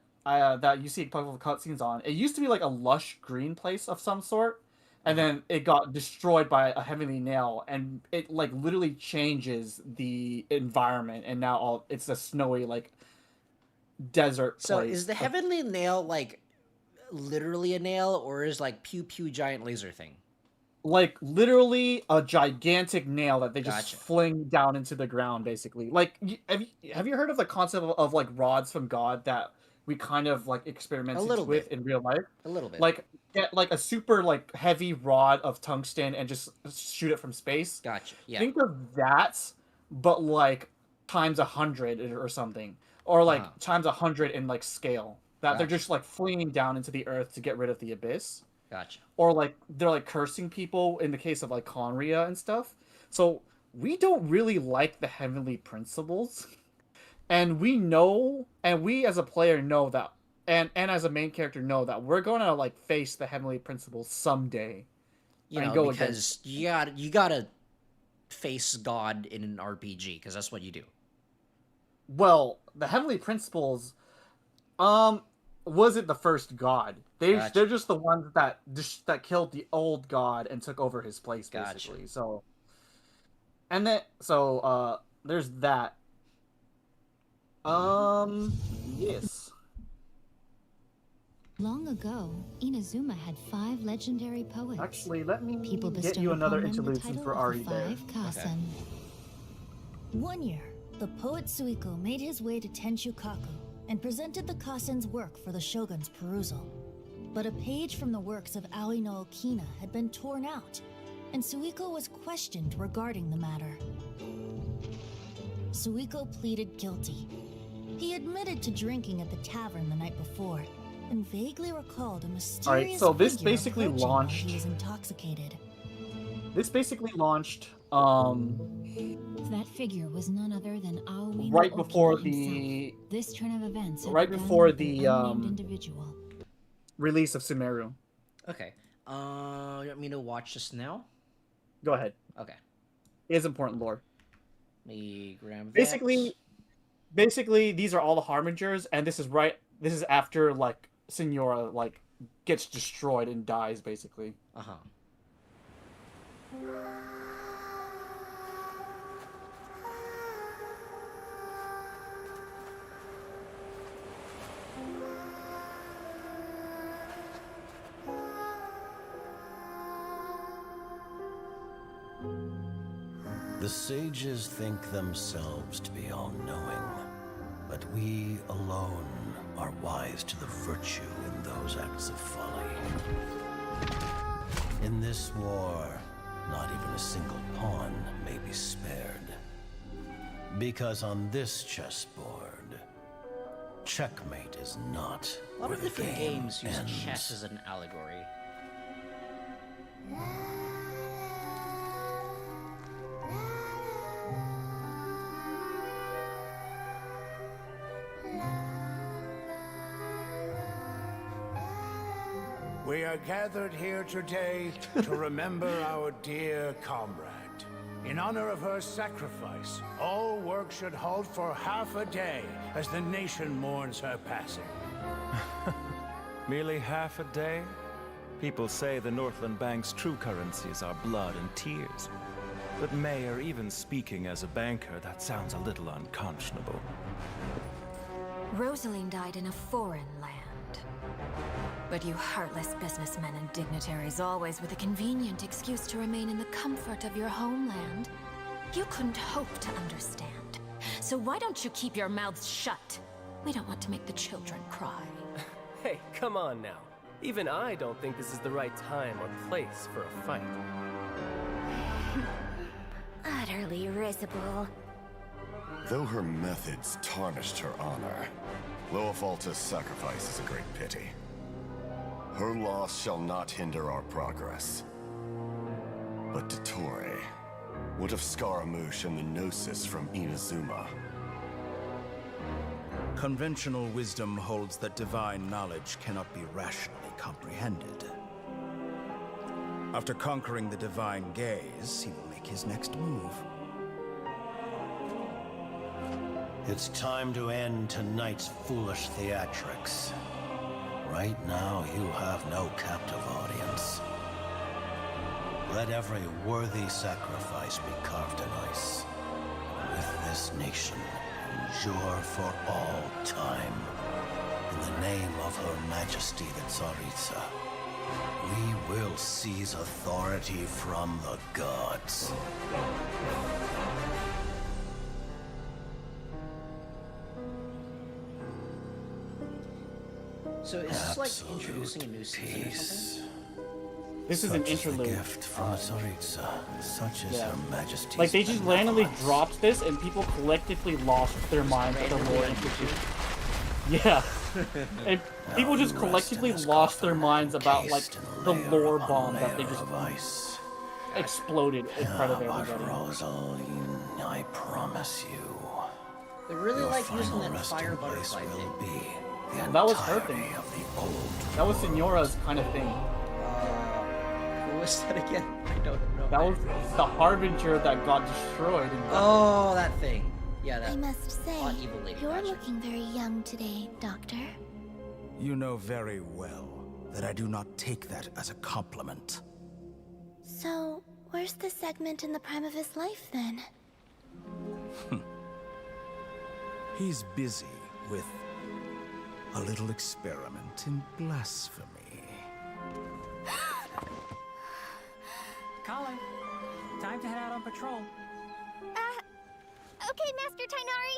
you see a couple of cutscenes on, it used to be like a lush green place of some sort, and then it got destroyed by a heavenly nail, and it, like, literally changes the environment, and now it's a snowy, like, desert place. So is the heavenly nail, like, literally a nail, or is, like, pew pew giant laser thing? Like, literally a gigantic nail that they just fling down into the ground, basically. Like, have you heard of the concept of like, rods from God that we kind of, like, experimented with in real life? A little bit. Like, get, like, a super, like, heavy rod of tungsten and just shoot it from space. Gotcha, yeah. Think of that, but, like, times 100 or something. Or, like, times 100 in, like, scale. That they're just, like, flinging down into the earth to get rid of the abyss. Gotcha. Or, like, they're, like, cursing people in the case of, like, Conria and stuff. So, we don't really like the heavenly principles. And we know, and we as a player know that, and as a main character know that we're going to, like, face the heavenly principles someday. You know, because you gotta face God in an RPG, because that's what you do. Well, the heavenly principles, wasn't the first god. They're just the ones that killed the old god and took over his place, basically. So, and then there's that. Yes. Long ago, Inazuma had 5 legendary poets. Actually, let me People get bestowed you another upon them the interlude since title we're of already the there. 5 Kasen. One year, the poet Suiko made his way to Tenshukaku and presented the Kasen's work for the shogun's perusal. But a page from the works of Aoi no Okina had been torn out, and Suiko was questioned regarding the matter. Suiko pleaded guilty. He admitted to drinking at the tavern the night before, and vaguely recalled a mysterious so this figure basically approaching while launched- he was intoxicated. This basically launched That figure was none other than Aoi right no before Okina the himself. This turn of events had right begun before with the an unnamed individual. release of Sumeru. Okay. You want me to watch this now? Go ahead. Okay. It is important lore. Me grab that. Basically, these are all the harbingers, and this is after like Signora like gets destroyed and dies, basically. Uh-huh. The sages think themselves to be all-knowing, but we alone are wise to the virtue in those acts of folly. In this war, not even a single pawn may be spared. Because on this chessboard, checkmate is not A lot where of the different game games use ends. chess as an allegory. We are gathered here today to remember our dear comrade. In honor of her sacrifice, all work should halt for half a day as the nation mourns her passing. Merely half a day? People say the Northland Bank's true currencies are blood and tears. But Mayor, even speaking as a banker, that sounds a little unconscionable. Rosaline died in a foreign land. But you heartless businessmen and dignitaries always with a convenient excuse to remain in the comfort of your homeland. You couldn't hope to understand. So why don't you keep your mouths shut? We don't want to make the children cry. Hey, come on now. Even I don't think this is the right time or place for a fight. Utterly risible. Though her methods tarnished her honor, Loafalta's sacrifice is a great pity. Her loss shall not hinder our progress. But Dottore, what of Scaramouche and the Gnosis from Inazuma? Conventional wisdom holds that divine knowledge cannot be rationally comprehended. After conquering the divine gaze, he will make his next move. It's time to end tonight's foolish theatrics. Right now, you have no captive audience. Let every worthy sacrifice be carved in ice. With this nation, endure for all time. In the name of Her Majesty the Tsaritsa, we will seize authority from the gods. So is this like introducing a new season or something? This is an interlude. Gift from Tsaritsa, such is Her Majesty's Like they just randomly benevolence. dropped this, and people collectively lost their minds at the lore introduced. Yeah, and people just collectively lost their minds about like the lore bomb that they just exploded in front of everybody. Rosaline, I promise you. They really your like using final that fire resting place butterfly will thing. be the That was her entirety thing. of the old That was Signora's kind of thing. Who was that again? I don't know. That was the harbinger that got destroyed. And Oh, that thing. Yeah, that I must say, hot evil lady. you're Gotcha. looking very young today, Doctor. You know very well that I do not take that as a compliment. So, where's the segment in the prime of his life then? He's busy with a little experiment in blasphemy. Colin, time to head out on patrol. Okay, Master Tainari.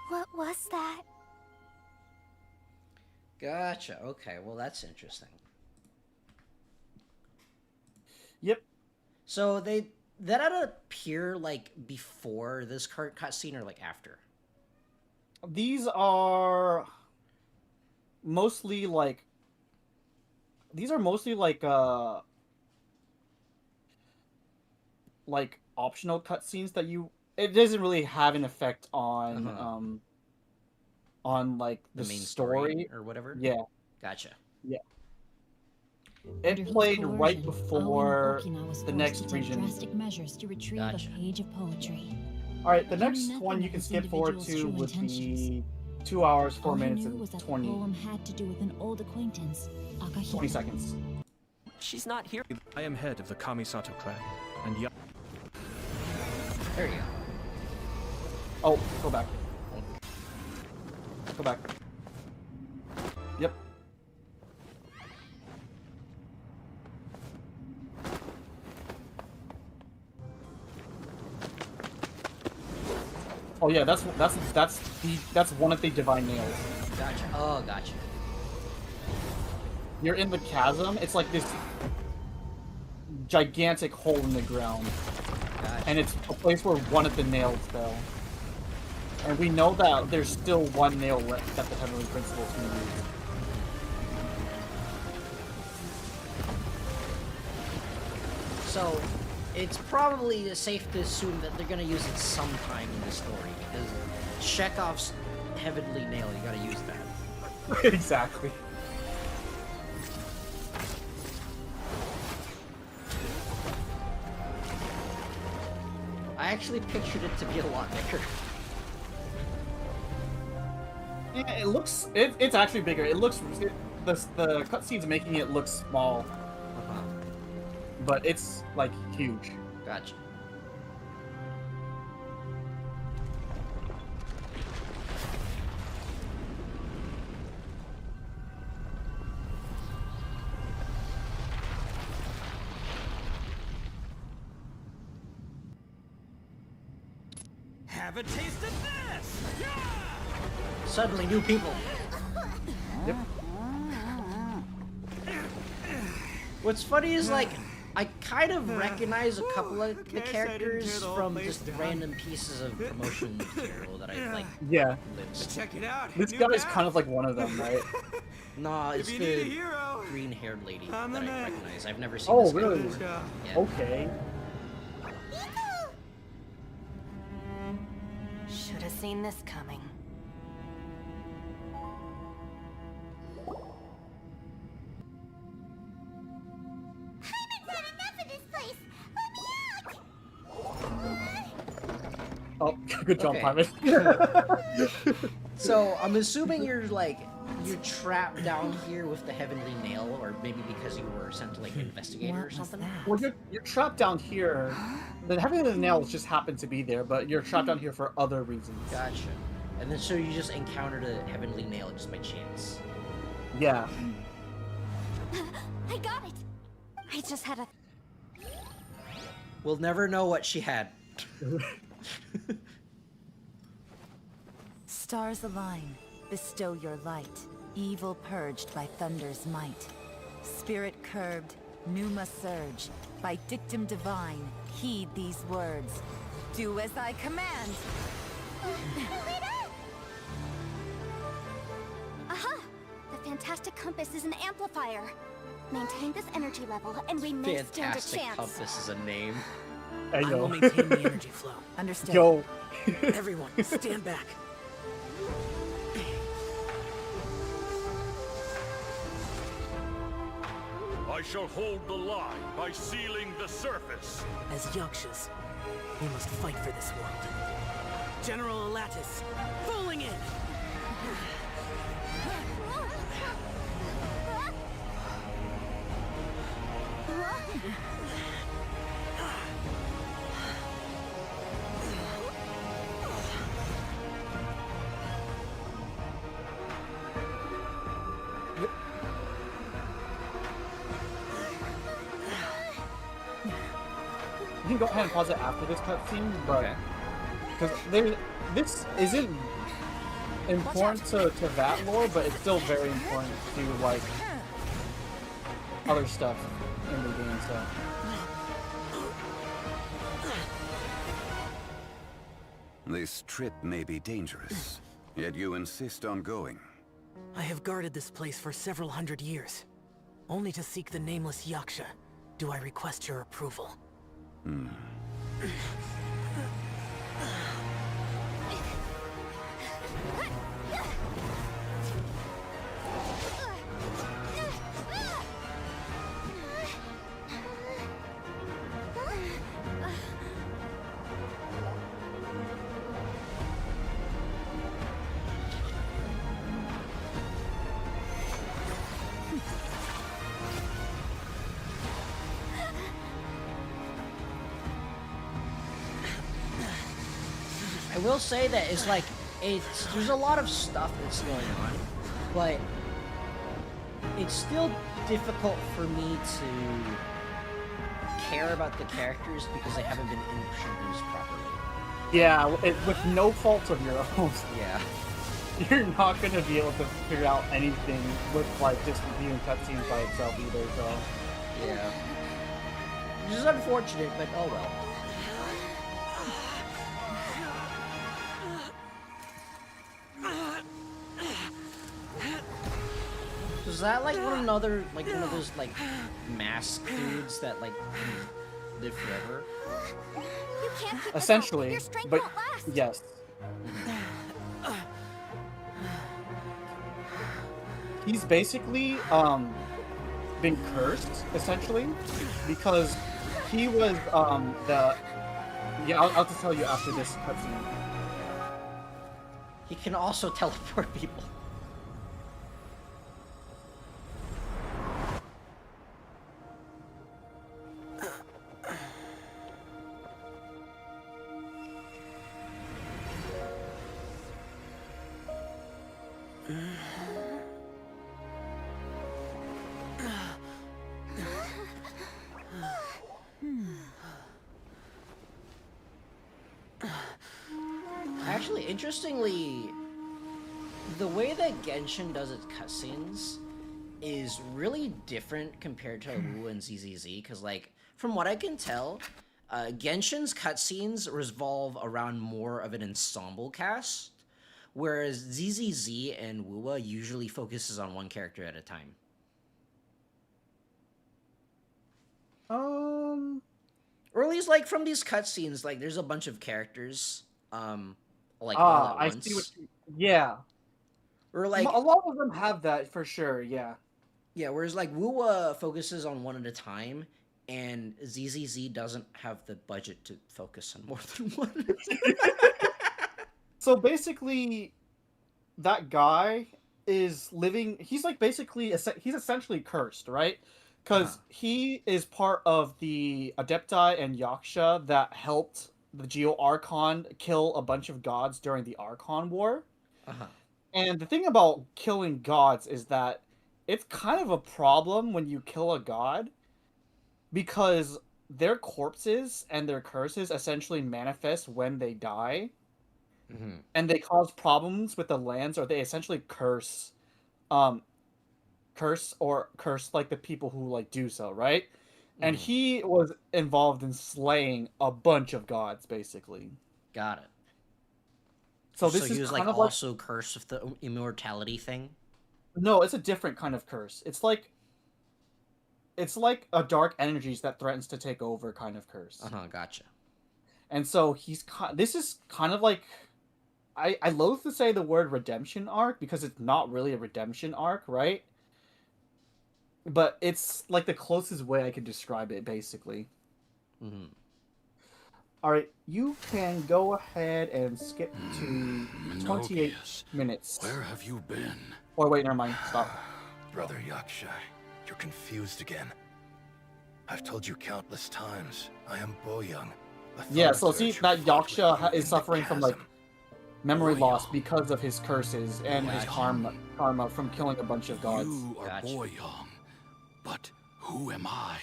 What was that? Gotcha. Okay, well that's interesting. Yep. So that appear like before this current cutscene or like after? These are mostly like optional cutscenes that it doesn't really have an effect on like the main story or whatever. Yeah. Gotcha. Yeah. Under It his played right coercion, before Okina was the forced next to take region. drastic measures to retrieve Gotcha. a page of poetry. All right, the He knew next nothing one you of can this skip forward individual's to true would intentions. be 2 hours, 4 All he minutes, knew and was that the 20 poem had to do with an old acquaintance, Akahito. 20 seconds. She's not here. I am head of the Kamisato clan, and There you go. Oh, go back. Go back. Yep. Oh yeah, that's one of the divine nails. Gotcha. Oh, gotcha. You're in the chasm. It's like this gigantic hole in the ground, and it's a place where one of the nails fell. And we know that there's still one nail left that the Heavenly Principles can use. So, it's probably safe to assume that they're gonna use it sometime in the story, because Chekhov's heavenly nail, you gotta use that. Exactly. I actually pictured it to be a lot bigger. Yeah, it looks. It's actually bigger. It looks. The cutscene's making it look small, but it's like huge. Gotcha. Have a taste of this! Suddenly, new people. Yep. What's funny is, like, I kind of recognize a couple of the characters from just random pieces of promotion material that I like. Yeah. Check it out. This guy's kind of like one of them, right? Nah, it's If you need a the hero, green-haired lady I'm that the I man. recognize. I've never seen Oh, this guy really? before. Yeah. Okay. Should have seen this coming. Oh, good job, Okay. Pilot. So, I'm assuming you're trapped down here with the heavenly nail, or maybe because you were sent to like investigate or something. Well, you're trapped down here. The Heavenly Nails just happen to be there, but you're trapped down here for other reasons. Gotcha. And then so you just encountered a heavenly nail just by chance. Yeah. I got it. I just had a. We'll never know what she had. Stars align, bestow your light. Evil purged by thunder's might. Spirit curbed, pneuma surge. By dictum divine, heed these words. Do as I command. Aha! The fantastic compass is an amplifier. Maintain this energy level, and we may stand a Fantastic chance. compass is a name. Hey, I yo. will maintain the energy flow. Understood. Yo. Everyone, stand back. I shall hold the line by sealing the surface. As Yakshas, we must fight for this world. General Alatus, falling in! can go ahead and pause it after this cutscene, but because this isn't important to that lore, but it's still very important to like other stuff in the game. So. This trip may be dangerous, yet you insist on going. I have guarded this place for several hundred years, only to seek the nameless Yaksha. Do I request your approval? Hmm. I will say that it's like there's a lot of stuff that's going on, but it's still difficult for me to care about the characters because they haven't been introduced properly. Yeah, with no fault of your own. Yeah. You're not gonna be able to figure out anything with like just viewing cutscenes by itself either. So. Yeah. Which is unfortunate, but oh well. Is that like one of those like mask dudes that like live forever? You can't keep Essentially, your strength but won't last. yes. He's basically been cursed essentially because he was I'll just tell you after this cutscene. He can also teleport people. Actually, interestingly, the way that Genshin does its cutscenes is really different compared to Wuwa and ZZZ, because, like, from what I can tell, Genshin's cutscenes revolve around more of an ensemble cast, whereas ZZZ and Wuwa usually focuses on one character at a time. Or at least, like, from these cutscenes, like, there's a bunch of characters, like, all at once. I see what yeah. Or, like... A lot of them have that, for sure, yeah. Yeah, whereas, like, Wuwa focuses on one at a time, and ZZZ doesn't have the budget to focus on more than one. So, basically, that guy is living... He's, like, basically... He's essentially cursed, right? Because he is part of the Adepti and Yaksha that helped the Geo Archon kill a bunch of gods during the Archon War. And the thing about killing gods is that it's kind of a problem when you kill a god, because their corpses and their curses essentially manifest when they die. And they cause problems with the lands, or they essentially curse like the people who like do so, right? And he was involved in slaying a bunch of gods, basically. Got it. So this he is was kind like of also cursed with the immortality thing? No, it's a different kind of curse. It's like a dark energies that threatens to take over kind of curse. Gotcha. And so this is kind of like, I loathe to say the word redemption arc because it's not really a redemption arc, right? But it's like the closest way I could describe it, basically. Alright, you can go ahead and skip to 28 minutes. Where have you been? Oh, wait, never mind. Stop. Brother Yaksha, you're confused again. I've told you countless times, I am Boyoung. Yeah, so see, that Yaksha is suffering from, like, memory loss because of his curses and his karma from killing a bunch of gods. You are Boyoung, but who am I?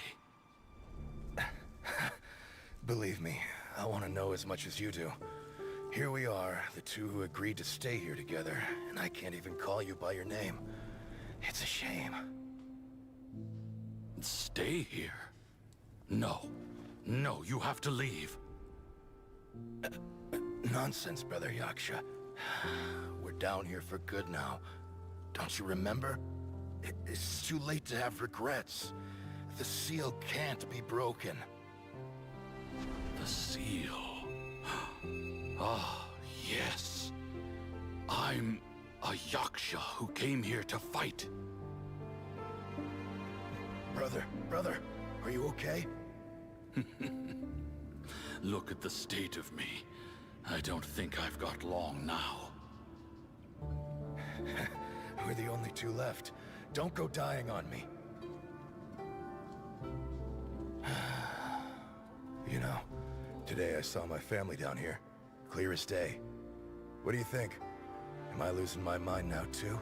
Believe me, I want to know as much as you do. Here we are, the two who agreed to stay here together, and I can't even call you by your name. It's a shame. Stay here? No. No, you have to leave. Nonsense, Brother Yaksha. We're down here for good now. Don't you remember? It's too late to have regrets. The seal can't be broken. The seal. Ah, yes. I'm a Yaksha who came here to fight. Brother, are you okay? Look at the state of me. I don't think I've got long now. We're the only two left. Don't go dying on me. You know, today I saw my family down here. Clear as day. What do you think? Am I losing my mind now too?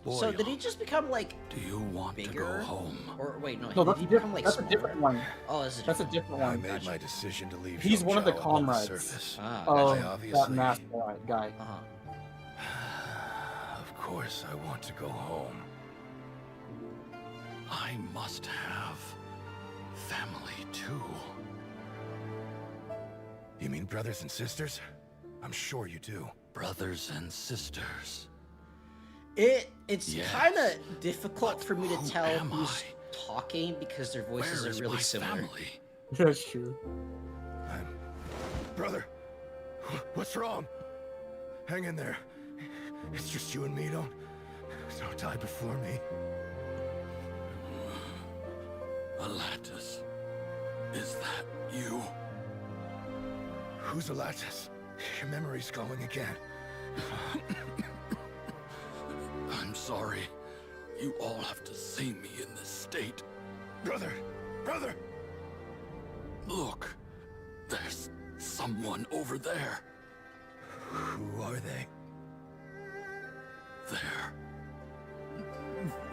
So did he just become like Do you want bigger? to go home? Or wait, no, No, did that's he a become like that's a smaller? different one. Oh, that's a different I one. made my decision to leave. He's one of the Zhou Zhao above comrades surface. Ah, of I that obviously... masked guy. Of course I want to go home. I must have family too. You mean brothers and sisters? I'm sure you do. Brothers and sisters. It's Yes. kind of difficult for me to who tell am who's talking because their voices Where are is really my similar. family? That's true. Brother, what's wrong? Hang in there. It's just you and me. Don't die before me. Alatus, is that you? Who's Alatus? Your memory's going again. I'm sorry. You all have to see me in this state. Brother! Look, there's someone over there. Who are they?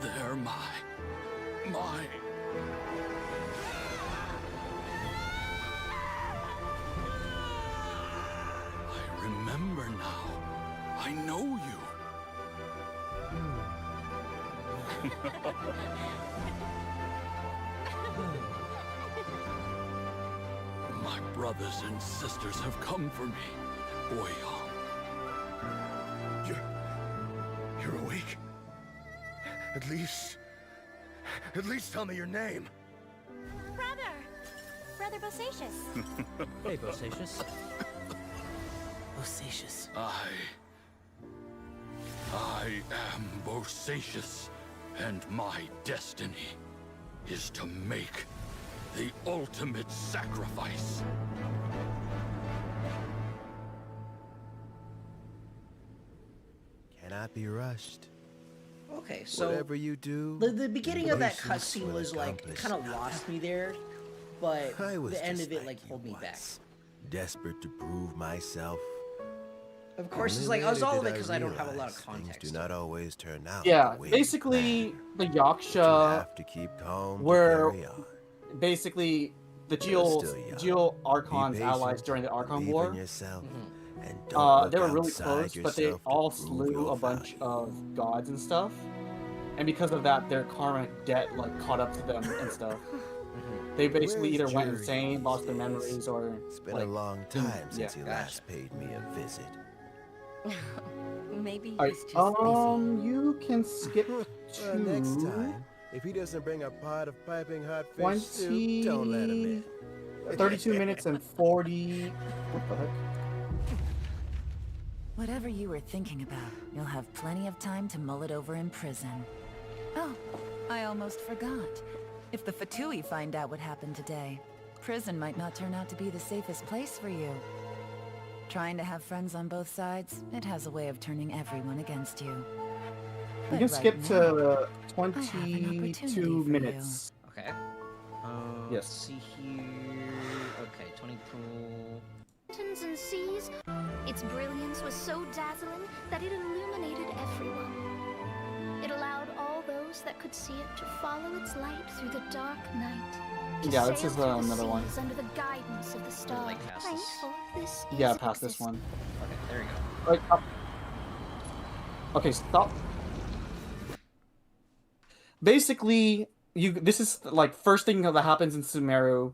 They're my... I remember now. I know you. My brothers and sisters have come for me, Boyong. You're awake? At least tell me your name. Brother Bosacius. Hey, Bosacius. Bosacius. I am Bosacius, and my destiny is to make the ultimate sacrifice. Cannot be rushed. Okay, so whatever you do, the beginning of that patience cutscene will was like accomplish kind of lost me there, but I was the end just of it like like pulled me back. desperate to prove myself. Of course, Only it's like I was later all of did it because I don't have a lot realize of things context. do not always turn out. Yeah, the way basically the you Yaksha have to keep calm. were To carry on. basically the You're still Geo young. Archon's Be allies patient, during the Archon believe War. in yourself, and don't look They were really outside close, but they yourself to all prove slew your a bunch of gods and stuff. And because of that, their karmic debt like caught up to them and stuff. They basically Where's either went Jury insane, lost their these days? memories, or It's been like, a long didn't- time since he last paid me a visit. Maybe Alright, he's just you can skip to Next time, if he doesn't bring a pot of piping hot fish 20, soup, don't let him in. 32 minutes and 40. What the heck? Whatever you were thinking about, you'll have plenty of time to mull it over in prison. Oh, I almost forgot. If the Fatui find out what happened today, prison might not turn out to be the safest place for you. Trying to have friends on both sides, it has a way of turning everyone against you. We But can skip right to now, 22 minutes. Okay. Yes. Let's see here. Okay, 22. Mountains and seas, its brilliance was so dazzling that it illuminated everyone. It allowed all those those that could see it to follow its light through the dark night. To Yeah, this sail is through the another one. seas under the guidance of the stars. Like past this. This Yeah, is past this one. Okay, there we go. Right up. Okay, stop. Basically, this is like first thing that happens in Sumeru.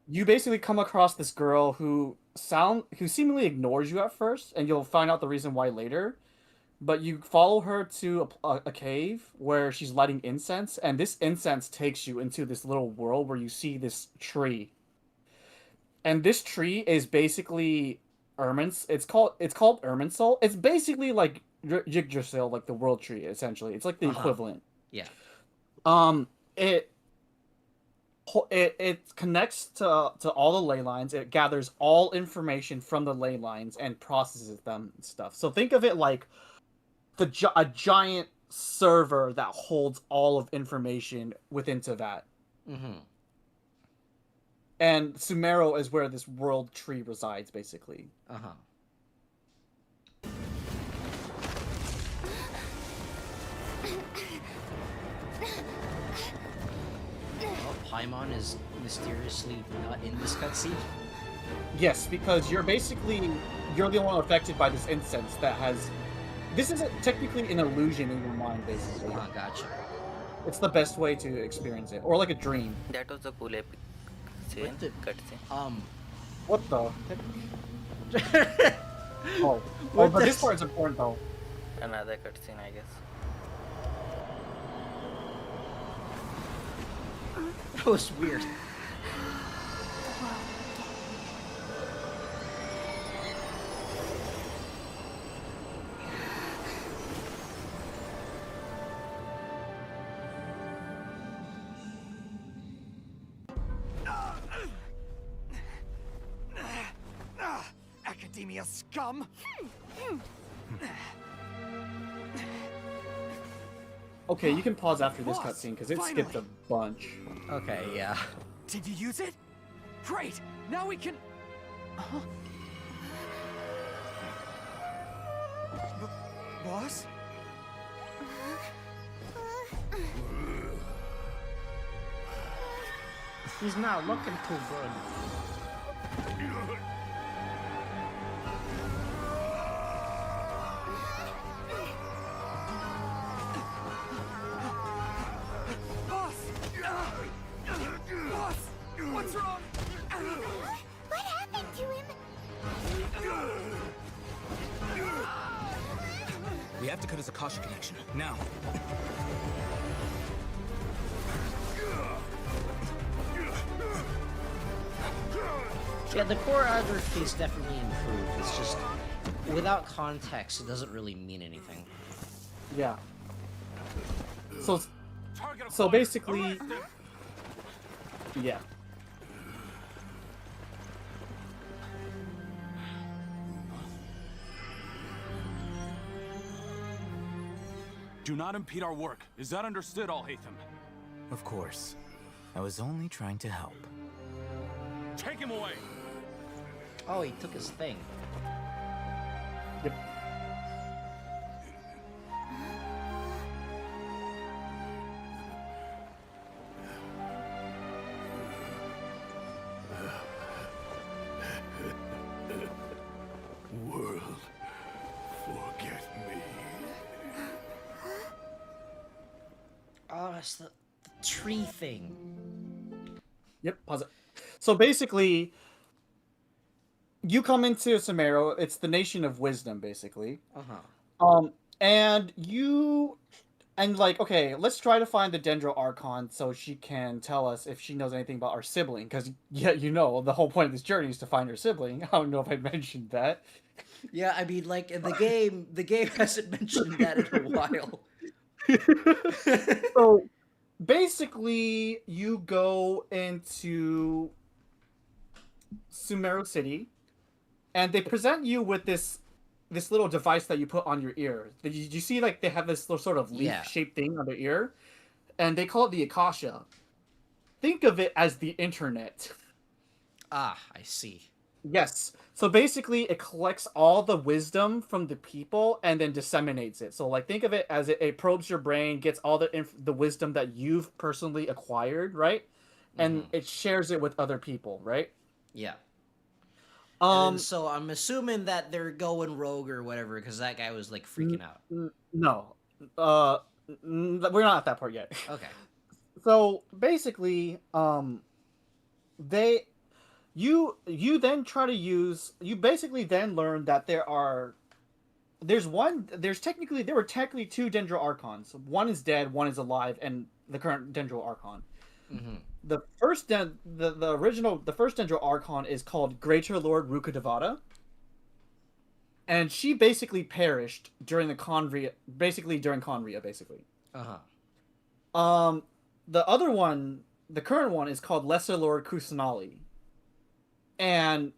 You basically come across this girl who seemingly ignores you at first, and you'll find out the reason why later. But you follow her to a cave where she's lighting incense, and this incense takes you into this little world where you see this tree. And this tree is basically it's called Irminsul. It's basically like Yggdrasil, like the world tree, essentially. It's like the equivalent. Yeah. It connects to all the ley lines. It gathers all information from the ley lines and processes them and stuff. So think of it like a giant server that holds all of information within that. Mm-hmm. And Sumeru is where this world tree resides, basically. Uh-huh. Well, Paimon is mysteriously not in this cutscene. Yes, because you're the only one affected by this incense that has... This is technically an illusion in your mind, basically. Oh, gotcha. It's the best way to experience it. Or like a dream. That was a cool epic scene. What the? Oh, but this part is important, though. Another cutscene, I guess. That was weird. Academia scum! Okay, you can pause after this cutscene because it skipped a bunch. Okay, yeah. Did you use it? Great! Now we can... Boss? He's not looking too good. Boss! What's wrong? What happened to him? We have to cut his Akasha connection, now. Yeah, the core choreography is definitely improved. It's just, without context, it doesn't really mean anything. Yeah. So basically... Yeah. Do not impede our work. Is that understood, Alhaitham? Of course. I was only trying to help. Take him away! Oh, he took his thing. Yep. World, forget me. Oh, it's the tree thing. Yep, pause it. So basically, you come into Sumeru. It's the nation of wisdom, basically. And like, okay, let's try to find the Dendro Archon so she can tell us if she knows anything about our sibling. Because, yeah, you know, the whole point of this journey is to find her sibling. I don't know if I mentioned that. Yeah, I mean, like, in the game hasn't mentioned that in a while. So, basically, you go into Sumeru City, and they present you with this little device that you put on your ear. You see, like, they have this little sort of leaf-shaped thing on their ear, and they call it the Akasha. Think of it as the internet. Ah, I see. Yes. So basically, it collects all the wisdom from the people and then disseminates it. So like, think of it as it probes your brain, gets all the wisdom that you've personally acquired, right? And it shares it with other people, right? Yeah. And so I'm assuming that they're going rogue or whatever because that guy was like freaking out. No, we're not at that part yet. Okay. So basically, you then try to use. You basically then learn that there were technically two Dendro Archons. One is dead, one is alive, and the current Dendro Archon. The first the first Dendro Archon is called Greater Lord Rukkhadevata. And she basically perished during the Conria, during Conria. The other one, the current one, is called Lesser Lord Kusanali. And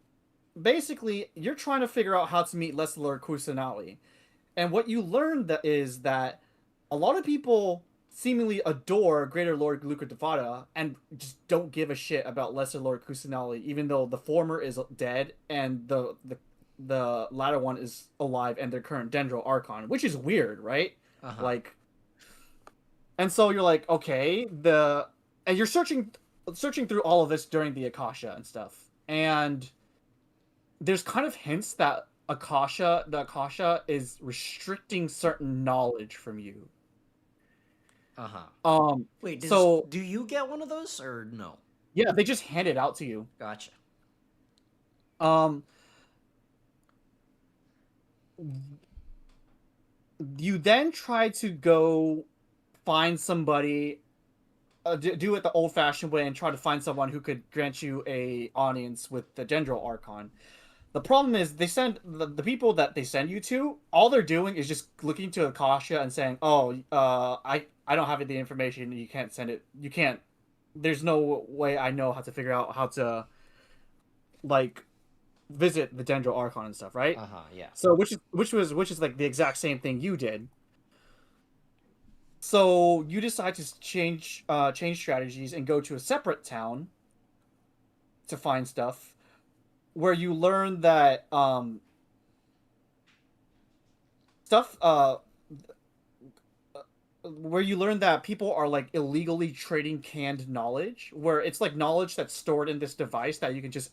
basically, you're trying to figure out how to meet Lesser Lord Kusanali. And what you learn is that a lot of people seemingly adore Greater Lord Rukkhadevata and just don't give a shit about Lesser Lord Kusanali, even though the former is dead and the latter one is alive and their current Dendro Archon, which is weird, right? Like, and so you're like, okay, and you're searching through all of this during the Akasha and stuff, and there's kind of hints that the Akasha is restricting certain knowledge from you. Wait, so do you get one of those or no? Yeah, they just hand it out to you. Gotcha. You then try to go find somebody, do it the old-fashioned way and try to find someone who could grant you a audience with the Dendro Archon. The problem is they send the people that they send you to, all they're doing is just looking to Akasha and saying, oh, I don't have the information, you can't send it, you can't, there's no way I know how to figure out how to, like, visit the Dendro Archon and stuff, right? Yeah. So which is like the exact same thing you did. So you decide to change strategies and go to a separate town to find stuff, where you learn that people are like illegally trading canned knowledge, where it's like knowledge that's stored in this device that you can just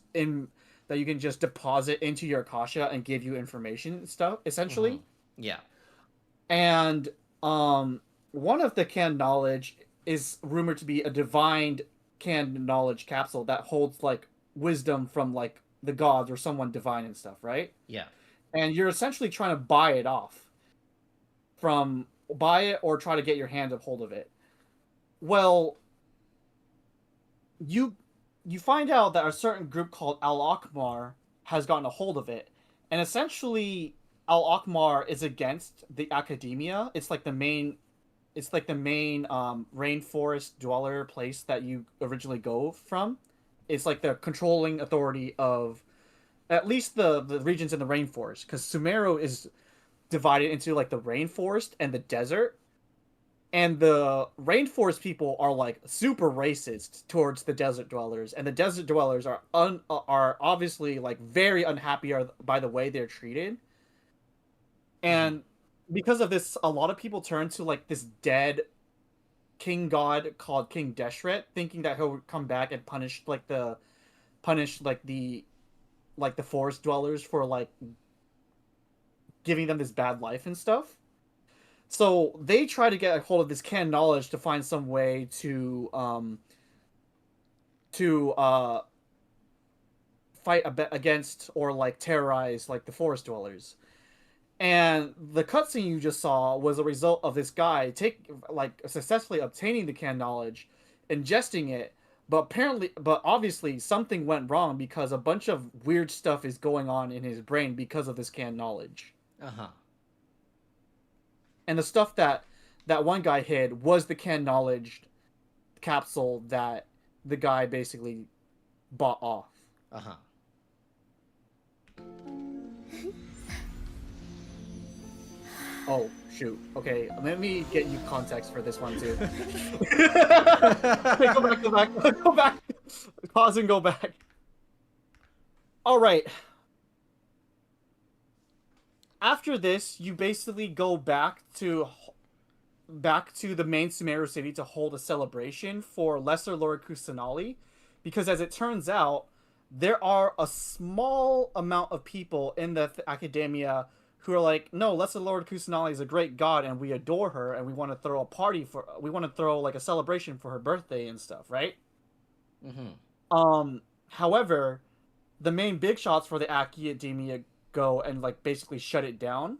deposit into your Akasha and give you information and stuff, essentially. Yeah. And one of the canned knowledge is rumored to be a divine canned knowledge capsule that holds like wisdom from like the gods or someone divine and stuff, right? Yeah. And you're essentially trying to buy it or try to get your hand a hold of it. Well, you find out that a certain group called Al-Akmar has gotten a hold of it. And essentially, Al-Akmar is against the academia. It's like the main rainforest dweller place that you originally go from. It's like the controlling authority of at least the regions in the rainforest. Because Sumeru is divided into like the rainforest and the desert. And the rainforest people are like super racist towards the desert dwellers, and the desert dwellers are obviously like very unhappy by the way they're treated. And because of this, a lot of people turn to like this dead king god called King Deshret, thinking that he'll come back and punish the forest dwellers for like giving them this bad life and stuff. So they try to get a hold of this canned knowledge to find some way to fight against or like terrorize like the forest dwellers. And the cutscene you just saw was a result of this guy successfully obtaining the canned knowledge, ingesting it, but obviously something went wrong because a bunch of weird stuff is going on in his brain because of this canned knowledge. And the stuff that one guy hid was the canned knowledge capsule that the guy basically bought off. Oh, shoot. Okay, let me get you context for this one, too. Go back. Pause and go back. All right. After this, you basically go back to the main Sumeru city to hold a celebration for Lesser Lord Kusanali, because as it turns out, there are a small amount of people in the academia who are like, no, Lesser Lord Kusanali is a great god and we adore her and we want to throw a party we want to throw like a celebration for her birthday and stuff, right? However, the main big shots for the academia go and like basically shut it down.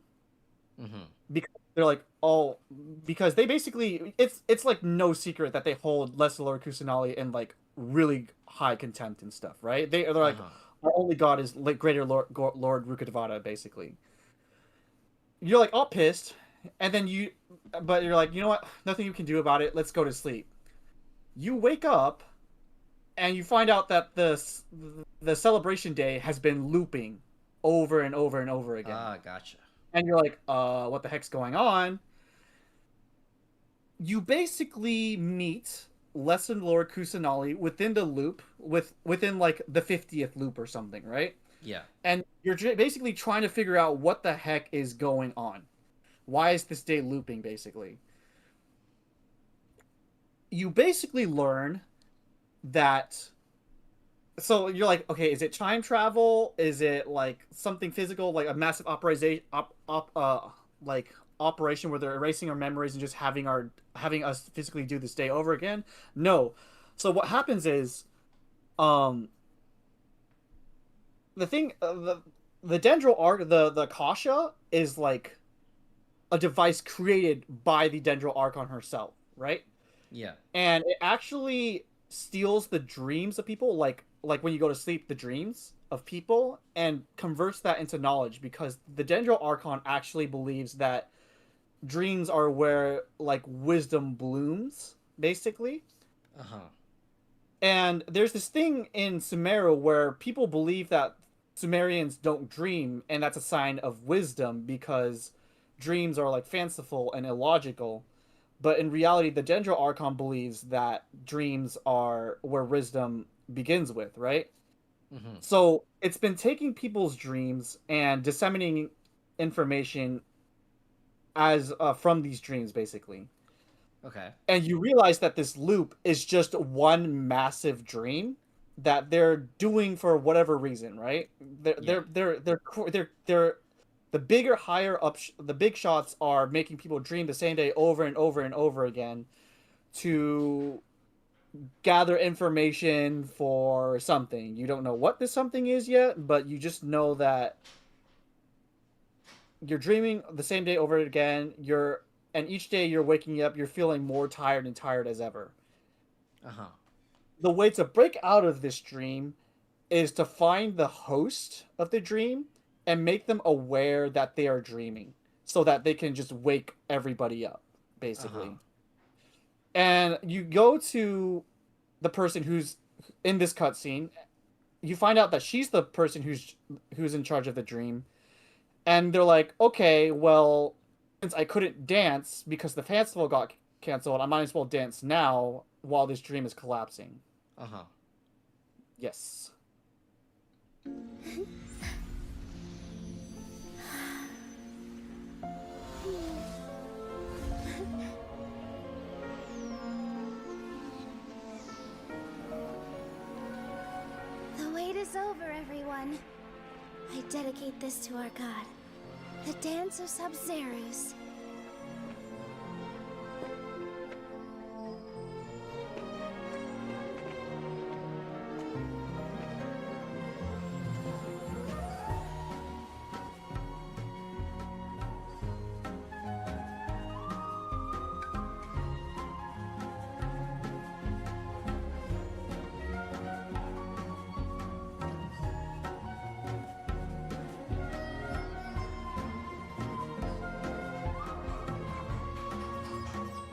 Because they're like, oh, because they basically, it's like no secret that they hold Lesser Lord Kusanali in like really high contempt and stuff, right? They're like, our only god is like greater Lord Rukadevada, basically. You're like all pissed, and then but you're like, you know what? Nothing you can do about it. Let's go to sleep. You wake up, and you find out that the celebration day has been looping over and over and over again. Gotcha. And you're like, what the heck's going on? You basically meet Lesson Lord Kusanali within the loop, within like the 50th loop or something, right? Yeah. And you're basically trying to figure out what the heck is going on. Why is this day looping, basically? You basically learn that... So you're like, okay, is it time travel? Is it like something physical, like a massive operation where they're erasing our memories and just having us physically do this day over again? No. So what happens is, the thing, the Dendro Arc, the Kasha is like a device created by the Dendro Archon herself, right? Yeah. And it actually steals the dreams of people, like when you go to sleep, the dreams of people, and converts that into knowledge, because the Dendro Archon actually believes that dreams are where like wisdom blooms, basically. And there's this thing in Sumeru where people believe that Sumerians don't dream, and that's a sign of wisdom because dreams are like fanciful and illogical. But in reality, the Dendro Archon believes that dreams are where wisdom begins with, right? So it's been taking people's dreams and disseminating information as from these dreams, basically. Okay. And you realize that this loop is just one massive dream that they're doing for whatever reason, right? They're the bigger, higher up, the big shots are making people dream the same day over and over and over again to gather information for something. You don't know what this something is yet, but you just know that you're dreaming the same day over again. And each day you're waking up, you're feeling more tired and tired as ever. The way to break out of this dream is to find the host of the dream and make them aware that they are dreaming, so that they can just wake everybody up, basically. And you go to the person who's in this cutscene. You find out that she's the person who's in charge of the dream. And they're like, okay, well, since I couldn't dance because the festival got canceled, I might as well dance now while this dream is collapsing. Yes. The wait is over, everyone. I dedicate this to our god, the dance of Sub-Zerus.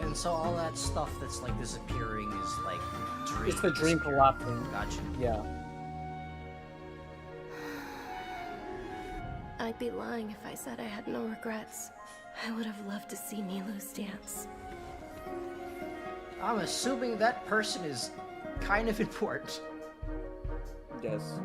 And so all that stuff that's like disappearing is like dreams. It's the dream collapsing. Gotcha. Yeah. I'd be lying if I said I had no regrets. I would have loved to see Nilou's dance. I'm assuming that person is kind of important. Yes.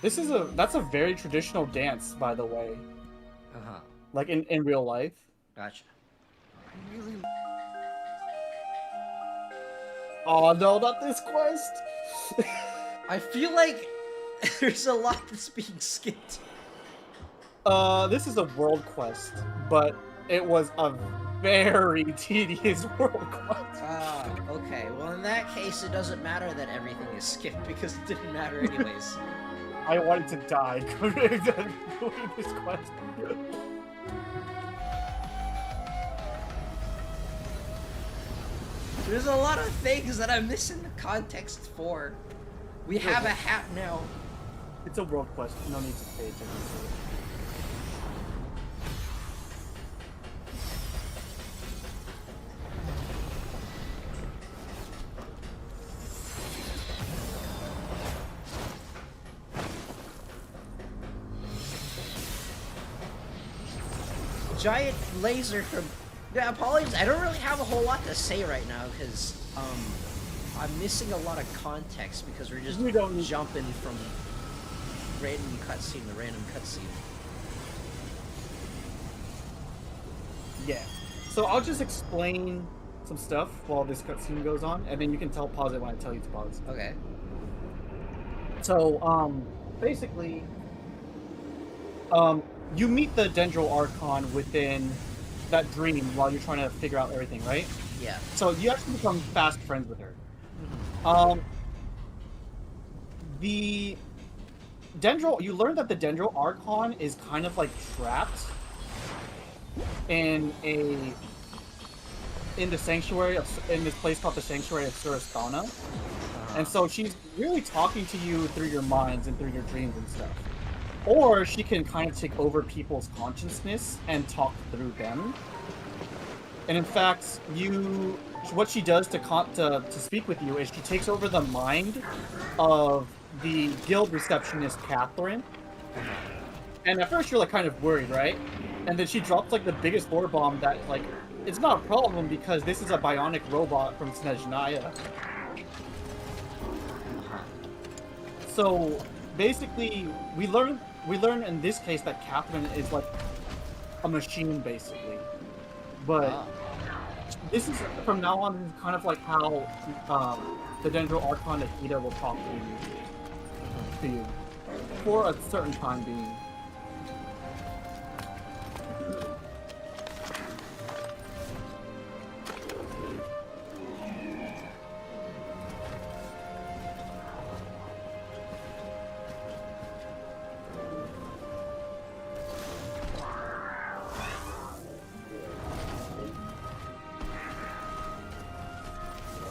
That's a very traditional dance, by the way. Like in real life. Gotcha. Oh no, not this quest! I feel like there's a lot that's being skipped. This is a world quest, but it was a very tedious world quest. Ah, okay. Well, in that case, it doesn't matter that everything is skipped because it didn't matter anyways. I wanted to die doing this quest. There's a lot of things that I'm missing the context for. We have a hat now. It's a world quest. No need to pay attention to it. Giant laser from... Yeah, apologies, I don't really have a whole lot to say right now, because, I'm missing a lot of context, because we're just jumping from random cutscene to random cutscene. Yeah. So I'll just explain some stuff while this cutscene goes on, and then you can pause it when I tell you to pause. Okay. So, basically, you meet the Dendro Archon within that dream while you're trying to figure out everything, right? Yeah. So you actually become fast friends with her. The Dendro, you learn that the Dendro Archon is kind of like trapped in the sanctuary in this place called the Sanctuary of Surastana. And so she's really talking to you through your minds and through your dreams and stuff. Or she can kind of take over people's consciousness and talk through them. And in fact, what she does to speak with you is she takes over the mind of the guild receptionist, Catherine. And at first you're like kind of worried, right? And then she drops like the biggest lore bomb that like, it's not a problem because this is a bionic robot from Snezhnaya. So basically, we learn in this case that Catherine is like a machine, basically. But this is, from now on, this is kind of like how the Dendro Archon Akita will talk to you for a certain time being.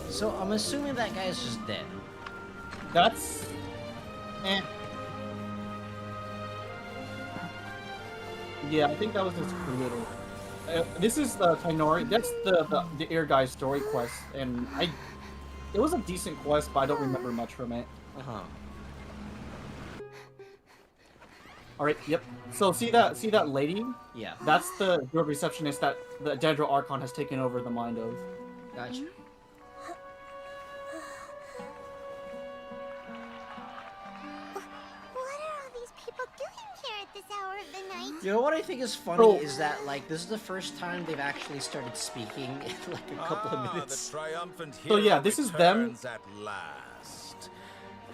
So I'm assuming that guy is just dead. That's... Yeah, I think that was his creator. This is the Kainori. That's the Air Guy story quest, and it was a decent quest, but I don't remember much from it. All right. Yep. So see that lady? Yeah. That's the guild receptionist that the Dendro Archon has taken over the mind of. Gotcha. You know what I think is funny is that, like, this is the first time they've actually started speaking in, like, a couple of minutes. The triumphant So yeah, this is them. at last.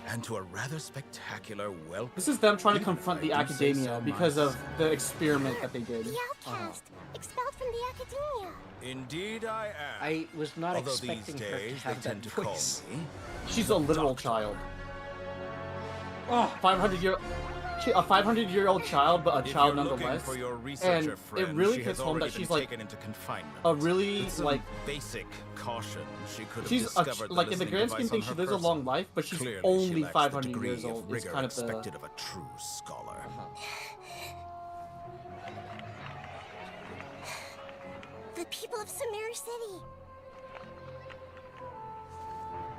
And to a rather spectacular welcome. This is them trying to confront the academia because of the experiment that they did. The outcast, expelled from the academia. Indeed I am. I was not Although expecting these her days to have they that tend to voice. call me She's a literal child. Oh, 500-year-old child, but a If child you're looking nonetheless. for your And researcher it friend, really she hits has home that already she's been like taken into confinement. a really With some like basic caution. She could have she's discovered the like in the listening grand scheme device thing on she her lives a person. long life, but she's Clearly, only she lacks the 500 degree years of old. It's rigor kind of the expected of a true scholar. The people of Samir City.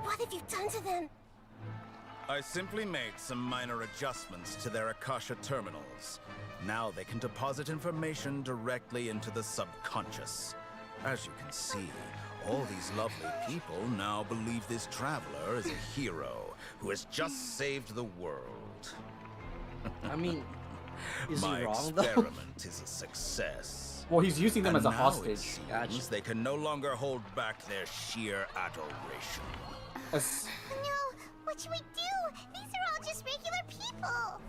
What have you done to them? I simply made some minor adjustments to their Akasha terminals. Now they can deposit information directly into the subconscious. As you can see, all these lovely people now believe this traveler is a hero who has just saved the world. I mean, is My he wrong though? experiment is a success. Well, he's using them And as a now hostage. it seems they can no longer hold back their sheer adoration. No, what should we do? These are all just regular people.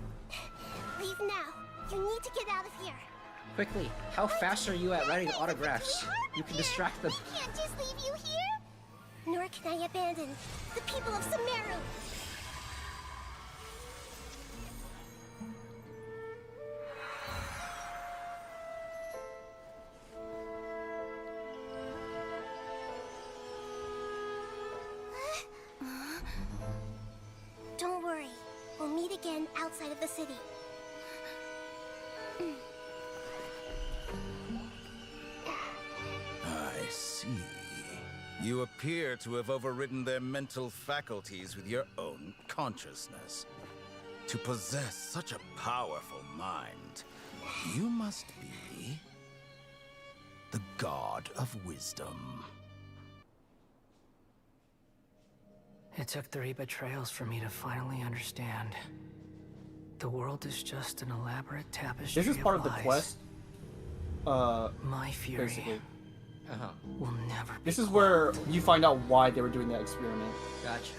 Leave now. You need to get out of here. Quickly, how fast are you at writing autographs? You can distract them. I can't just leave you here. Nor can I abandon the people of Sumeru. Don't worry. We'll meet again outside of the city. I see. You appear to have overridden their mental faculties with your own consciousness. To possess such a powerful mind, you must be the god of wisdom. It took 3 betrayals for me to finally understand. The world is just an elaborate tapestry. This is part of the lies. quest. My fury Basically. will never be This is where you find out why they were doing that experiment. Gotcha.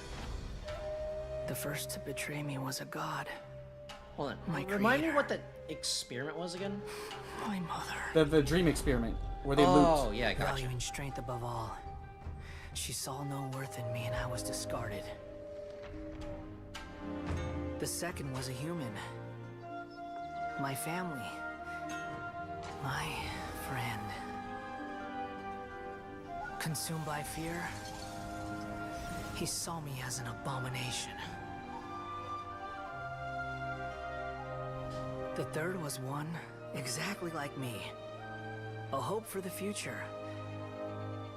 The first to betray me was a god. Hold on. My Remind me what the experiment was again? My mother. The dream experiment where they Oh, looped. yeah, gotcha. Valuing strength above all. She saw no worth in me and I was discarded. The second was a human. My family. My friend. Consumed by fear, he saw me as an abomination. The third was one exactly like me. A hope for the future.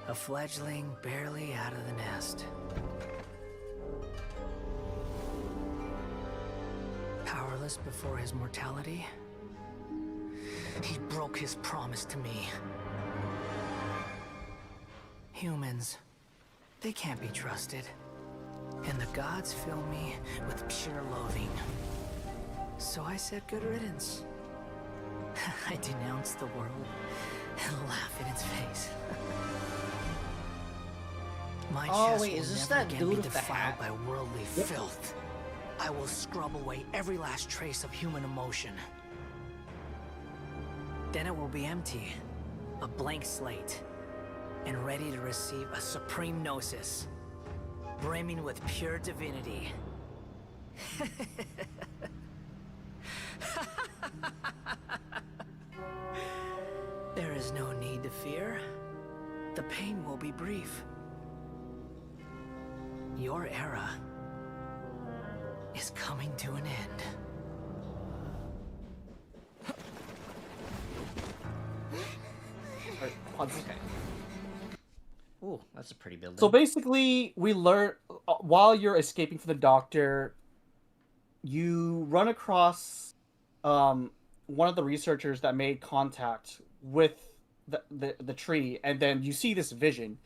A fledgling barely out of the nest. Powerless before his mortality, he broke his promise to me. Humans, they can't be trusted. And the gods fill me with pure loathing. So I said good riddance. I denounced the world and laugh in its face. My chest wait, will is this never that again dude be with the defiled hat? by worldly filth. I will scrub away every last trace of human emotion. Then it will be empty, a blank slate, and ready to receive a supreme gnosis, brimming with pure divinity. There is no need to fear. The pain will be brief. Your era is coming to an end. Okay. Ooh, that's a pretty building. So basically, we learn while you're escaping from the doctor, you run across one of the researchers that made contact with the tree, and then you see this vision,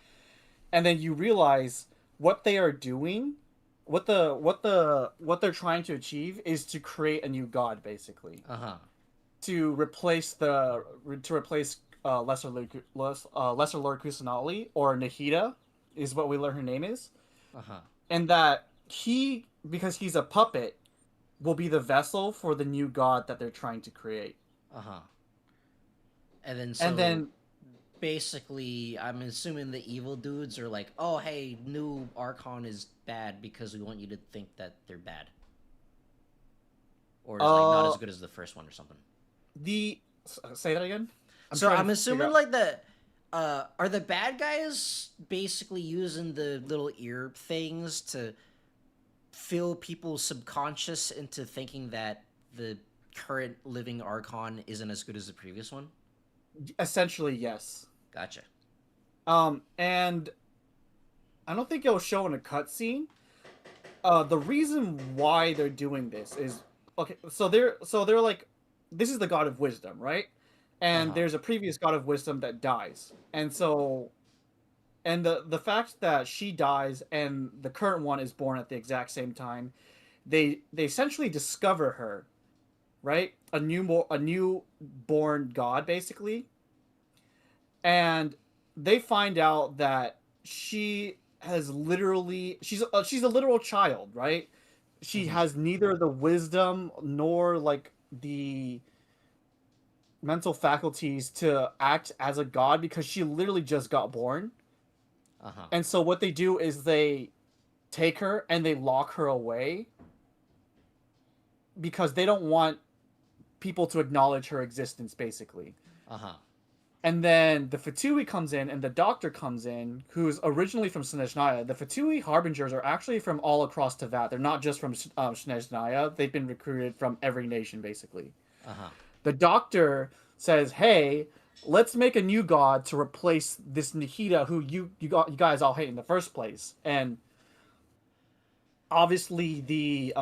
and then you realize what they are doing, what they're trying to achieve is to create a new god, basically. To replace Lesser Lord Kusanali, or Nahida, is what we learn her name is. And that he, because he's a puppet, will be the vessel for the new god that they're trying to create. And then basically, I'm assuming the evil dudes are like, oh, hey, new Archon is bad because we want you to think that they're bad. Or is like not as good as the first one or something. Say that again? I'm assuming like are the bad guys basically using the little ear things to fill people's subconscious into thinking that the current living Archon isn't as good as the previous one? Essentially, yes. Gotcha. And I don't think it'll show in a cutscene. The reason why they're doing this is okay. So they're like, this is the god of wisdom, right? And there's a previous god of wisdom that dies, and so, and the fact that she dies and the current one is born at the exact same time, they essentially discover her, right? A newborn god, basically. And they find out that she has literally she's a literal child, right? She has neither the wisdom nor like the mental faculties to act as a god because she literally just got born. And so what they do is they take her and they lock her away because they don't want people to acknowledge her existence, basically. And then the Fatui comes in and the doctor comes in, who's originally from Snezhnaya. The Fatui Harbingers are actually from all across Teyvat. They're not just from Snezhnaya. They've been recruited from every nation, basically. The doctor says, hey, let's make a new god to replace this Nikita who you guys all hate in the first place. And obviously the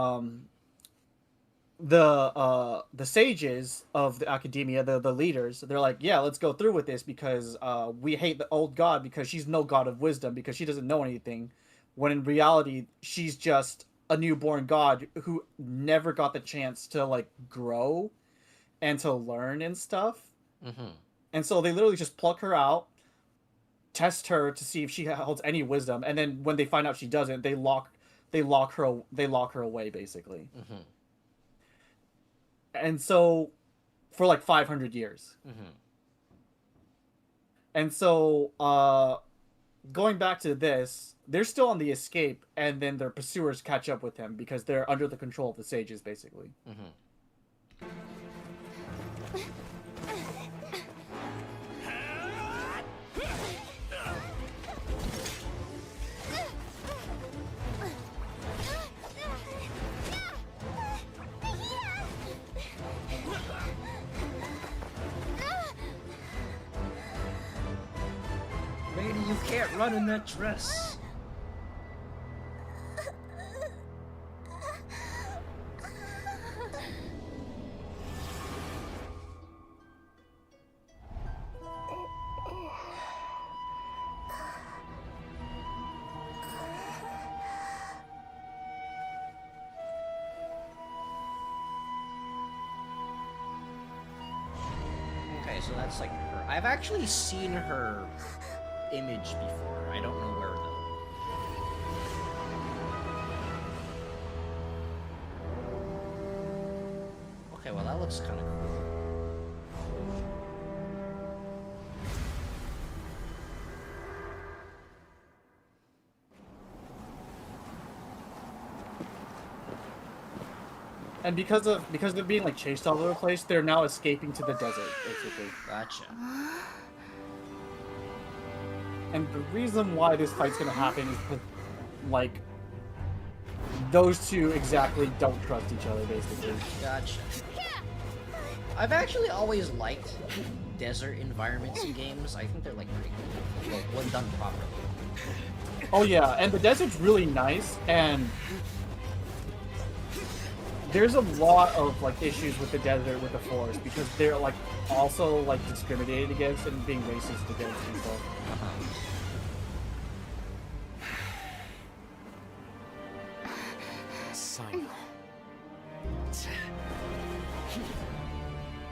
sages of the academia, the leaders, they're like, yeah, let's go through with this because we hate the old god because she's no god of wisdom because she doesn't know anything, when in reality she's just a newborn god who never got the chance to like grow and to learn and stuff. And so they literally just pluck her out, test her to see if she holds any wisdom, and then when they find out she doesn't, they lock her away, basically. And so for like 500 years. And so going back to this, they're still on the escape, and then their pursuers catch up with them because they're under the control of the sages, basically. Lady, you can't run in that dress. Okay, so that's like her. I've actually seen her image before. I don't know where though. Okay, well that looks kind of cool. And because they're being like chased all over the place, they're now escaping to the desert, basically. Gotcha. And the reason why this fight's gonna happen is because, like, those two exactly don't trust each other, basically. Gotcha. I've actually always liked desert environments in games. I think they're like pretty cool, well, when done properly. Oh yeah, and the desert's really nice, and there's a lot of like issues with the desert with the forest because they're like also like discriminated against and being racist against people.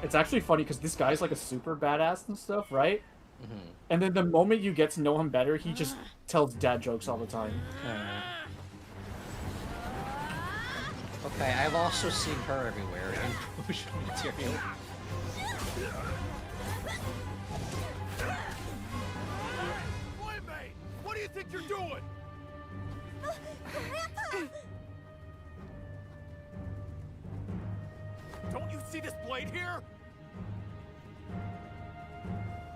It's actually funny because this guy's like a super badass and stuff, right? And then the moment you get to know him better, he just tells dad jokes all the time. Okay, I've also seen her everywhere in promotional material. What do you think you're doing? Don't you see this blade here?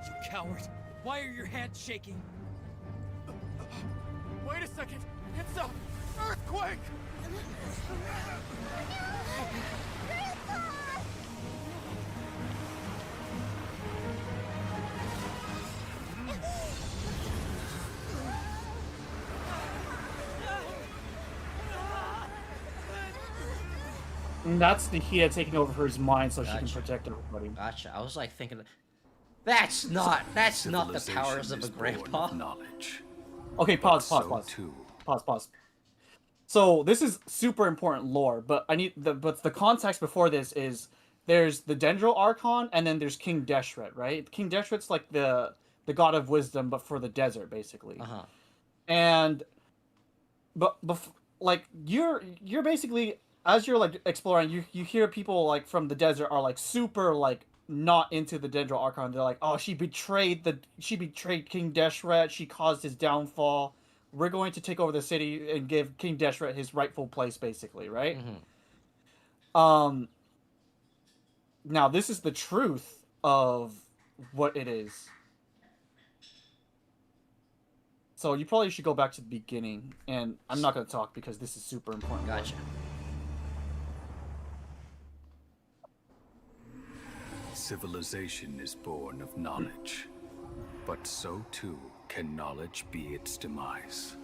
You coward! Why are your hands shaking? Wait a second! It's a earthquake! And that's the Hia taking over his mind so she can protect everybody. Gotcha. I was like thinking, that's not the powers of a grandpa. Knowledge. Okay, pause. So this is super important lore, but the context before this is there's the Dendro Archon and then there's King Deshret, right? King Deshret's like the god of wisdom, but for the desert, basically. And like you're basically, as you're like exploring, you hear people like from the desert are like super like not into the Dendro Archon. They're like, oh, she betrayed King Deshret. She caused his downfall. We're going to take over the city and give King Deshret his rightful place, basically, right? Now this is the truth of what it is. So you probably should go back to the beginning, and I'm not going to talk because this is super important. Gotcha. Civilization is born of knowledge, but so too can knowledge be its demise.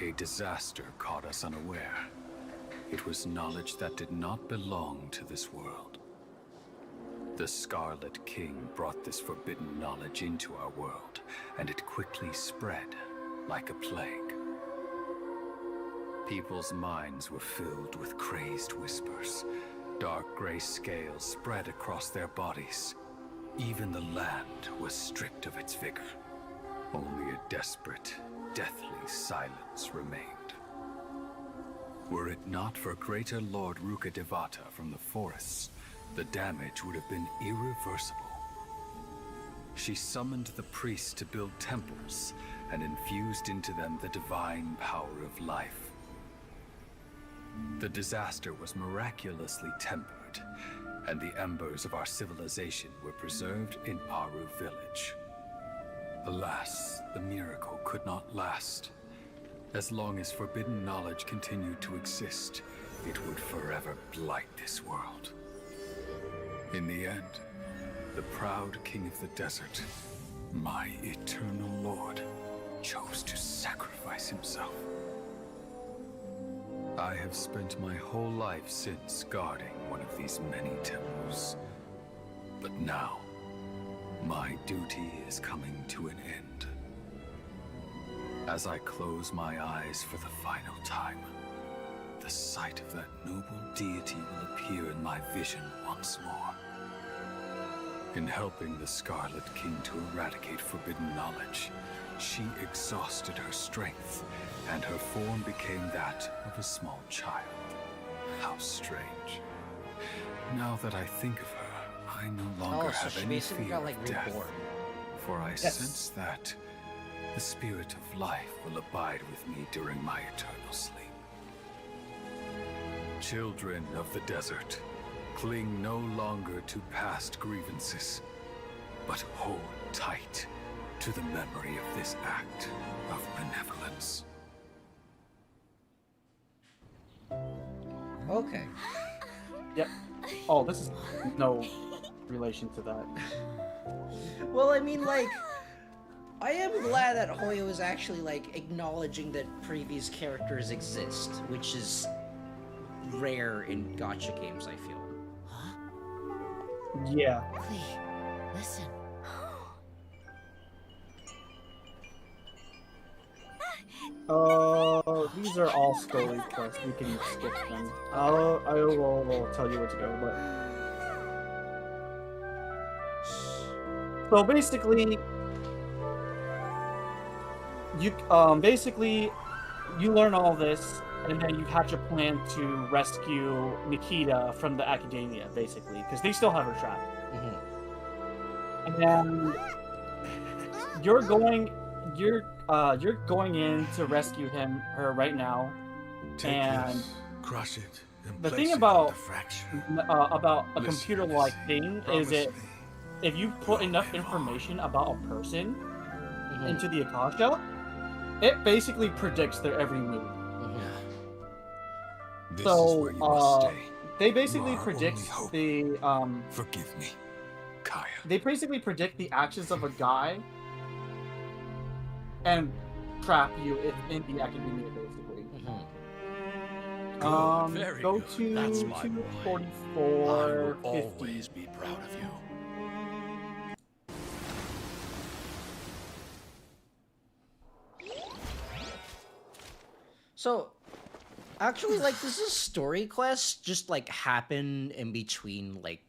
A disaster caught us unaware. It was knowledge that did not belong to this world. The Scarlet King brought this forbidden knowledge into our world, and it quickly spread like a plague. People's minds were filled with crazed whispers. Dark gray scales spread across their bodies. Even the land was stripped of its vigor. Only a desperate, deathly silence remained. Were it not for greater Lord Rukkhadevata from the forests, the damage would have been irreversible. She summoned the priests to build temples and infused into them the divine power of life. The disaster was miraculously tempered, and the embers of our civilization were preserved in Aru village. Alas, the miracle could not last. As long as forbidden knowledge continued to exist, it would forever blight this world. In the end, the proud king of the desert, my eternal lord, chose to sacrifice himself. I have spent my whole life since guarding one of these many temples. But now, my duty is coming to an end. As I close my eyes for the final time, the sight of that noble deity will appear in my vision once more. In helping the Scarlet King to eradicate forbidden knowledge, she exhausted her strength, and her form became that of a small child. How strange. Now that I think of her, I no longer have any fear of death, for I sense that the spirit of life will abide with me during my eternal sleep. Children of the desert, cling no longer to past grievances, but hold tight to the memory of this act of benevolence. Okay. Yep. Oh, this is no relation to that. Well, I mean, like, I am glad that Hoyo is actually, like, acknowledging that previous characters exist, which is rare in gacha games, I feel. Yeah. Clee, listen. These are all story quests. You can skip them. I will tell you where to go, but so basically, you learn all this, and then you hatch a plan to rescue Nikita from the academia, basically, because they still have her trapped. And you're going in to rescue her right now. Take and this, crush it, and the place thing it about on the fracture. About a Listen, computer-like thing is promise if you put enough information about a person into the Akasha, it basically predicts their every move. This So is where you must stay. they basically You are our predict only hope. the Forgive me, Kaya. They basically predict the actions of a guy and trap you in the academia, basically. Very Go good. to That's my boy. 244. I will always be proud of you. So, actually, like, does this story quest just like happen in between like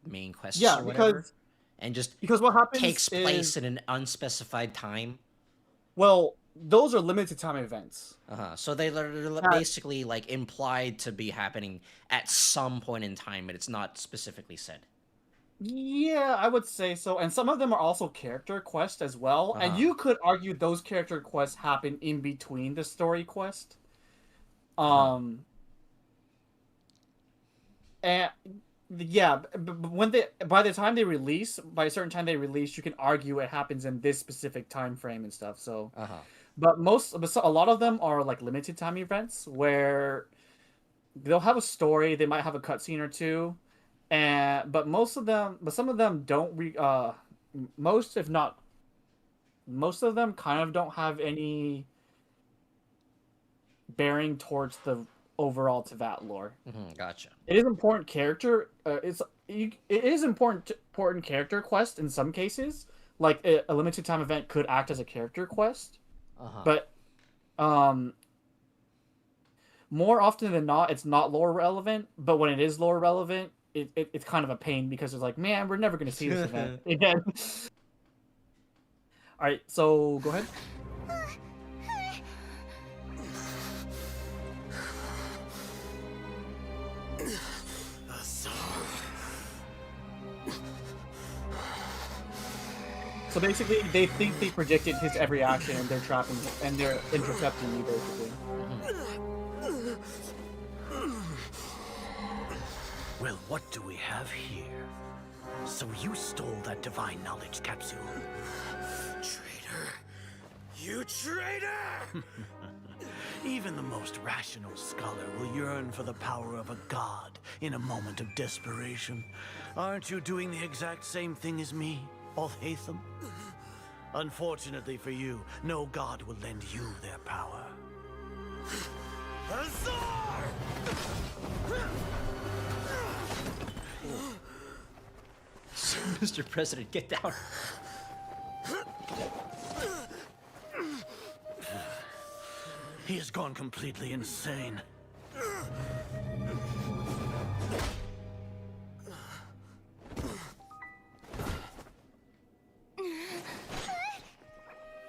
main quests Yeah, or whatever, because and just what happens takes place is, in an unspecified time? well, those are limited time events. So they're basically like implied to be happening at some point in time, but it's not specifically said. Yeah, I would say so. And some of them are also character quests as well. And you could argue those character quests happen in between the story quest. And yeah, when by the time they release, by a certain time they release, you can argue it happens in this specific time frame and stuff. So, but a lot of them are like limited time events where they'll have a story, they might have a cutscene or two, but some of them don't. Most, if not most of them, kind of don't have any bearing towards the overall Teyvat lore. Gotcha. It is important character. It is important character quest in some cases. Like a limited time event could act as a character quest, but more often than not, it's not lore relevant. But when it is lore relevant, it's kind of a pain because it's like, man, we're never going to see this event again. All right, so go ahead. So basically, they think they predicted his every action, and they're trapping and they're intercepting you, basically. Well, what do we have here? So you stole that divine knowledge capsule. Traitor! You traitor! Even the most rational scholar will yearn for the power of a god in a moment of desperation. Aren't you doing the exact same thing as me, Alhaitham? Unfortunately for you, no god will lend you their power. Azar! Mr. President, get down. He has gone completely insane.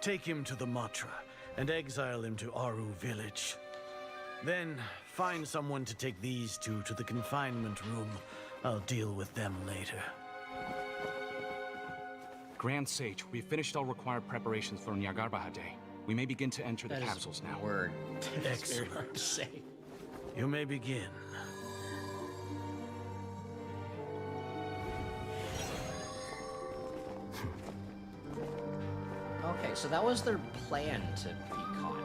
Take him to the Matra and exile him to Aru village. Then find someone to take these two to the confinement room. I'll deal with them later. Grand Sage, we've finished all required preparations for Nyagarbha Day. We may begin to enter the capsules now. Word. Excellent. Very hard to say. You may begin. Okay, so that was their plan to be caught.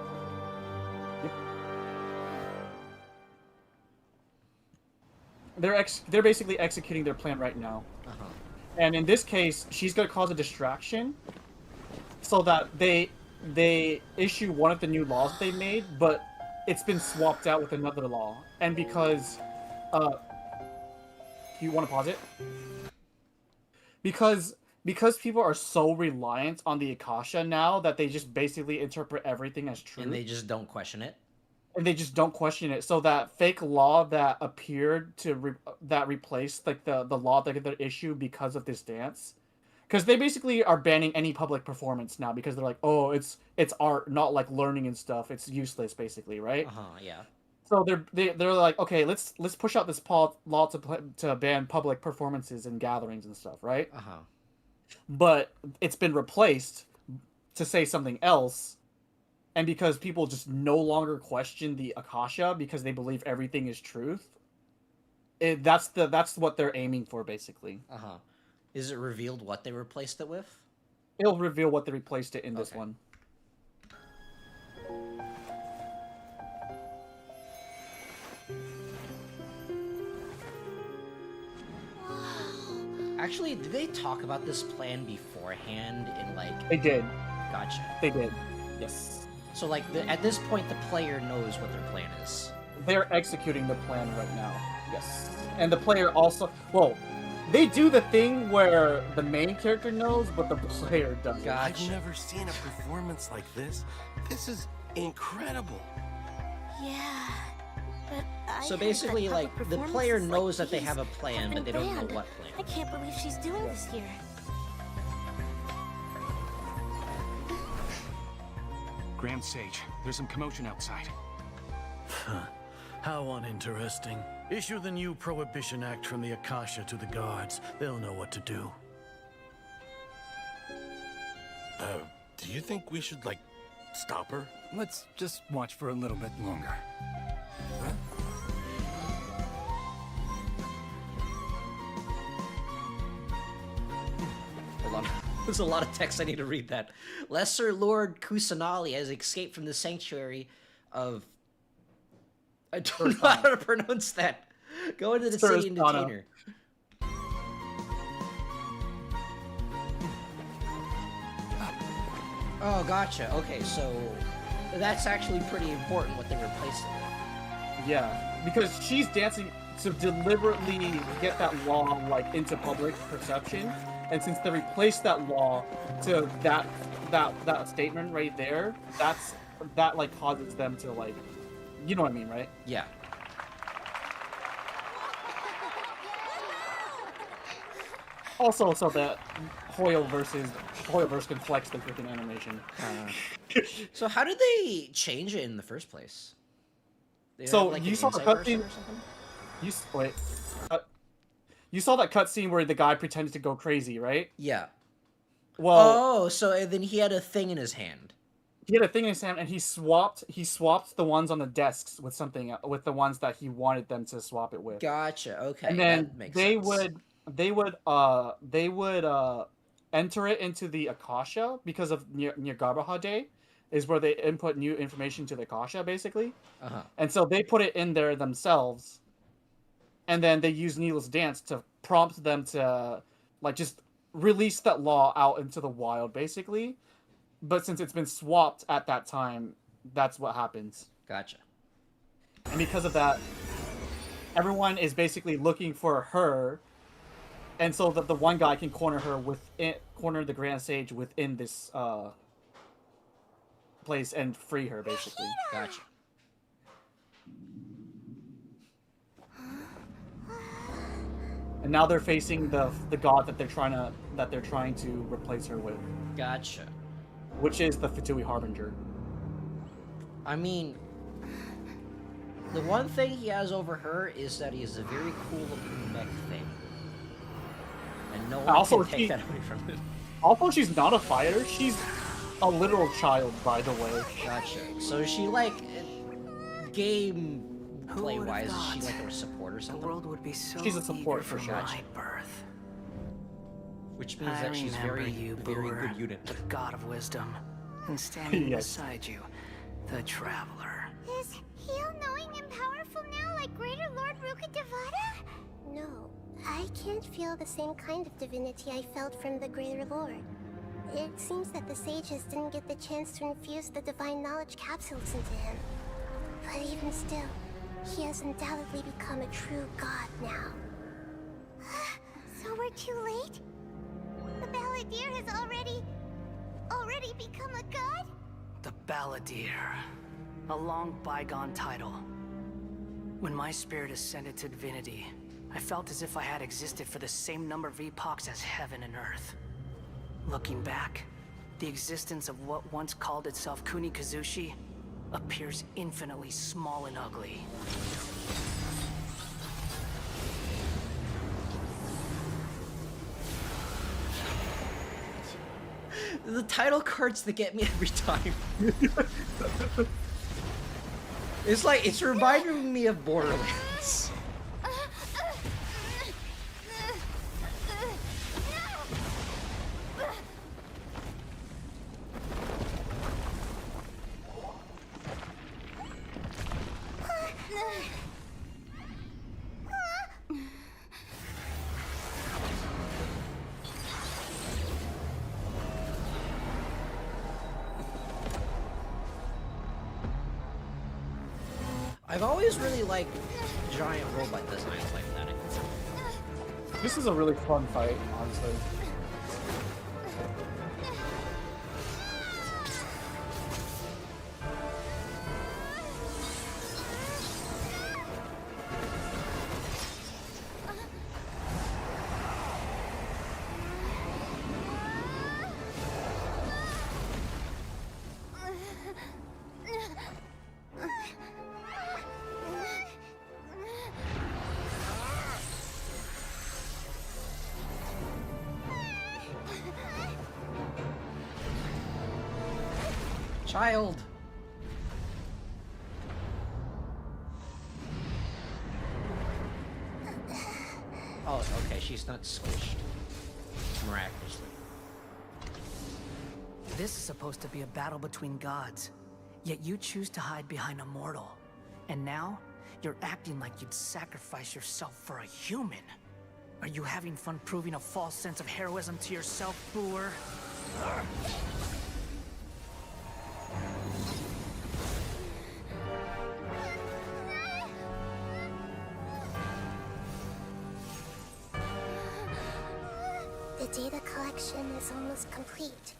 They're basically executing their plan right now. And in this case, she's going to cause a distraction so that they issue one of the new laws they made, but it's been swapped out with another law. And because you want to pause it? Because people are so reliant on the Akasha now that they just basically interpret everything as true. And they just don't question it. And they just don't question it. So that fake law that appeared that replaced like the law that they issue because of this dance, because they basically are banning any public performance now because they're like, oh, it's art, not like learning and stuff. It's useless, basically, right? Yeah. So they're like, okay, let's push out this law to ban public performances and gatherings and stuff, right? But it's been replaced to say something else. And because people just no longer question the Akasha because they believe everything is truth, that's what they're aiming for, basically. Is it revealed what they replaced it with? It'll reveal what they replaced it in this one. Actually, did they talk about this plan beforehand in like... They did. Gotcha. They did. Yes. So like at this point, the player knows what their plan is. They're executing the plan right now. Yes. And the player also... Well, they do the thing where the main character knows, but the player doesn't. I've never seen a performance like this. This is incredible. Yeah, but I So heard basically, that like, public the player performances knows like that they have a these plan, have but they been don't know banned. what plan. I can't believe she's doing this here. Grand Sage, there's some commotion outside. How uninteresting. Issue the new Prohibition Act from the Akasha to the guards. They'll know what to do. Do you think we should, like, stop her? Let's just watch for a little bit longer. Hold on. There's a lot of text I need to read that. Lesser Lord Kusanali has escaped from the sanctuary of... I don't know how to pronounce that. Go into the city and detain her. Oh, gotcha. Okay, so that's actually pretty important what they replaced it with. Yeah, because she's dancing to deliberately get that law like into public perception, and since they replaced that law to that statement right there, that like causes them to like, you know what I mean, right? Yeah. Also, so that Hoyoverse can flex the freaking animation. So how did they change it in the first place? They So have, like, you an saw the insight person cutscene. or something? Wait. You saw that cutscene where the guy pretended to go crazy, right? Yeah. Well. Oh, so then he had a thing in his hand. He had a thing in his hand, and he swapped the ones on the desks with something with the ones that he wanted them to swap it with. Gotcha. Okay. And then that makes they sense. would enter it into the Akasha because of Nyargarbaha Day is where they input new information to the Akasha basically. Uh-huh. And so they put it in there themselves, and then they use Needle's Dance to prompt them to like just release that law out into the wild basically. But since it's been swapped at that time, that's what happens. Gotcha. And because of that, everyone is basically looking for her, and so that the one guy can corner the Grand Sage within this place and free her, basically. Gotcha. And now they're facing the god that they're trying to replace her with. Gotcha. Which is the Fatui Harbinger. I mean, the one thing he has over her is that he has a very cool looking mech thing. And no one Also, can take that away from him. Also, she's not a fighter. She's a literal child, by the way. Gotcha. So is she like game play wise? Is she like a support or something? The world would be so She's a support eager for sure. my birth. Which means I that she's remember very you, very Boor, good unit. the god of wisdom, and standing Yes. beside you, the traveler. Is he all-knowing and powerful now like Greater Lord Rukkhadevata? No, I can't feel the same kind of divinity I felt from the Greater Lord. It seems that the sages didn't get the chance to infuse the divine knowledge capsules into him. But even still, he has undoubtedly become a true god now. So we're too late? The Balladeer has already become a god? The Balladeer. A long bygone title. When my spirit ascended to divinity, I felt as if I had existed for the same number of epochs as heaven and earth. Looking back, the existence of what once called itself Kunikazushi appears infinitely small and ugly. The title cards that get me every time. It's like, it's reminding me of Borderlands. I've always really liked giant robot designs like that. This is a really fun fight, honestly. Child. Oh, okay, she's not squished. Miraculously. This is supposed to be a battle between gods, yet you choose to hide behind a mortal. And now, you're acting like you'd sacrifice yourself for a human. Are you having fun proving a false sense of heroism to yourself, Booer? The data collection is almost complete.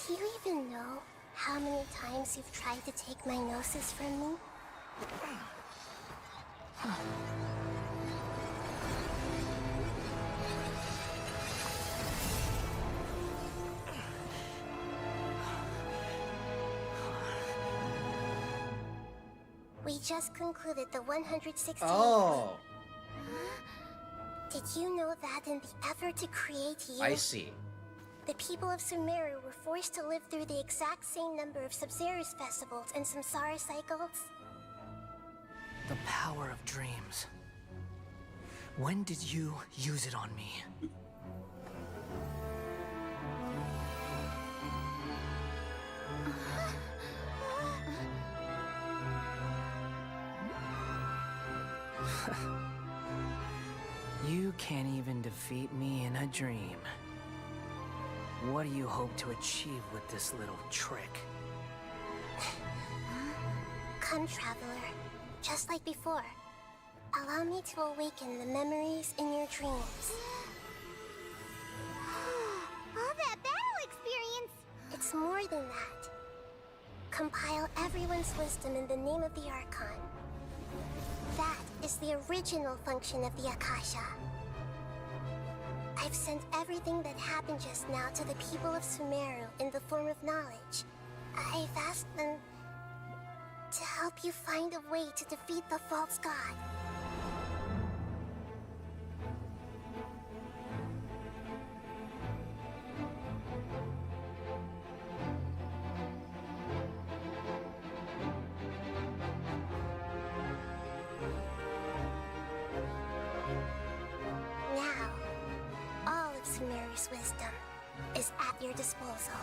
Do you even know how many times you've tried to take my gnosis from me? We just concluded the 116th. Oh. Did you know that in the effort to create you, I see. the people of Sumeru were forced to live through the exact same number of Sub-Zerus festivals and Samsara cycles? The power of dreams. When did you use it on me? You can't even defeat me in a dream. What do you hope to achieve with this little trick? Come, Traveler. Just like before. Allow me to awaken the memories in your dreams. All that battle experience! It's more than that. Compile everyone's wisdom in the name of the Archon. That is the original function of the Akasha. I've sent everything that happened just now to the people of Sumeru in the form of knowledge. I've asked them to help you find a way to defeat the false god. Now, all of Sumeru's wisdom is at your disposal.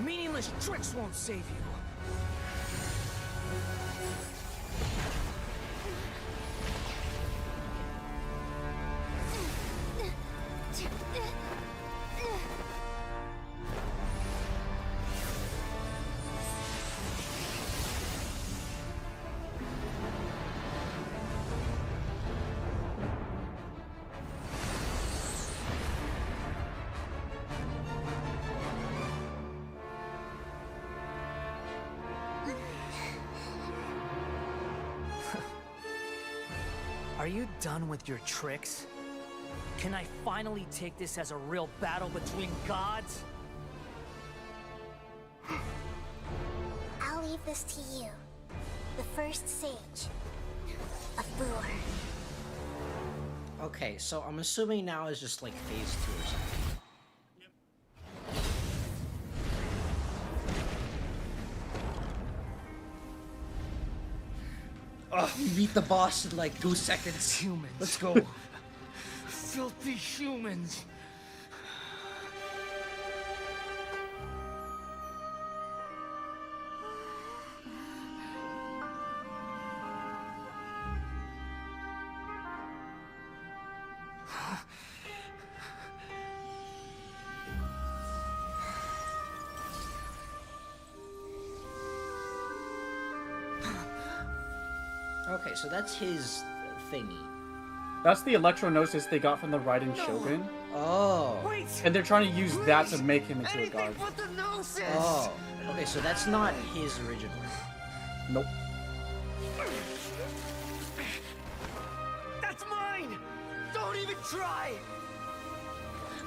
Meaningless tricks won't save you. Are you done with your tricks? Can I finally take this as a real battle between gods? I'll leave this to you, the first sage of Booer. Okay, so I'm assuming now is just like phase 2 or something. Oh, we beat the boss in like 2 seconds. Humans. Let's go. Filthy humans. Okay, so that's his thingy. That's the electro-gnosis they got from the Raiden Shogun. Oh. Wait! And they're trying to use that to make him into a god. But the gnosis! Oh. Okay, so that's not his original. Nope. That's mine! Don't even try!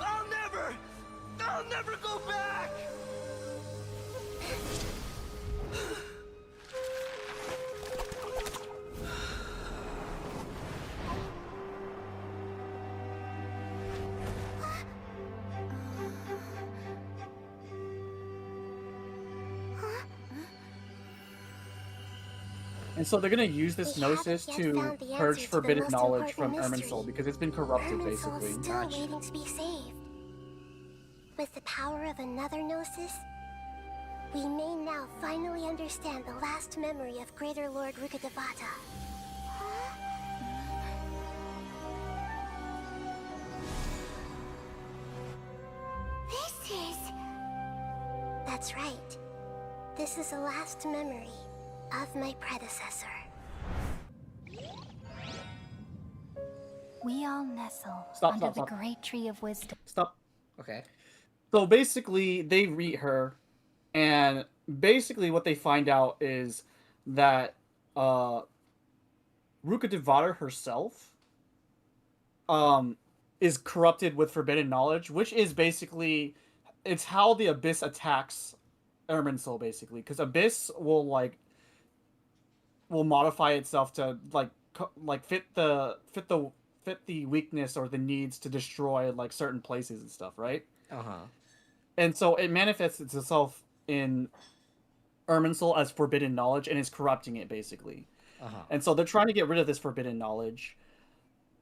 I'll never go back! And so they're gonna use this We gnosis haven't yet to found the purge answer to the forbidden most knowledge from important Irminsul mystery. because it's been corrupted, Irminsul basically. is still waiting to be saved. With the power of another gnosis, we may now finally understand the last memory of Greater Lord Rukkhadevata. This is... That's right. This is the last memory of my predecessor. We all nestle Stop, under stop, the stop. great tree of wisdom. Stop. Okay. So basically, they meet her, and basically what they find out is that Rukkhadevata herself is corrupted with forbidden knowledge, which is basically it's how the Abyss attacks Irminsul, basically, because Abyss will modify itself to fit the weakness or the needs to destroy like certain places and stuff, right? And so it manifests itself in Irminsul as forbidden knowledge and is corrupting it, basically. And so they're trying to get rid of this forbidden knowledge.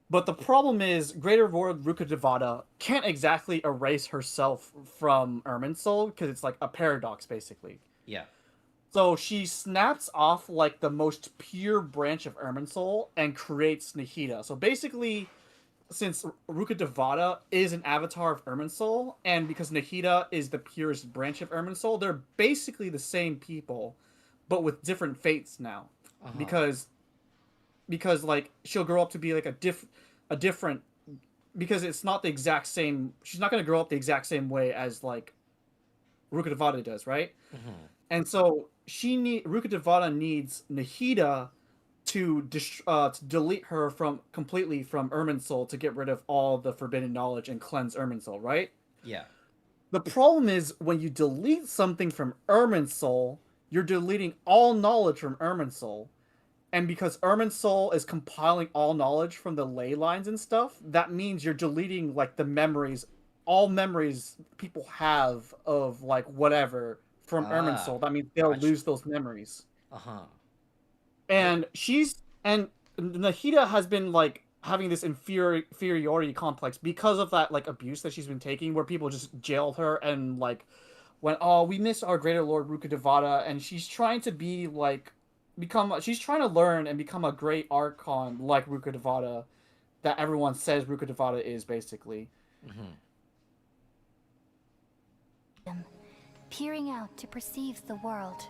But the problem is, Greater Lord Rukkhadevata can't exactly erase herself from Irminsul, because it's like a paradox, basically. Yeah. So she snaps off like the most pure branch of Irminsul and creates Nahida. So basically, since Rukkhadevata is an avatar of Irminsul, and because Nahida is the purest branch of Irminsul, they're basically the same people, but with different fates now. Because like she'll grow up to be like a different, because it's not the exact same. She's not going to grow up the exact same way as like Rukkhadevata does, right? And so Rukkhadevata needs Nahida to delete her completely from Irminsul to get rid of all the forbidden knowledge and cleanse Irminsul, right? Yeah. The problem is when you delete something from Irminsul, you're deleting all knowledge from Irminsul. And because Irminsul is compiling all knowledge from the ley lines and stuff, that means you're deleting like the memories, all memories people have of like whatever from Irminsul. That means they'll lose those memories. And Nahida has been like having this inferiority complex because of that like abuse that she's been taking, where people just jailed her and like went, oh, we miss our Greater Lord Rukkhadevata, and she's trying to be like she's trying to learn and become a great Archon like Rukkhadevata that everyone says Rukkhadevata is, basically. Peering out to perceive the world.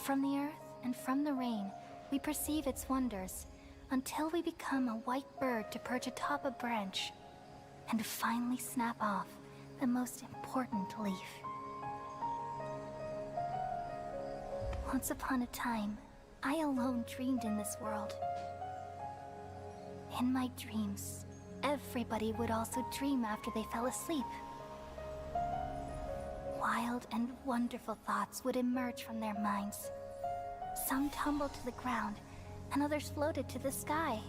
From the earth and from the rain, we perceive its wonders, until we become a white bird to perch atop a branch, and finally snap off the most important leaf. Once upon a time, I alone dreamed in this world. In my dreams, everybody would also dream after they fell asleep. Wild and wonderful thoughts would emerge from their minds. Some tumbled to the ground, and others floated to the sky,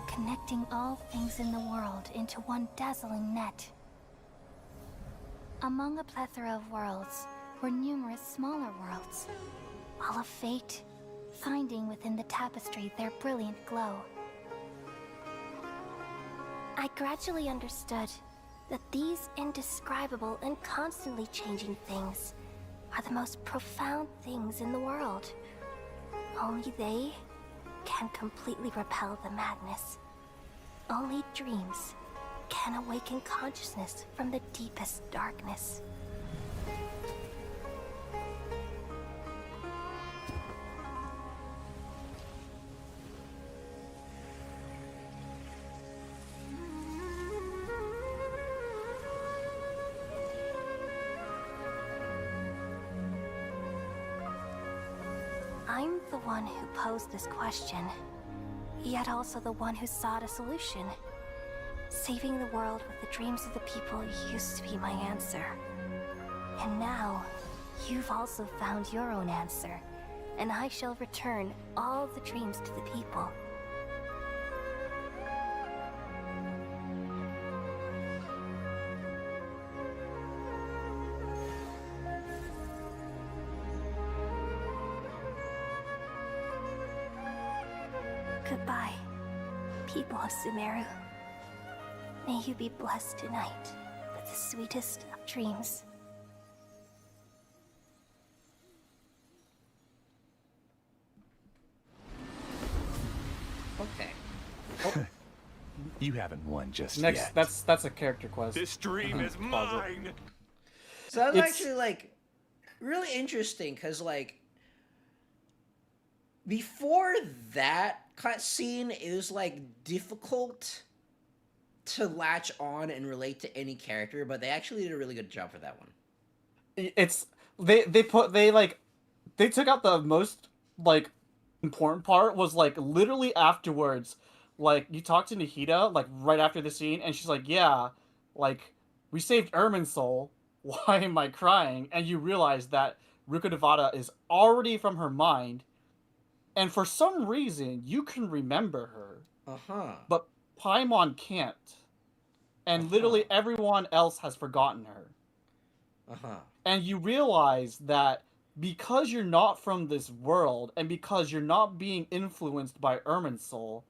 connecting all things in the world into one dazzling net. Among a plethora of worlds were numerous smaller worlds, all of fate, finding within the tapestry their brilliant glow. I gradually understood that these indescribable and constantly changing things are the most profound things in the world. Only they can completely repel the madness. Only dreams can awaken consciousness from the deepest darkness. I'm the one who posed this question, yet also the one who sought a solution. Saving the world with the dreams of the people used to be my answer. And now, you've also found your own answer, and I shall return all the dreams to the people. Goodbye, people of Sumeru. May you be blessed tonight with the sweetest of dreams. Okay. Oh. You haven't won just Next, yet. that's a character quest. This dream is mine. So that was actually like really interesting because like before that cutscene, it was like difficult to latch on and relate to any character, but they actually did a really good job for that one. It's they took out the most like important part was like literally afterwards. Like, you talk to Nihida, like, right after the scene, and she's like, yeah, like, we saved Ermin's soul. Why am I crying? And you realize that Ruka Devata is already from her mind, and for some reason, you can remember her. Uh-huh. But Paimon can't. And literally everyone else has forgotten her. Uh-huh. And you realize that because you're not from this world, and because you're not being influenced by Ermin's soul,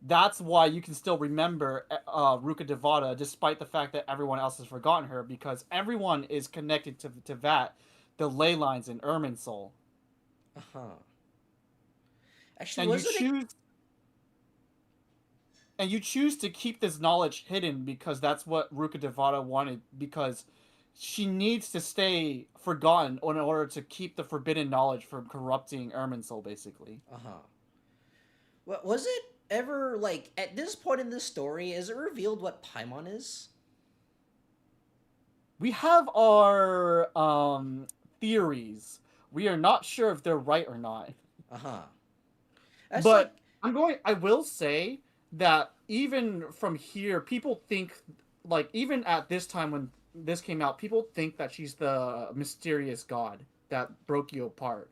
that's why you can still remember Ruka Devata, despite the fact that everyone else has forgotten her, because everyone is connected to that, the ley lines in Ermin's soul. Uh-huh. Actually, and you choose to keep this knowledge hidden because that's what Ruka Devata wanted, because she needs to stay forgotten in order to keep the forbidden knowledge from corrupting Ermin's soul, basically. Uh-huh. What was it? Ever, like, at this point in this story, is it revealed what Paimon is? We have our theories. We are not sure if they're right or not. Uh-huh. But I will say that even from here, people think, like, even at this time when this came out, people think that she's the mysterious god that broke you apart.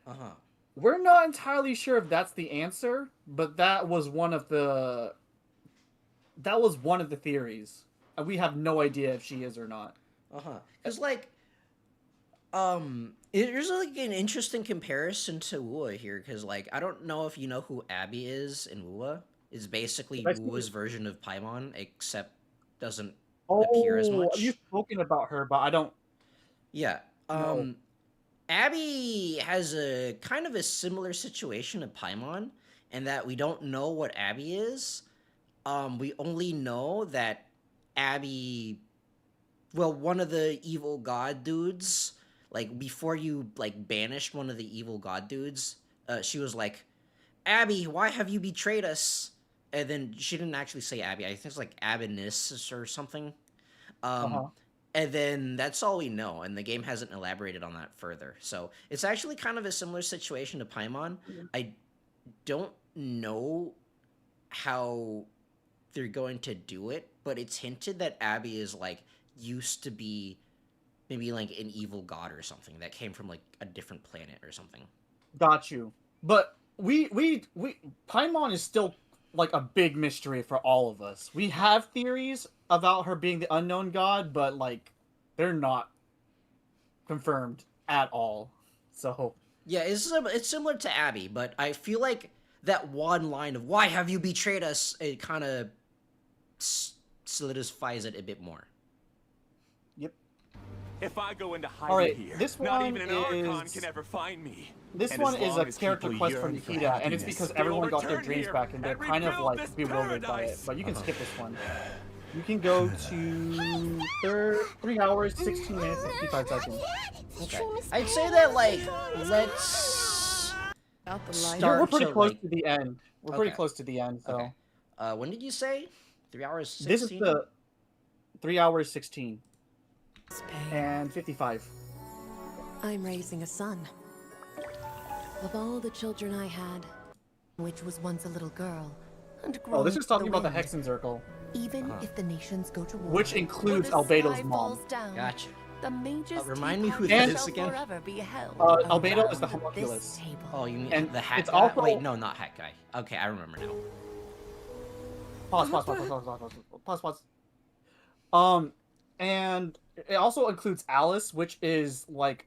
Uh-huh. We're not entirely sure if that's the answer, but that was one of the theories. We have no idea if she is or not. Uh-huh. Because, like, there's, like, an interesting comparison to Wuwa here, because, like, I don't know if you know who Abby is in Wuwa. It's basically Wuwa's version of Paimon, except doesn't appear as much. You've spoken about her, but I don't... Yeah. No. Abby has a kind of a similar situation to Paimon, in that we don't know what Abby is. We only know that Abby, well, one of the evil god dudes, like, before you, like, banished one of the evil god dudes, she was like, Abby, why have you betrayed us? And then she didn't actually say Abby. I think it's like Abinis or something. And then that's all we know, and the game hasn't elaborated on that further. So it's actually kind of a similar situation to Paimon. I don't know how they're going to do it, but it's hinted that Abby is, like, used to be maybe, like, an evil god or something that came from, like, a different planet or something. Got you. But Paimon is still, like, a big mystery for all of us. We have theories about her being the unknown god, but, like, they're not confirmed at all. So yeah, it's similar to Abby, but I feel like that one line of "Why have you betrayed us?" it kind of solidifies it a bit more. Yep. If I go into hiding here, this not one even an Archon can ever find me. This one is a character quest from Nihida, and it's because everyone got their dreams back, and they're kind of, like, bewildered by it. But you can skip this one. You can go to 3 hours, 16 minutes, and 55 seconds. Okay. I'd say that, like, let's start We're pretty close like... to the end. We're pretty close to the end, so... Okay. When did you say? 3 hours, 16? This is the 3 hours, 16. And 55. I'm raising a son. Of all the children I had, which was once a little girl, and Oh, this is talking about the Hexen Circle. Even if the nations go to war, which includes Albedo's mom. Gotcha. The mages remind me who that is again? Albedo is the homunculus. Oh, you mean and the hat it's guy? also... Wait, no, not hat guy. Okay, I remember now. Pause. And it also includes Alice, which is, like,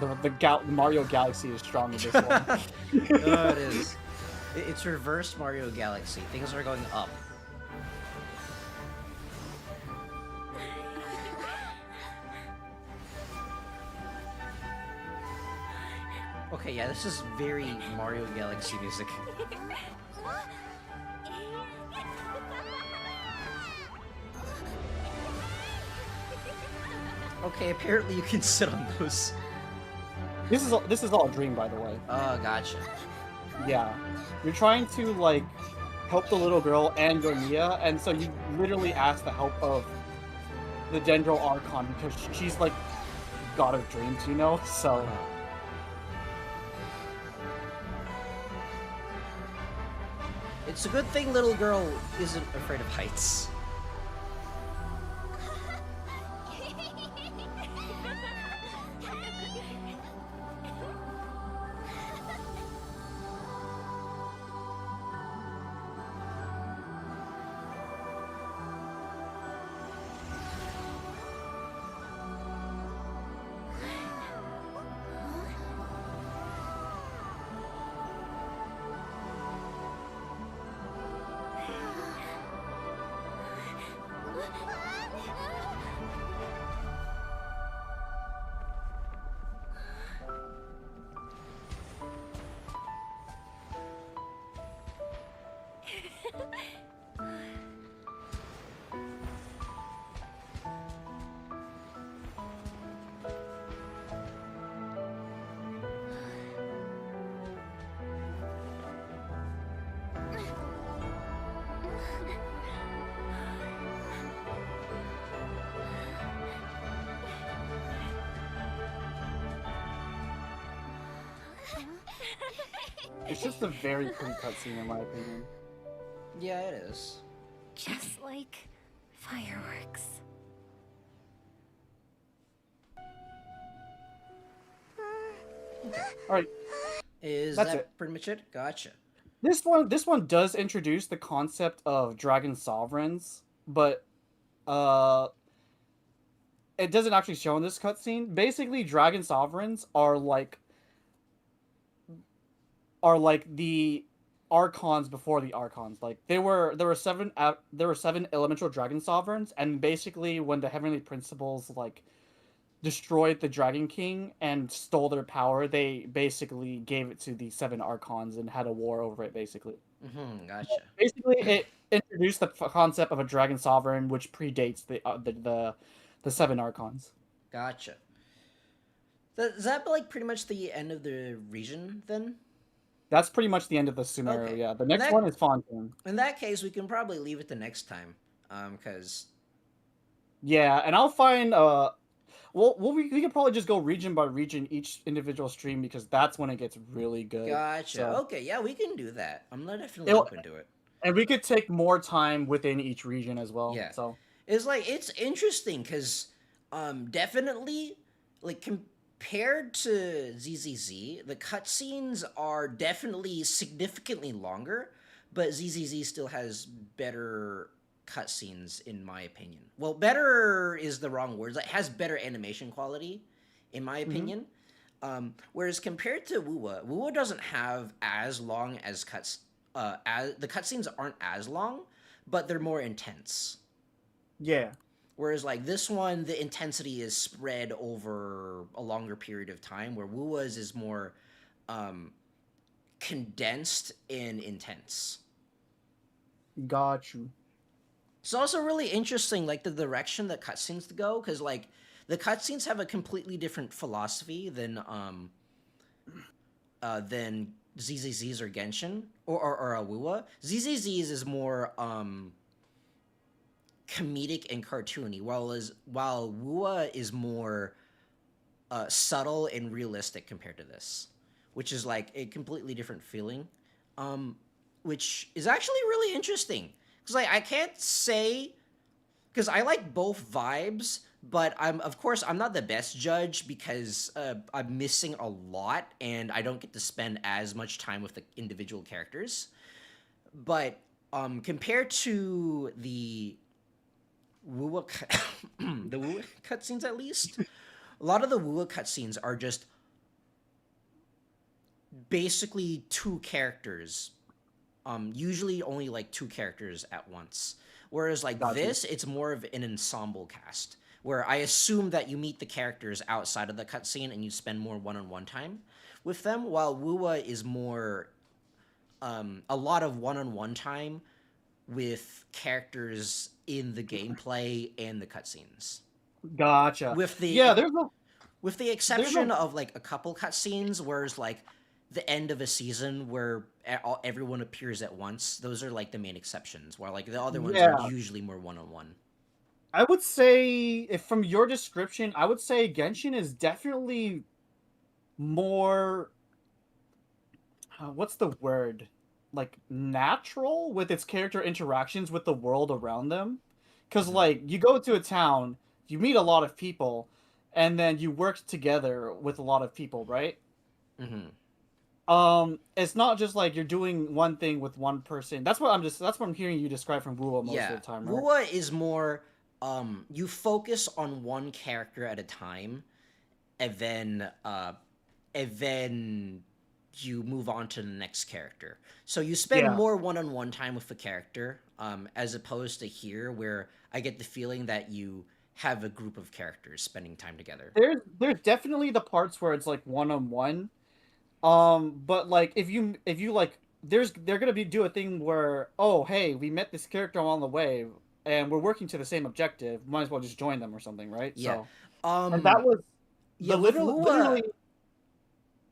The Mario Galaxy is strong in this one. Oh, it is. It's reverse Mario Galaxy. Things are going up. Okay, yeah, this is very Mario Galaxy music. Okay, apparently you can sit on those. This is all a dream, by the way. Oh, gotcha. Yeah, you're trying to like help the little girl and Gormia, and so you literally ask the help of the Dendro Archon because she's like god of dreams, you know. So. It's a good thing little girl isn't afraid of heights. It's just a very pretty cutscene, in my opinion. Yeah, it is. Just like fireworks. All right. Is That's that it. pretty much it? Gotcha. This one does introduce the concept of dragon sovereigns, but it doesn't actually show in this cutscene. Basically, dragon sovereigns are like the archons before the archons. Like there were seven elemental dragon sovereigns, and basically when the heavenly principles like destroyed the Dragon King and stole their power, they basically gave it to the 7 archons and had a war over it, basically. Gotcha. Basically, it introduced the concept of a dragon sovereign, which predates the 7 archons. Gotcha. Is that like pretty much the end of the region then? That's pretty much the end of the scenario, Okay. yeah. The next one is Fontaine. In that case, we can probably leave it the next time, because... Yeah, and I'll find... we could probably just go region by region each individual stream because that's when it gets really good. Gotcha. So, Okay, yeah, we can do that. I'm not definitely It'll- open to it. and we could take more time within each region as well. Yeah. So It's like, it's interesting because definitely, like, compared to ZZZ, the cutscenes are definitely significantly longer, but ZZZ still has better cutscenes, in my opinion. Well, better is the wrong words. It has better animation quality, in my opinion. Whereas compared to Wuwa doesn't have as long as the cutscenes aren't as long, but they're more intense. yeah. Whereas like this one, the intensity is spread over a longer period of time, where Wuwa's is more condensed and intense. Got you. It's also really interesting, like, the direction that cutscenes go, because, like, the cutscenes have a completely different philosophy than ZZZ's or Genshin, or Wuwa. ZZZ's is more, comedic and cartoony, while Wuwa is more, subtle and realistic compared to this, which is, like, a completely different feeling, which is actually really interesting. Because, like, I can't say... Because I like both vibes, but of course, I'm not the best judge because I'm missing a lot, and I don't get to spend as much time with the individual characters. But compared to the Wuwa cutscenes, at least, a lot of the Wuwa cutscenes are just basically two characters. Usually only like two characters at once. Whereas like this, it's more of an ensemble cast, where I assume that you meet the characters outside of the cutscene and you spend more one-on-one time with them, while Wuwa is more a lot of one-on-one time with characters in the gameplay and the cutscenes. Gotcha. With the with the exception of like a couple cutscenes, whereas like the end of a season where everyone appears at once, those are like the main exceptions. While like the other ones are usually more one-on-one. I would say, if from your description, I would say Genshin is definitely more. What's the word? Like natural with its character interactions with the world around them, because like you go to a town, you meet a lot of people, and then you work together with a lot of people, right? It's not just like you're doing one thing with one person. That's what I'm hearing you describe from Wuwa most of the time, right? Wuwa is more you focus on one character at a time, and then you move on to the next character. So you spend more one-on-one time with the character, as opposed to here, where I get the feeling that you have a group of characters spending time together. There's definitely the parts where it's like one-on-one. But like if you like, they're gonna do a thing where, oh hey, we met this character along the way and we're working to the same objective. Might as well just join them or something, right? Yeah. So, and that was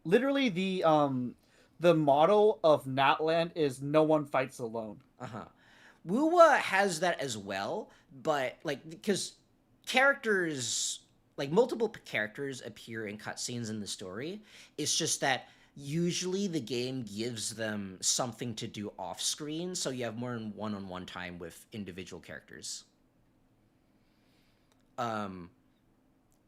literally the motto of Natland is no one fights alone. Wuwa has that as well, but like because characters, like multiple characters appear in cutscenes in the story. It's just that usually the game gives them something to do off screen, so you have more than one-on-one time with individual characters. And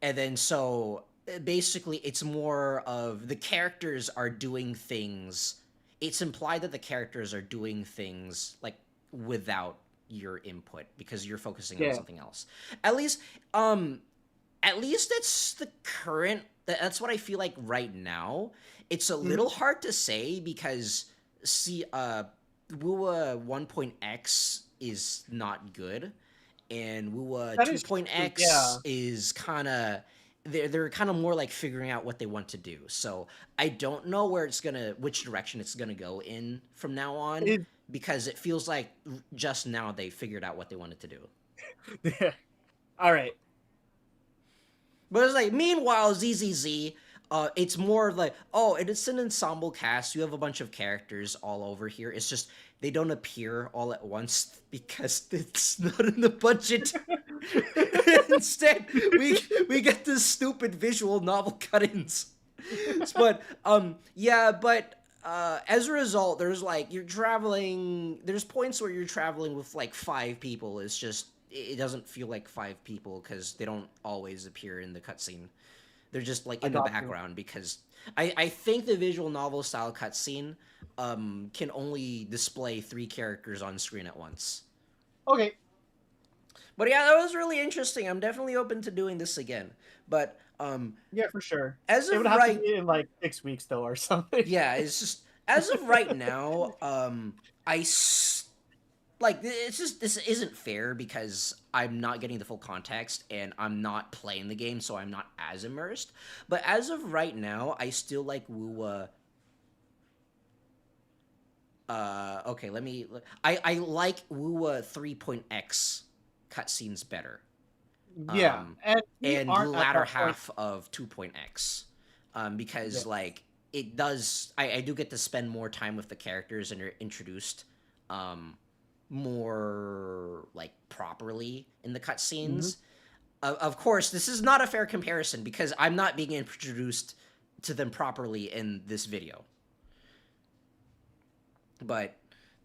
then so basically it's more of the characters are doing things. It's implied that the characters are doing things like without your input because you're focusing on something else. At least that's the current. That's what I feel like right now. It's a little hard to say because Wuwa 1.x is not good, and Wuwa 2.x is kind of they're kind of more like figuring out what they want to do. So I don't know which direction it's gonna go in from now on, because it feels like just now they figured out what they wanted to do. All right. But it's like, meanwhile, ZZZ, it's more like, oh, it's an ensemble cast. You have a bunch of characters all over here. It's just they don't appear all at once because it's not in the budget. Instead, we get this stupid visual novel cut-ins. But as a result, there's like there's points where you're traveling with like 5 people. It's just it doesn't feel like 5 people because they don't always appear in the cutscene. They're just like in the background because I think the visual novel style cutscene can only display 3 characters on screen at once. Okay. But yeah, that was really interesting. I'm definitely open to doing this again. But yeah, for sure. As it would have to be in like 6 weeks though or something. Yeah, it's just as of right now, this isn't fair because I'm not getting the full context and I'm not playing the game, so I'm not as immersed. But as of right now, I still like Wuwa. I like Wuwa 3.x cutscenes better. Yeah, and the latter half of 2.x, because like it does. I do get to spend more time with the characters and are introduced more like properly in the cutscenes. Of course, this is not a fair comparison because I'm not being introduced to them properly in this video. But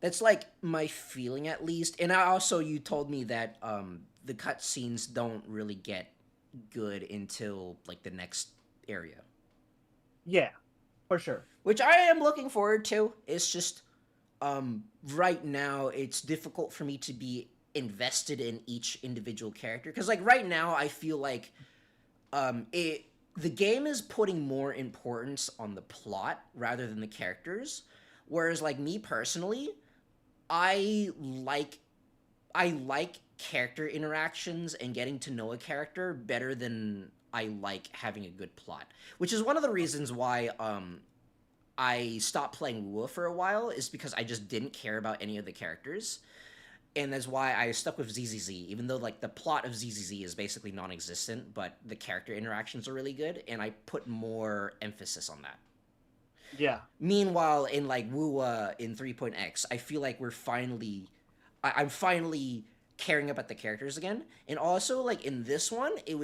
that's like my feeling at least. And you told me that the cutscenes don't really get good until like the next area. Yeah, for sure. Which I am looking forward to. It's just right now it's difficult for me to be invested in each individual character because like right now I feel like the game is putting more importance on the plot rather than the characters. Whereas, like, me personally, I like character interactions and getting to know a character better than I like having a good plot. Which is one of the reasons why I stopped playing Wuwa for a while, is because I just didn't care about any of the characters. And that's why I stuck with ZZZ, even though, like, the plot of ZZZ is basically non-existent, but the character interactions are really good, and I put more emphasis on that. Yeah. Meanwhile, in, like, Wuwa in 3.x, I feel like I'm finally caring about the characters again. And also, like, in this one, in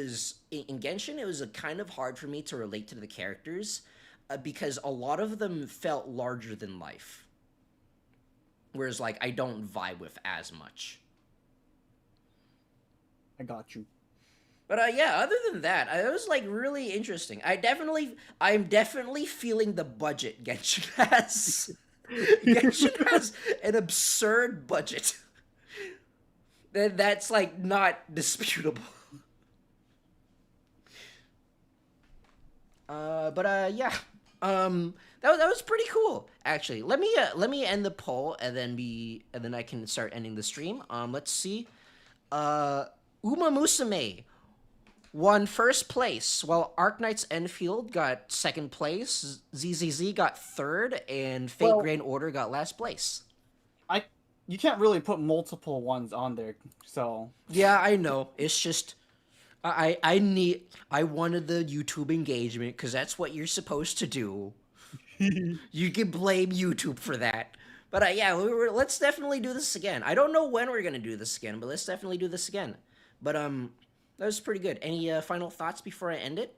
Genshin, it was kind of hard for me to relate to the characters, because a lot of them felt larger than life. Whereas, like, I don't vibe with as much. I got you. But, yeah, other than that, it was, like, really interesting. I'm definitely feeling the budget Genshin has. Genshin has an absurd budget. That's, like, not disputable. Yeah. That was pretty cool, actually. Let me end the poll, and then I can start ending the stream. Let's see. Uma Musume won first place, while Arknight's Enfield got second place, ZZZ got third, and Fate Grand Order got last place. You can't really put multiple ones on there, so... Yeah, I know. It's just... I wanted the YouTube engagement, because that's what you're supposed to do. You can blame YouTube for that. But yeah, let's definitely do this again. I don't know when we're going to do this again, but let's definitely do this again. But that was pretty good. Any final thoughts before I end it?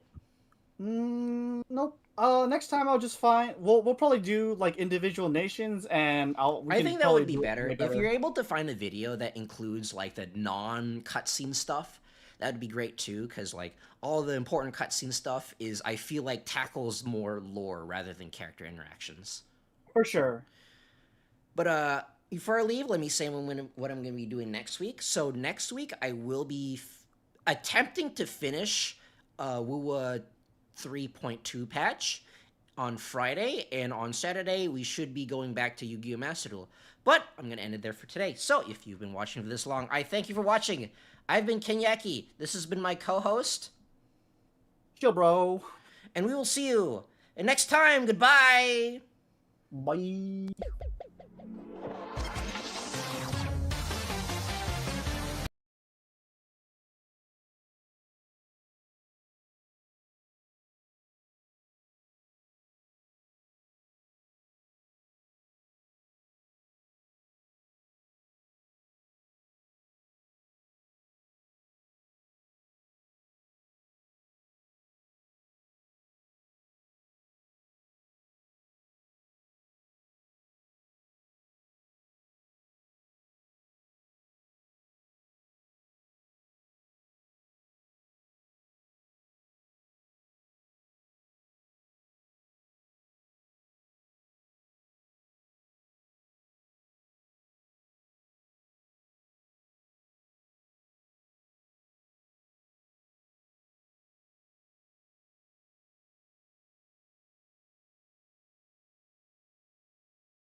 Nope. Next time I'll just find... We'll probably do, like, individual nations, and I think that would be better. If you're able to find a video that includes, like, the non-cutscene stuff, that'd be great too, because, like, all the important cutscene stuff I feel like tackles more lore rather than character interactions. For sure. But before I leave, let me say what I'm going to be doing next week. So next week I will be attempting to finish Wuwa 3.2 patch on Friday, and on Saturday we should be going back to Yu-Gi-Oh! Master Duel. But I'm going to end it there for today. So if you've been watching for this long, I thank you for watching. I've been Kenyaki. This has been my co-host, Chill Bro. And we will see you next time. Goodbye. Bye.